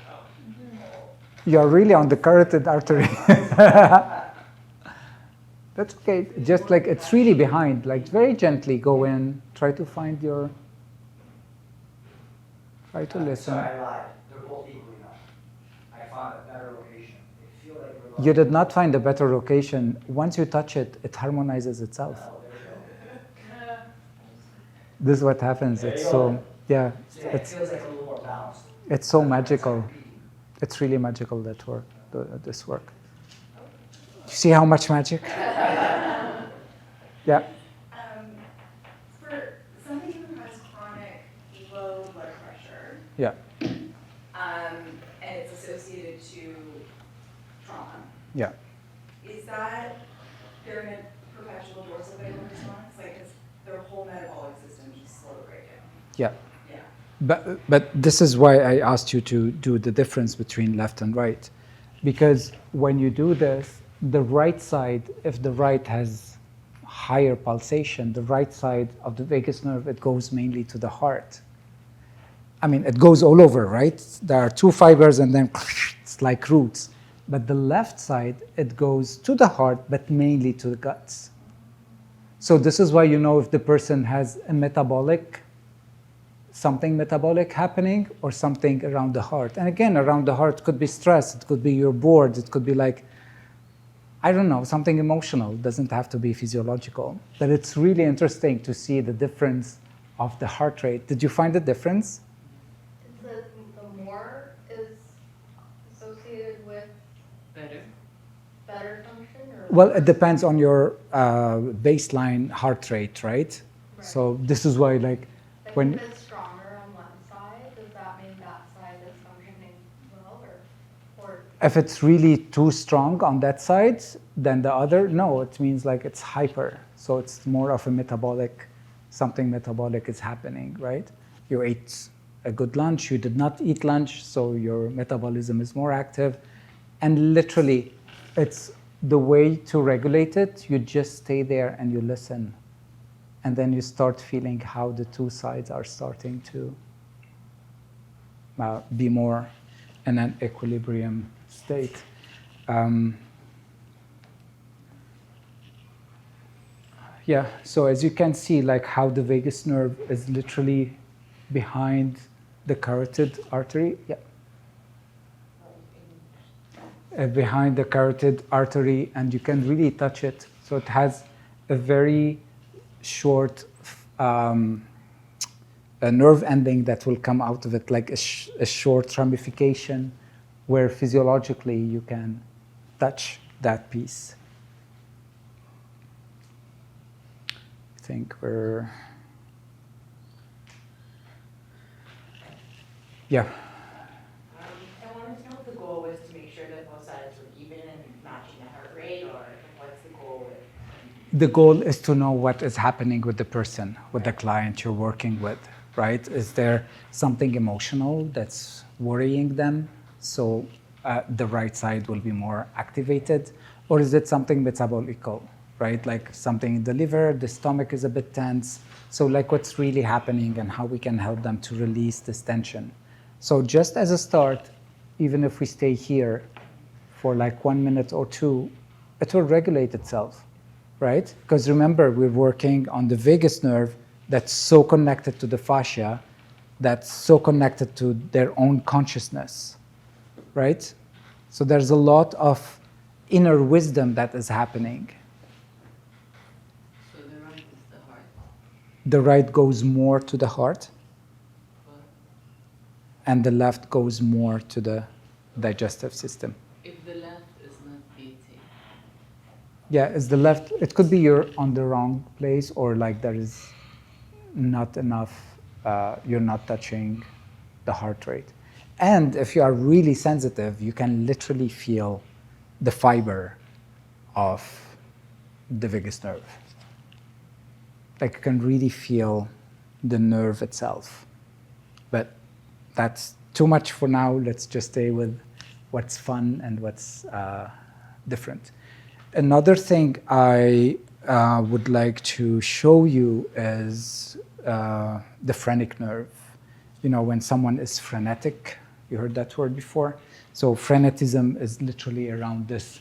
[SPEAKER 4] heartbeat.
[SPEAKER 2] You're really on the carotid artery. That's okay. Just like it's really behind. Like very gently go in. Try to find Try to listen.
[SPEAKER 8] Sorry, I lied. They're both equally enough. I found a better location. They feel like we're
[SPEAKER 2] You did not find a better location. Once you touch it, it harmonizes itself.
[SPEAKER 8] Oh, there you go.
[SPEAKER 2] This is what happens.
[SPEAKER 8] There
[SPEAKER 2] It's
[SPEAKER 8] you
[SPEAKER 2] so,
[SPEAKER 8] go.
[SPEAKER 2] yeah,
[SPEAKER 8] It feels like a little more balanced.
[SPEAKER 2] it's so magical. It's really magical, this work. You see how much magic? Yeah.
[SPEAKER 1] For somebody who has chronic low blood pressure,
[SPEAKER 2] Yeah.
[SPEAKER 1] and it's associated to trauma,
[SPEAKER 2] Yeah.
[SPEAKER 1] is that they're in a perpetual dorsal vagal response? Like, is their whole metabolic system just slow to break down?
[SPEAKER 2] Yeah.
[SPEAKER 1] Yeah.
[SPEAKER 2] But this is why I asked you to do the difference between left and right. Because when you do this, the right side, if the right has higher pulsation, the right side of the vagus nerve, it goes mainly to the heart. I mean, it goes all over, right? There are 2 fibers and then it's like roots. But the left side, it goes to the heart, but mainly to the guts. So this is why you know if the person has a something metabolic happening or something around the heart. And again, around the heart could be stress, it could be you're bored, it could be like I don't know, something emotional. Doesn't have to be physiological. But it's really interesting to see the difference of the heart rate. Did you find the difference?
[SPEAKER 3] The more is associated with better function, or?
[SPEAKER 2] Well, it depends on your baseline heart rate, right? So this is why, like, when
[SPEAKER 3] If it's stronger on one side, does that mean that side is functioning well, or?
[SPEAKER 2] if it's really too strong on that side than the other, no, it means like it's hyper. So it's more of a metabolic, something metabolic is happening, right? You ate a good lunch, you did not eat lunch, so your metabolism is more active. And literally, it's the way to regulate it. You just stay there and you listen. And then you start feeling how the two sides are starting to be more in an equilibrium state. Yeah, so as you can see, like how the vagus nerve is literally behind the carotid artery. Yeah. Behind the carotid artery, and you can really touch it. So it has a very short a nerve ending that will come out of it, like a short ramification where physiologically you can touch that piece. I think we're, yeah.
[SPEAKER 5] I wanted to know if the goal was to make sure that both sides were even and matching the heart rate, or what's the goal with?
[SPEAKER 2] The goal is to know what is happening with the person, with the client you're working with, right? Is there something emotional that's worrying them? So the right side will be more activated. Or is it something metabolical, right? Like something in the liver, the stomach is a bit tense. So like what's really happening and how we can help them to release this tension. So just as a start, even if we stay here for like 1 minute or two, it will regulate itself, right? Because remember, we're working on the vagus nerve that's so connected to the fascia, that's so connected to their own consciousness, right? So there's a lot of inner wisdom that is happening.
[SPEAKER 7] So the right is the heart.
[SPEAKER 2] The right goes more to the heart, and the left goes more to the digestive system.
[SPEAKER 7] If the left is not beating,
[SPEAKER 2] Yeah, it's the left. It could be you're on the wrong place, or like there is not enough, you're not touching the heart rate. And if you are really sensitive, you can literally feel the fiber of the vagus nerve. Like you can really feel the nerve itself. But that's too much for now. Let's just stay with what's fun and what's different. Another thing I would like to show you is the phrenic nerve. You know, when someone is frenetic, you heard that word before? So frenetism is literally around this,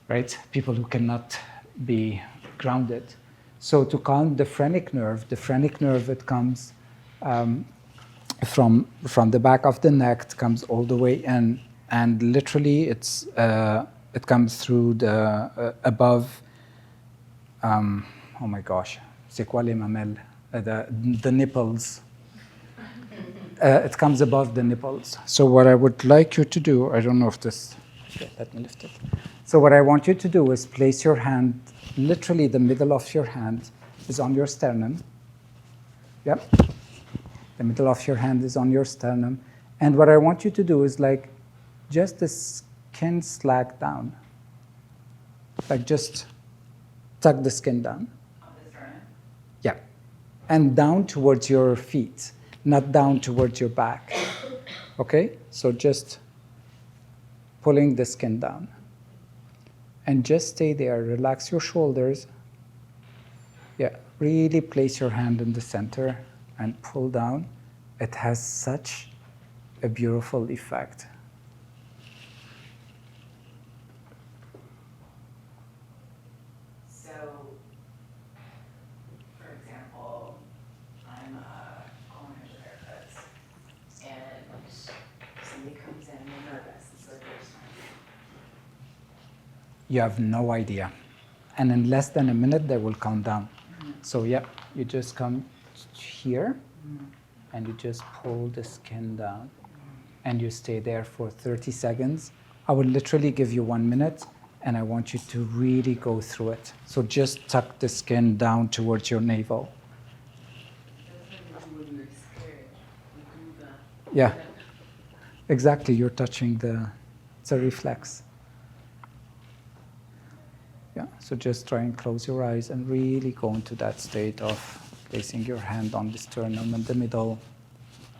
[SPEAKER 2] right? People who cannot be grounded. So to calm the phrenic nerve, it comes from the back of the neck, it comes all the way in, and literally it comes through the above. Oh my gosh, c'est quoi les mamelles? The nipples. It comes above the nipples. So what I would like you to do, I don't know if this, okay, let me lift it. So what I want you to do is place your hand, literally the middle of your hand is on your sternum. Yep. The middle of your hand is on your sternum. And what I want you to do is like just the skin slack down. Like just tuck the skin down.
[SPEAKER 5] On the sternum?
[SPEAKER 2] Yeah. And down towards your feet, not down towards your back. Okay? So just pulling the skin down. And just stay there. Relax your shoulders. Yeah. Really place your hand in the center and pull down. It has such a beautiful effect.
[SPEAKER 5] So, for example, I'm going to haircuts, and somebody comes in, they're nervous, it's their first time.
[SPEAKER 2] you have no idea. And in less than a minute, they will count down. So yeah, you just come here, and you just pull the skin down, and you stay there for 30 seconds. I will literally give you 1 minute, and I want you to really go through it. So just tuck the skin down towards your navel.
[SPEAKER 7] That's what we do when we're scared. We do that.
[SPEAKER 2] Yeah, exactly. You're touching it's a reflex. Yeah, so just try and close your eyes and really go into that state of placing your hand on the sternum in the middle.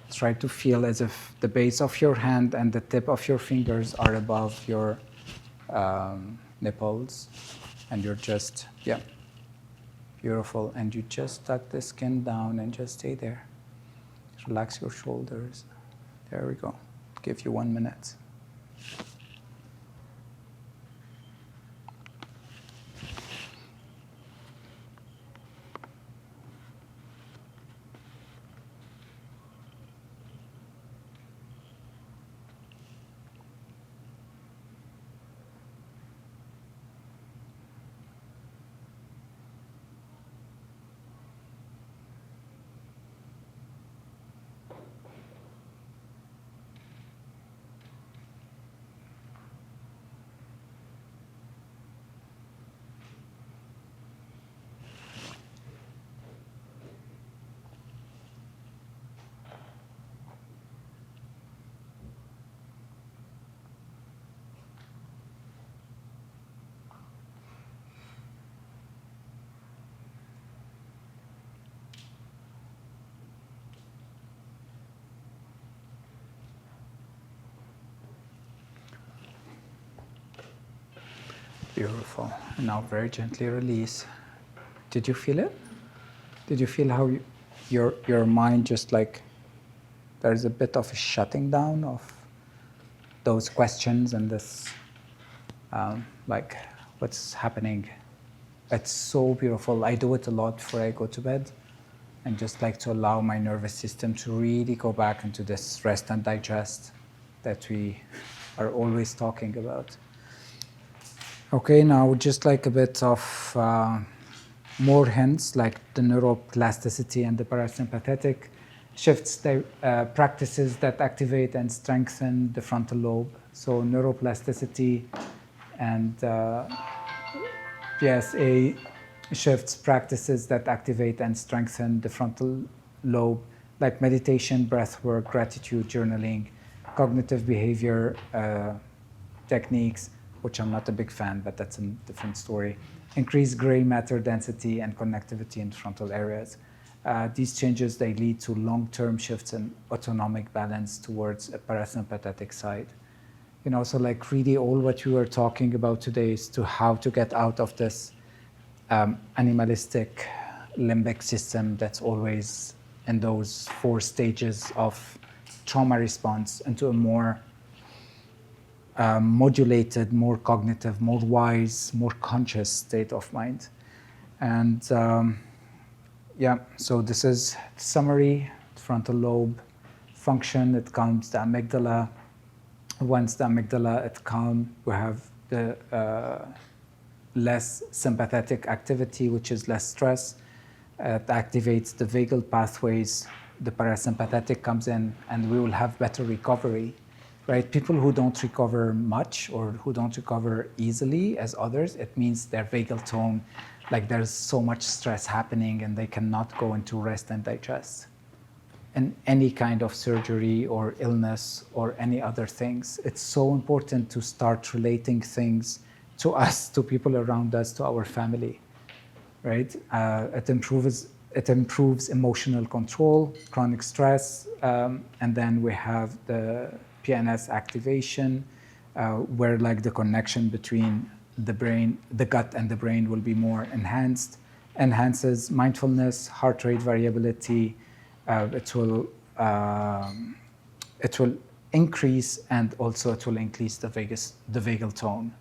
[SPEAKER 2] Try to feel as if the base of your hand and the tip of your fingers are above your nipples. And you're just, yeah, beautiful. And you just tuck the skin down and just stay there. Relax your shoulders. There we go. Give you 1 minute. Beautiful. And now very gently release. Did you feel it? Did you feel how your mind just like, there's a bit of a shutting down of those questions and this, like, what's happening? It's so beautiful. I do it a lot before I go to bed, and just like to allow my nervous system to really go back into this rest and digest that we are always talking about. Okay, now just like a bit of more hints, like the neuroplasticity and the parasympathetic shifts, practices that activate and strengthen the frontal lobe. So neuroplasticity and PSA shifts, practices that activate and strengthen the frontal lobe, like meditation, breath work, gratitude, journaling, cognitive behavior techniques, which I'm not a big fan, but that's a different story. Increase gray matter density and connectivity in frontal areas. These changes, they lead to long-term shifts in autonomic balance towards a parasympathetic side. You know, so like really all what we were talking about today is to how to get out of this animalistic limbic system that's always in those 4 stages of trauma response into a more modulated, more cognitive, more wise, more conscious state of mind. And yeah, so this is summary, frontal lobe function, it calms the amygdala. Once the amygdala is calm, we have the less sympathetic activity, which is less stress. It activates the vagal pathways, the parasympathetic comes in, and we will have better recovery. Right? People who don't recover much or who don't recover easily as others, it means their vagal tone, like there's so much stress happening and they cannot go into rest and digest. And any kind of surgery or illness or any other things, it's so important to start relating things to us, to people around us, to our family, right? It improves emotional control, chronic stress, and then we have the PNS activation, where like the connection between the brain, the gut and the brain will be more enhances mindfulness, heart rate variability. It will increase, and also it will increase the vagal tone.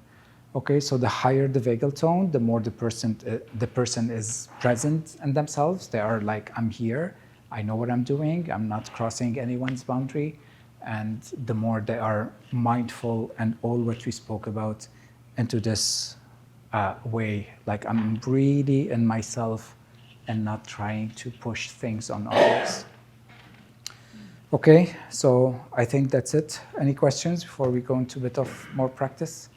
[SPEAKER 2] Okay, so the higher the vagal tone, the more the person is present in themselves. They are like, I'm here, I know what I'm doing, I'm not crossing anyone's boundary. And the more they are mindful and all what we spoke about into this way. Like I'm really in myself and not trying to push things on others. Okay, so I think that's it. Any questions before we go into a bit of more practice?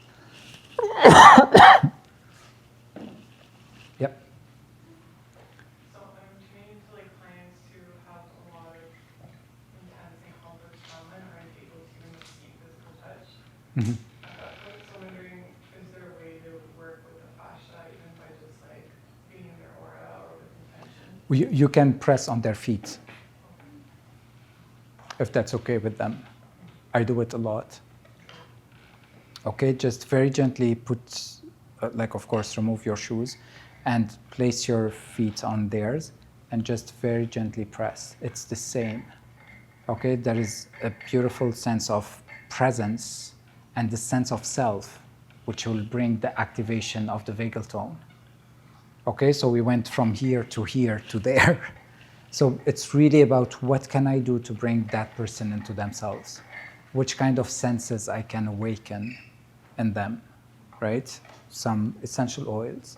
[SPEAKER 2] Yep.
[SPEAKER 3] So I'm training to like clients who have a lot of intense and complex trauma and aren't able to even see physical touch.
[SPEAKER 2] Mhm.
[SPEAKER 3] So I'm wondering, is there a way to work with the fascia even by just like being in their aura or with intention?
[SPEAKER 2] You can press on their feet, if that's okay with them. I do it a lot. Okay, just very gently put, like of course, remove your shoes and place your feet on theirs and just very gently press. It's the same. Okay, there is a beautiful sense of presence and the sense of self, which will bring the activation of the vagal tone. Okay, so we went from here to there. So it's really about what can I do to bring that person into themselves? Which kind of senses I can awaken in them, right? Some essential oils.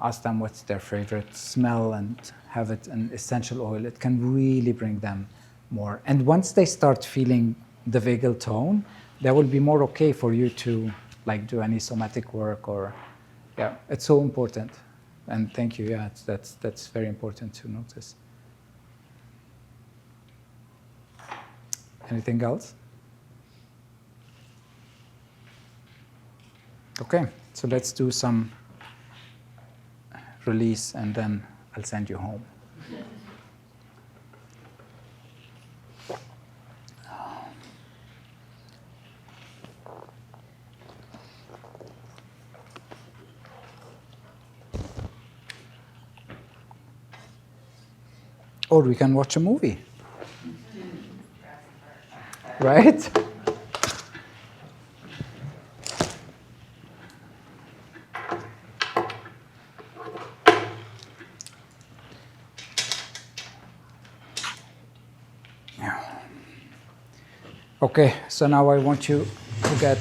[SPEAKER 2] Ask them what's their favorite smell and have it an essential oil. It can really bring them more. And once they start feeling the vagal tone, that will be more okay for you to like do any somatic work or, yeah, it's so important. And thank you, yeah, that's very important to notice. Anything else? Okay, so let's do some release and then I'll send you home. Or we can watch a movie. Right? Okay, so now I want you to get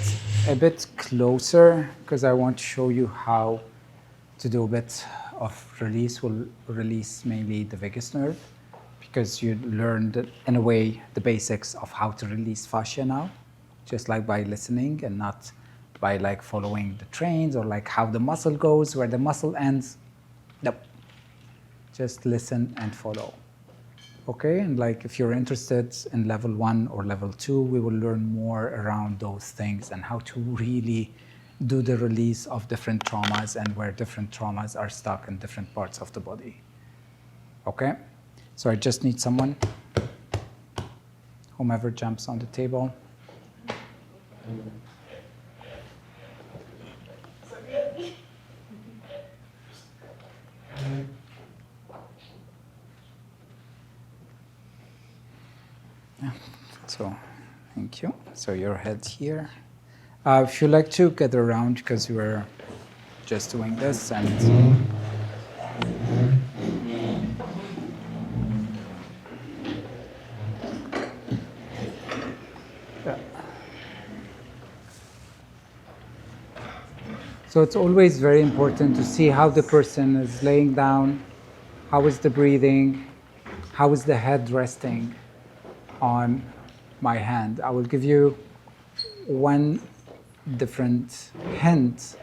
[SPEAKER 2] a bit closer because I want to show you how to do a bit of release. We'll release mainly the vagus nerve because you learned, in a way, the basics of how to release fascia now, just like by listening and not by like following the trains or like how the muscle goes, where the muscle ends. Nope. Just listen and follow. Okay, and like if you're interested in level 1 or level 2, we will learn more around those things and how to really do the release of different traumas and where different traumas are stuck in different parts of the body. Okay, so I just need someone, whomever jumps on the table. Yeah. So, thank you. So your head here. If you like to gather around, because we were just doing this, and yeah. So it's always very important to see how the person is laying down, how is the breathing, how is the head resting on my hand. I will give you one different hint,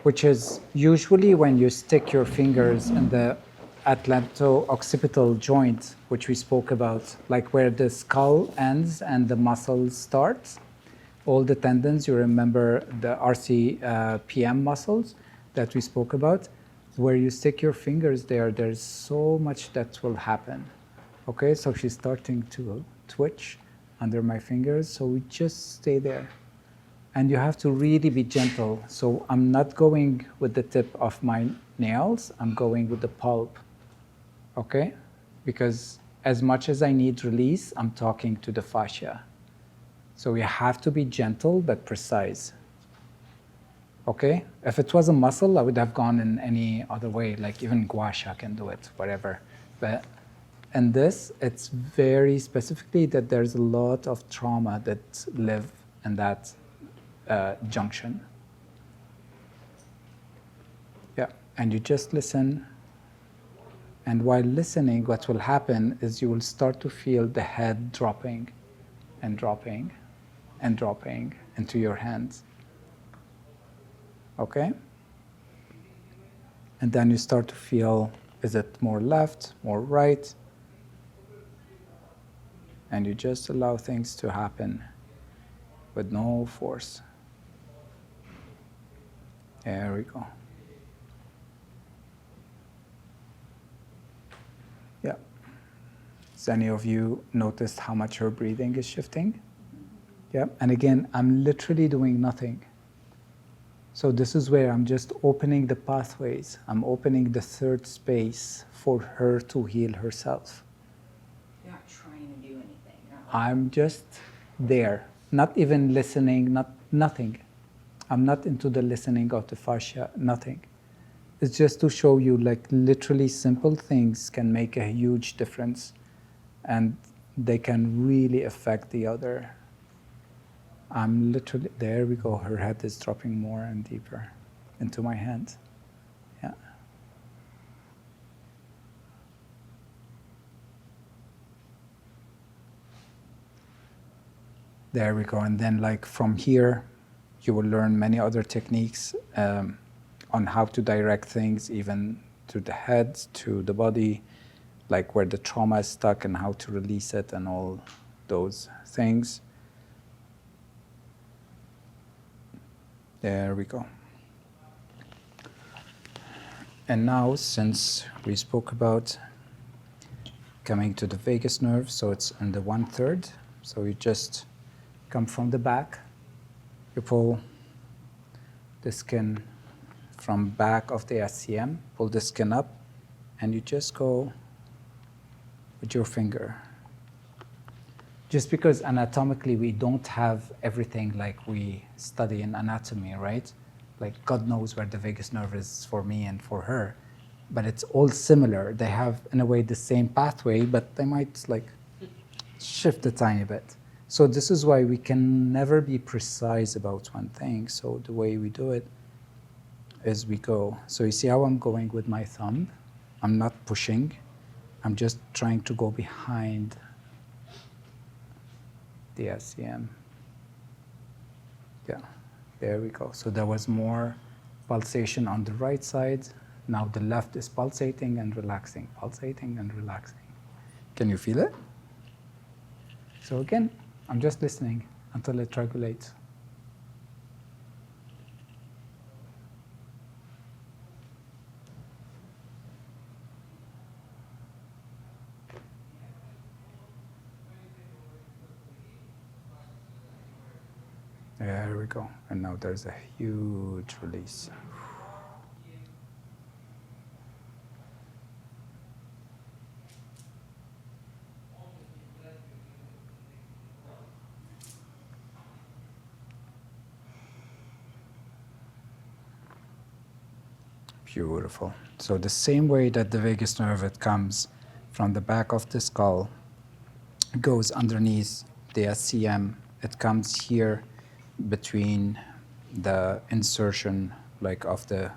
[SPEAKER 2] which is usually when you stick your fingers in the atlanto-occipital joint, which we spoke about, like where the skull ends and the muscle starts, all the tendons, you remember the RCPM muscles that we spoke about, where you stick your fingers there, there's so much that will happen. Okay, so she's starting to twitch under my fingers, so we just stay there. And you have to really be gentle. So I'm not going with the tip of my nails, I'm going with the pulp, okay? Because as much as I need release, I'm talking to the fascia. So you have to be gentle but precise, okay? If it was a muscle, I would have gone in any other way, like even gua sha can do it, whatever. But in this, it's very specifically that there's a lot of trauma that live in that junction. And you just listen. And while listening, what will happen is you will start to feel the head dropping and dropping and dropping into your hands. Okay? And then you start to feel, is it more left, more right? And you just allow things to happen with no force. There we go. Yeah. Has any of you noticed how much her breathing is shifting? Yeah. And again, I'm literally doing nothing. So this is where I'm just opening the pathways. I'm opening the third space for her to heal herself.
[SPEAKER 7] You're not trying to do anything. You're not
[SPEAKER 2] I'm just there, not even listening, nothing. I'm not into the listening of the fascia, nothing. It's just to show you, like, literally simple things can make a huge difference, and they can really affect the other. I'm literally, there we go, her head is dropping more and deeper into my hand. Yeah. There we go. And then, like, from here, you will learn many other techniques on how to direct things, even to the head, to the body, like where the trauma is stuck and how to release it and all those things. There we go. And now, since we spoke about coming to the vagus nerve, so it's in the 1/3, so you just come from the back, you pull the skin from back of the SCM, pull the skin up, and you just go with your finger. Just because anatomically we don't have everything like we study in anatomy, right? Like, God knows where the vagus nerve is for me and for her, but it's all similar. They have, in a way, the same pathway, but they might, like, shift a tiny bit. So this is why we can never be precise about one thing. So the way we do it is we go. So you see how I'm going with my thumb? I'm not pushing. I'm just trying to go behind the SCM. Yeah, there we go. So there was more pulsation on the right side. Now the left is pulsating and relaxing, pulsating and relaxing. Can you feel it? So again, I'm just listening until it regulates. There we go. And now there's a huge release. Beautiful. So the same way that the vagus nerve, it comes from the back of the skull, goes underneath the SCM, it comes here between the insertion, like, of the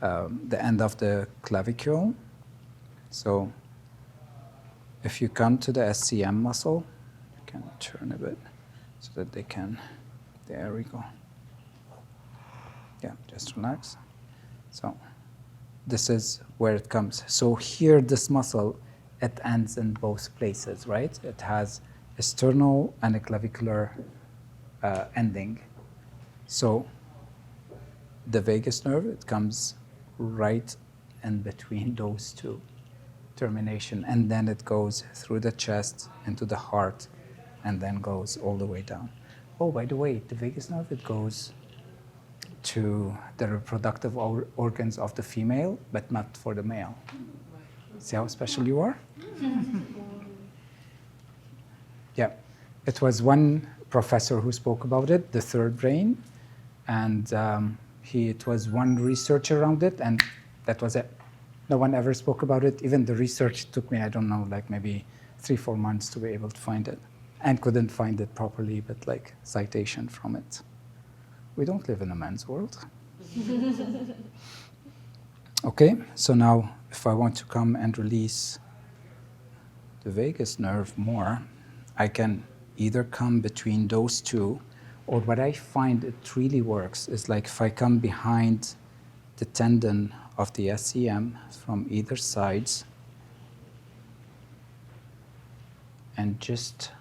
[SPEAKER 2] end of the clavicule. So if you come to the SCM muscle, you can turn a bit so that they can, there we go. Yeah, just relax. So this is where it comes. So here, this muscle, it ends in both places, right? It has a sternal and a clavicular ending. So the vagus nerve, it comes right in between those two termination, and then it goes through the chest into the heart, and then goes all the way down. Oh, by the way, the vagus nerve, it goes to the reproductive organs of the female, but not for the male. See how special you are? Yeah. It was one professor who spoke about it, the third brain, and it was one research around it, and that was it. No one ever spoke about it. Even the research took me, I don't know, like maybe 3-4 months to be able to find it, and couldn't find it properly, but like citation from it. We don't live in a man's world. Okay, so now if I want to come and release the vagus nerve more, I can either come between those two, or what I find it really works is like if I come behind the tendon of the SCM from either sides and just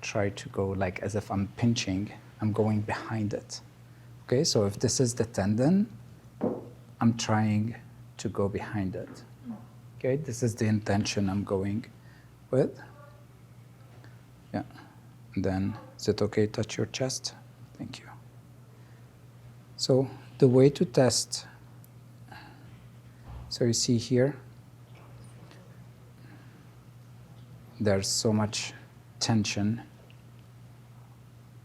[SPEAKER 2] try to go like as if I'm pinching, I'm going behind it. Okay, so if this is the tendon, I'm trying to go behind it. Okay, this is the intention I'm going with. Yeah, and then is it okay, touch your chest? Thank you. So the way to test, so you see here, there's so much tension.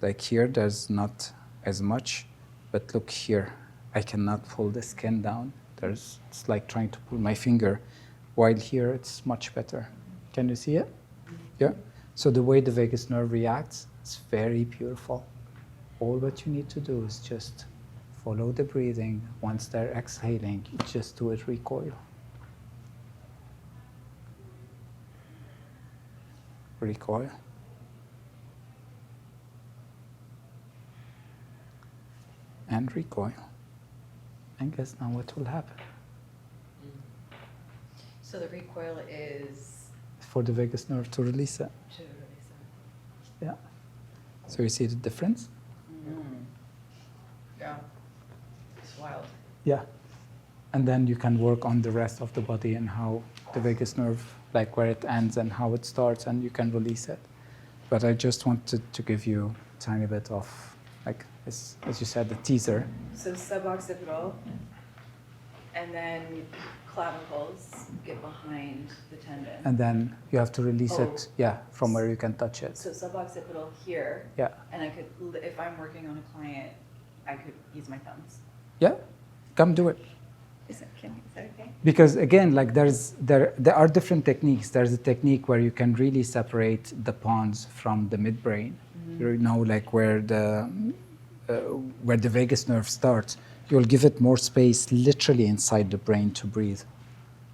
[SPEAKER 2] Like here, there's not as much, but look here, I cannot pull the skin down. It's like trying to pull my finger, while here it's much better. Can you see it? Yeah. So the way the vagus nerve reacts, it's very beautiful. All what you need to do is just follow the breathing. Once they're exhaling, you just do it recoil. Recoil. And recoil. And guess now what will happen?
[SPEAKER 7] So the recoil is
[SPEAKER 2] For the vagus nerve to release it.
[SPEAKER 7] to release it.
[SPEAKER 2] Yeah. So you see the difference?
[SPEAKER 7] Yeah. It's wild.
[SPEAKER 2] Yeah. And then you can work on the rest of the body and how the vagus nerve, like where it ends and how it starts, and you can release it. But I just wanted to give you a tiny bit of, like, as you said, the teaser.
[SPEAKER 7] So suboccipital, and then clavicles get behind the tendon.
[SPEAKER 2] And then you have to release
[SPEAKER 7] Oh.
[SPEAKER 2] it, yeah, from where you can touch it.
[SPEAKER 7] So suboccipital here,
[SPEAKER 2] Yeah.
[SPEAKER 7] and I could, if I'm working on a client, I could use my thumbs.
[SPEAKER 2] Yeah, come do it.
[SPEAKER 7] Is that okay?
[SPEAKER 2] Because again, like there are different techniques. There's a technique where you can really separate the pons from the midbrain. You know, like where the vagus nerve starts. You'll give it more space, literally inside the brain, to breathe.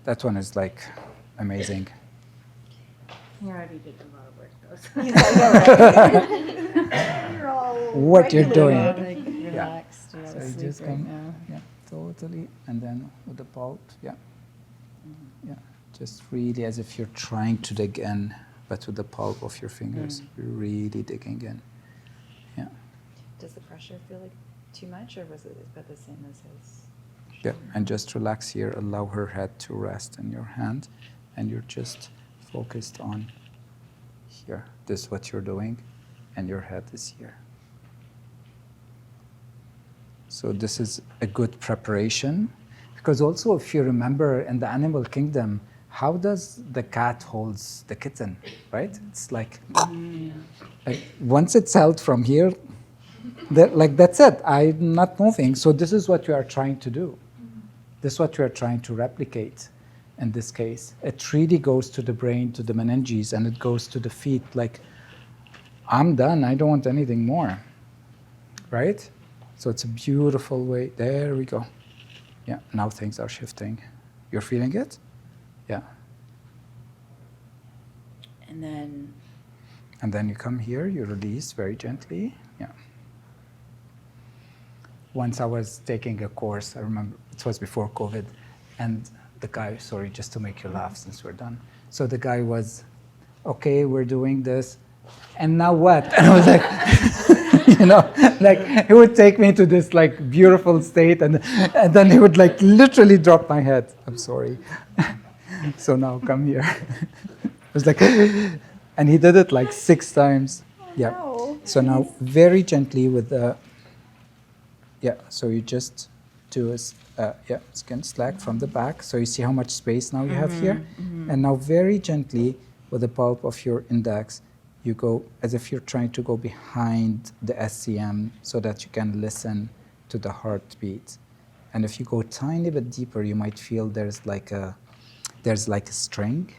[SPEAKER 2] That one is like amazing.
[SPEAKER 5] You already did a lot of work, though.
[SPEAKER 1] You're all
[SPEAKER 2] What you're doing.
[SPEAKER 1] regulated.
[SPEAKER 5] Relaxed.
[SPEAKER 2] So you just come, yeah, totally, and then with the pulp, yeah. Yeah, just really as if you're trying to dig in, but with the pulp of your fingers, you're really digging in. Yeah.
[SPEAKER 1] Does the pressure feel like too much, or was it about the same as his?
[SPEAKER 2] Yeah, and just relax here, allow her head to rest in your hand, and you're just focused on here. This is what you're doing, and your head is here. So this is a good preparation, because also if you remember in the animal kingdom, how does the cat holds the kitten, right? It's like once it's held from here, like that's it, I'm not moving. So this is what you are trying to do. This is what you are trying to replicate in this case. It really goes to the brain, to the meninges, and it goes to the feet like, I'm done, I don't want anything more, right? So it's a beautiful way. There we go. Yeah, now things are shifting. You're feeling it? Yeah.
[SPEAKER 7] And then
[SPEAKER 2] And then you come here, you release very gently. Yeah. Once I was taking a course, I remember it was before COVID, and the guy, sorry, just to make you laugh since we're done. So the guy was, okay, we're doing this, and now what? And I was like, you know, like he would take me to this like beautiful state, and then he would like literally drop my head. I'm sorry. So now come here. I was like, and he did it like 6 times. Yeah.
[SPEAKER 1] No.
[SPEAKER 2] So now very gently with the, yeah, so you just do a, yeah, skin slack from the back. So you see how much space now you have here? And now very gently with the pulp of your index, you go as if you're trying to go behind the SCM so that you can listen to the heartbeat. And if you go tiny bit deeper, you might feel there's like a string.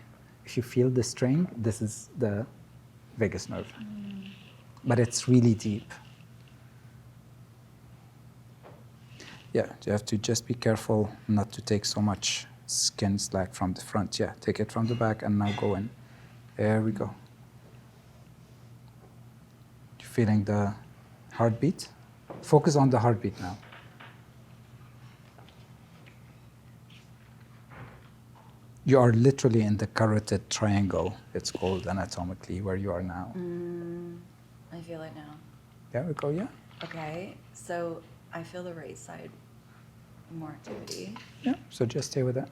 [SPEAKER 2] If you feel the string, this is the vagus nerve. But it's really deep. Yeah, you have to just be careful not to take so much skin slack from the front. Yeah, take it from the back and now go in. There we go. You feeling the heartbeat? Focus on the heartbeat now. You are literally in the carotid triangle, it's called anatomically, where you are now.
[SPEAKER 1] I feel it now.
[SPEAKER 2] There we go, yeah.
[SPEAKER 1] Okay, so I feel the right side more activity.
[SPEAKER 2] Yeah, so just stay with it.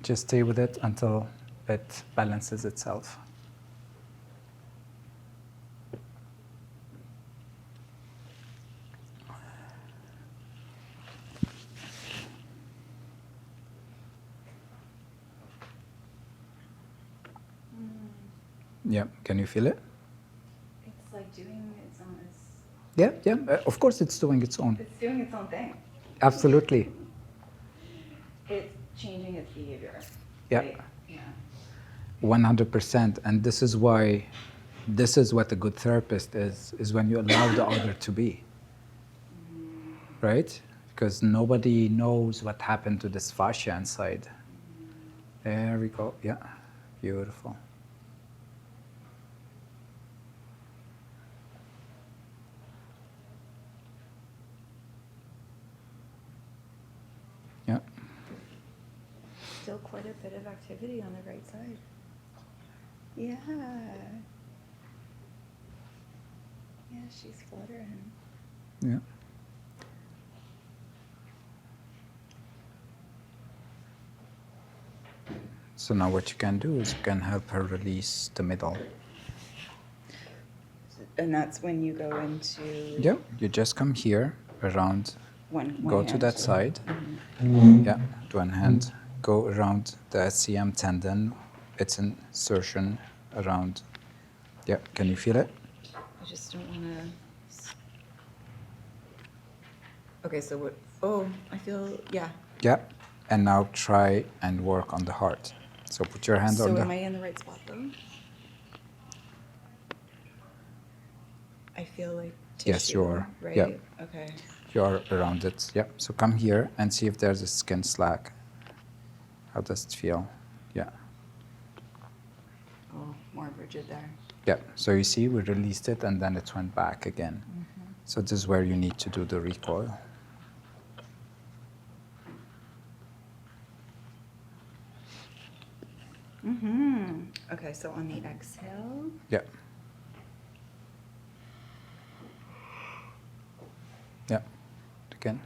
[SPEAKER 2] Just stay with it until it balances itself. Yeah, can you feel it?
[SPEAKER 1] It's like doing its own.
[SPEAKER 2] Yeah, of course it's doing its own.
[SPEAKER 1] It's doing its own thing.
[SPEAKER 2] Absolutely.
[SPEAKER 1] It's changing its behavior.
[SPEAKER 2] Yeah.
[SPEAKER 1] Right? Yeah.
[SPEAKER 2] 100%. And this is why, this is what a good therapist is when you allow the other to be. Right? Because nobody knows what happened to this fascia inside. There we go. Yeah. Beautiful. Yeah.
[SPEAKER 1] Still quite a bit of activity on the right side. Yeah. Yeah, she's fluttering.
[SPEAKER 2] Yeah. So now what you can do is you can help her release the middle.
[SPEAKER 1] And that's when you go into
[SPEAKER 2] Yeah, you just come here around,
[SPEAKER 1] one
[SPEAKER 2] go to
[SPEAKER 1] hand.
[SPEAKER 2] that side. Yeah, to one hand. Go around the SCM tendon. It's an insertion around. Yeah, can you feel it?
[SPEAKER 1] I just don't want to. Okay, so what? Oh, I feel, yeah.
[SPEAKER 2] Yeah, and now try and work on the heart. So put your hand
[SPEAKER 1] So
[SPEAKER 2] on the.
[SPEAKER 1] am I in the right spot though? I feel like tissue,
[SPEAKER 2] Yes, you are.
[SPEAKER 1] right?
[SPEAKER 2] Yeah.
[SPEAKER 1] Okay.
[SPEAKER 2] You are around it. Yeah. So come here and see if there's a skin slack. How does it feel? Yeah.
[SPEAKER 1] Oh, more rigid there.
[SPEAKER 2] Yeah. So you see, we released it and then it went back again. So this is where you need to do the recoil.
[SPEAKER 1] Okay, so on the exhale.
[SPEAKER 2] Yeah. Yeah. Again.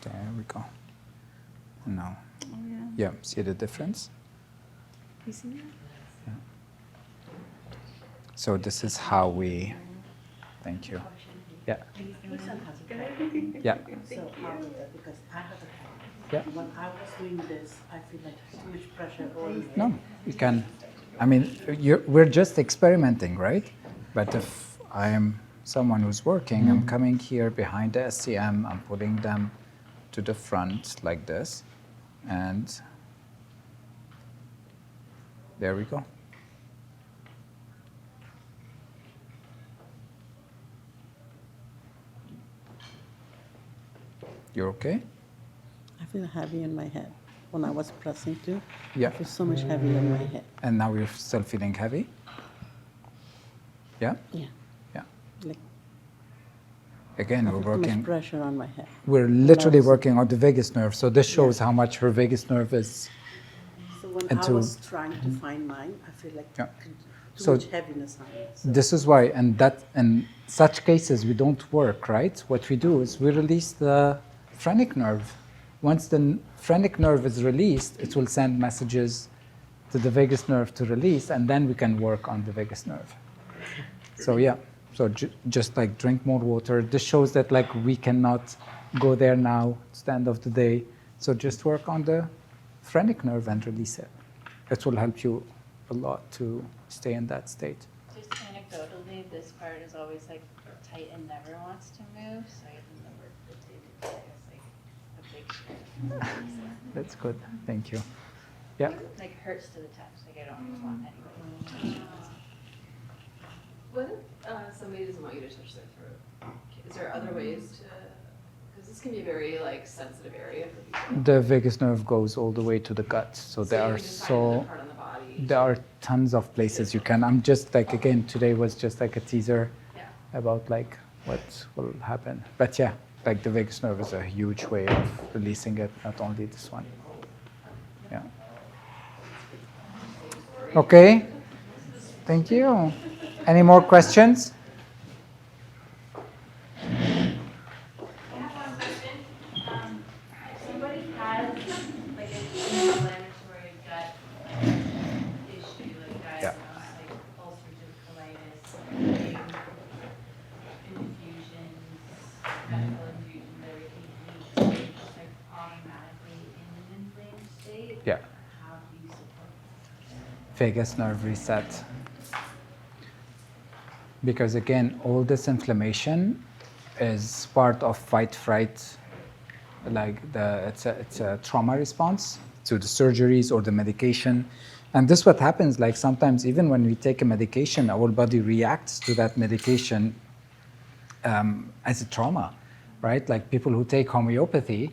[SPEAKER 2] There we go. Now,
[SPEAKER 1] Oh yeah.
[SPEAKER 2] yeah, see the difference?
[SPEAKER 1] You see that?
[SPEAKER 2] So this is how we, thank you. Yeah, yeah,
[SPEAKER 7] So how is that? Because I have a problem.
[SPEAKER 2] yeah.
[SPEAKER 7] When I was doing this, I feel like too much pressure on
[SPEAKER 2] No, you can, I mean, we're just experimenting, right? But if I'm someone who's working, I'm coming here behind the SCM, I'm pulling them to the front like this, and there we go. You're okay?
[SPEAKER 7] I feel heavy in my head. When I was pressing too,
[SPEAKER 2] Yeah.
[SPEAKER 7] I feel so much heavy in my head.
[SPEAKER 2] And now you're still feeling heavy? Yeah?
[SPEAKER 7] Yeah.
[SPEAKER 2] Yeah.
[SPEAKER 7] Like
[SPEAKER 2] Again,
[SPEAKER 7] I
[SPEAKER 2] we're
[SPEAKER 7] feel too much
[SPEAKER 2] working,
[SPEAKER 7] pressure on my head.
[SPEAKER 2] we're literally
[SPEAKER 7] was-
[SPEAKER 2] working on the vagus nerve. So this shows how much her vagus nerve is.
[SPEAKER 7] So when
[SPEAKER 2] And
[SPEAKER 7] I
[SPEAKER 2] to-
[SPEAKER 7] was trying to find mine, I feel like
[SPEAKER 2] Yeah.
[SPEAKER 7] too
[SPEAKER 2] So-
[SPEAKER 7] much heaviness on it. So
[SPEAKER 2] This is why, and that in such cases we don't work, right? What we do is we release the phrenic nerve. Once the phrenic nerve is released, it will send messages to the vagus nerve to release, and then we can work on the vagus nerve. So yeah, so just like drink more water. This shows that like we cannot go there now. It's the end of the day. So just work on the phrenic nerve and release it. It will help you a lot to stay in that state.
[SPEAKER 5] Just anecdotally, this part is always like tight and never wants to move, so I can never, it's like a
[SPEAKER 2] That's good. Thank you. Yeah.
[SPEAKER 5] Like hurts to the touch, like I don't want anybody.
[SPEAKER 7] What if somebody doesn't want you to touch their throat? Is there other ways to, because this can be a very like sensitive area for people.
[SPEAKER 2] The vagus nerve goes all the way to the gut, so there
[SPEAKER 7] you
[SPEAKER 2] are
[SPEAKER 7] can just find another part on the body.
[SPEAKER 2] there are tons of places you can. I'm just like, again, today was just like a teaser
[SPEAKER 7] Yeah.
[SPEAKER 2] about like what will happen. But yeah, like the vagus nerve is a huge way of releasing it, not only this one. Yeah. Okay. Thank you. Any more questions?
[SPEAKER 5] I have one question. If somebody has like an inflammatory gut issue, like diagnosed, like ulcerative colitis, infusions, medical infusions every 8 weeks, just like automatically in an inflamed state,
[SPEAKER 2] Yeah.
[SPEAKER 5] how do you support
[SPEAKER 2] Vagus nerve reset. Because again, all this inflammation is part of fight-fright, like it's a trauma response to the surgeries or the medication. And this what happens, like sometimes even when we take a medication, our body reacts to that medication as a trauma, right? Like people who take homeopathy,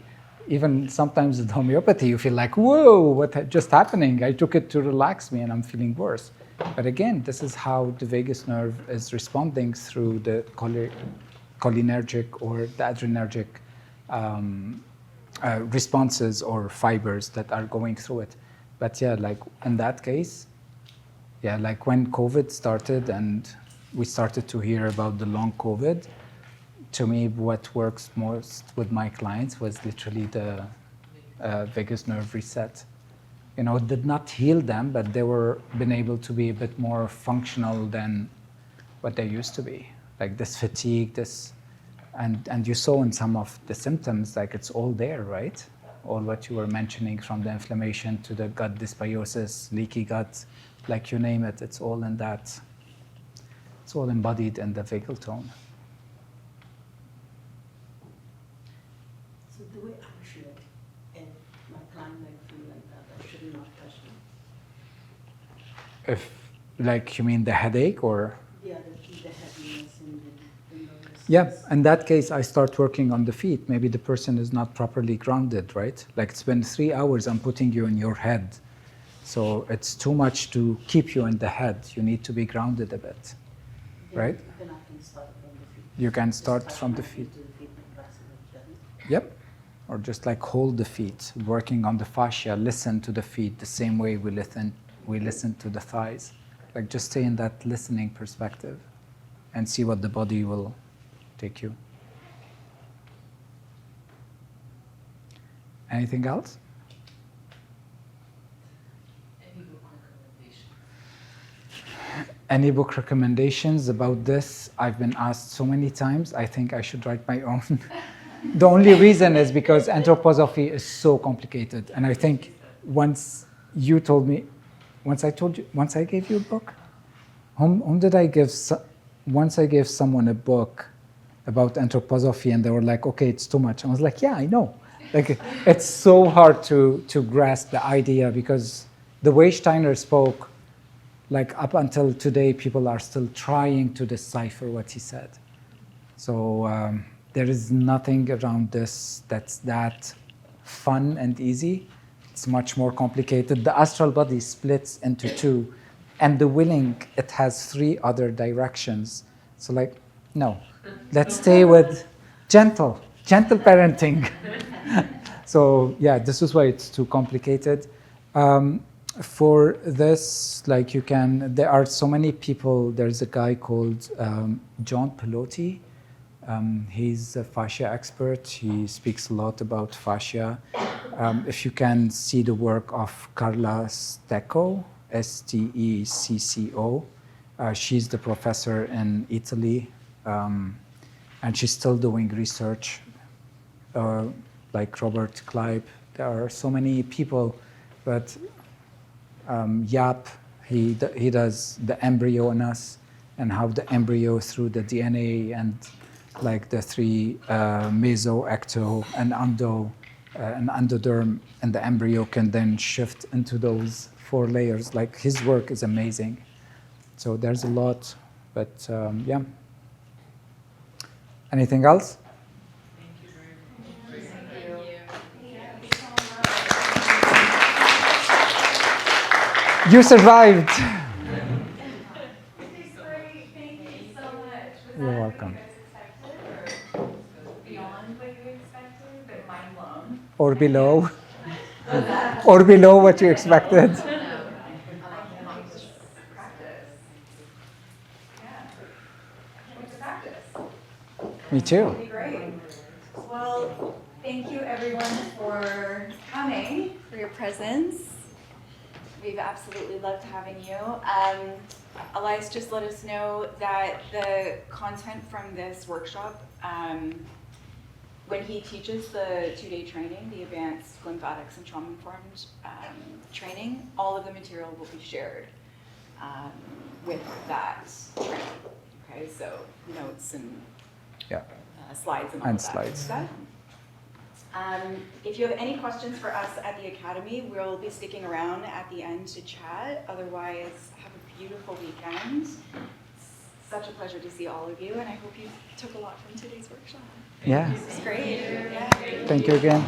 [SPEAKER 2] even sometimes with homeopathy, you feel like, whoa, what just happening? I took it to relax me and I'm feeling worse. But again, this is how the vagus nerve is responding through the cholinergic or the adrenergic responses or fibers that are going through it. But yeah, like in that case, yeah, like when COVID started and we started to hear about the long COVID, to me, what works most with my clients was literally the vagus nerve reset. You know, it did not heal them, but they were been able to be a bit more functional than what they used to be. Like this fatigue, and you saw in some of the symptoms, like it's all there, right? All what you were mentioning, from the inflammation to the gut dysbiosis, leaky gut, like you name it, it's all in that. It's all embodied in the vagal tone.
[SPEAKER 9] So the way I should, and my client might feel like that, I should not touch them.
[SPEAKER 2] If, like, you mean the headache or?
[SPEAKER 9] Yeah, the heaviness and the
[SPEAKER 2] Yeah, in that case, I start working on the feet. Maybe the person is not properly grounded, right? Like it's been 3 hours, I'm putting you in your head. So it's too much to keep you in the head. You need to be grounded a bit, right?
[SPEAKER 9] Then I can start from the feet.
[SPEAKER 2] You can start
[SPEAKER 9] Just
[SPEAKER 2] from
[SPEAKER 9] touch
[SPEAKER 2] the
[SPEAKER 9] my
[SPEAKER 2] feet.
[SPEAKER 9] to the feet and press it with them.
[SPEAKER 2] Yep. Or just like hold the feet, working on the fascia, listen to the feet the same way we listen to the thighs. Like just stay in that listening perspective and see what the body will take you. Anything else? Any book recommendations about this? I've been asked so many times. I think I should write my own. The only reason is because anthroposophy is so complicated. And I think once I gave you a book, whom did I give? Once I gave someone a book about anthroposophy and they were like, okay, it's too much. I was like, yeah, I know. Like, it's so hard to grasp the idea, because the way Steiner spoke, like up until today, people are still trying to decipher what he said. So there is nothing around this that's that fun and easy. It's much more complicated. The astral body splits into two, and the willing, it has 3 other directions. So like, no, let's stay with gentle parenting. So yeah, this is why it's too complicated. For this, like there are so many people. There's a guy called John Pelotti. He's a fascia expert. He speaks a lot about fascia. If you can see the work of Carla Stecco, Stecco, she's the professor in Italy, and she's still doing research, like Robert Kleib. There are so many people, but Yap, he does the embryo in us, and how the embryo through the DNA and like the 3 meso, ecto, and endo an endoderm and the embryo can then shift into those 4 layers. Like his work is amazing. So there's a lot, but yeah. Anything else? You survived.
[SPEAKER 1] Great, thank you so much. Was
[SPEAKER 2] You're
[SPEAKER 1] that
[SPEAKER 2] welcome.
[SPEAKER 1] what you guys expected, or beyond what you expected, but mind blown?
[SPEAKER 2] Or below. Or below what you expected.
[SPEAKER 1] Practice. Yeah. I can't wait to practice.
[SPEAKER 2] Me too.
[SPEAKER 1] That'd be great. Well, thank you everyone for coming, for your presence. We've absolutely loved having you. Elias just let us know that the content from this workshop, when he teaches the 2-day training, the advanced lymphatics and trauma-informed training, all of the material will be shared with that training. Okay, so notes and
[SPEAKER 2] Yeah.
[SPEAKER 1] slides and all
[SPEAKER 2] And
[SPEAKER 1] of that
[SPEAKER 2] slides.
[SPEAKER 1] stuff. If you have any questions for us at the Academy, we'll be sticking around at the end to chat. Otherwise, have a beautiful weekend. It's such a pleasure to see all of you, and I hope you took a lot from today's workshop.
[SPEAKER 2] Yeah.
[SPEAKER 1] It was great. Yeah.
[SPEAKER 2] Thank you again.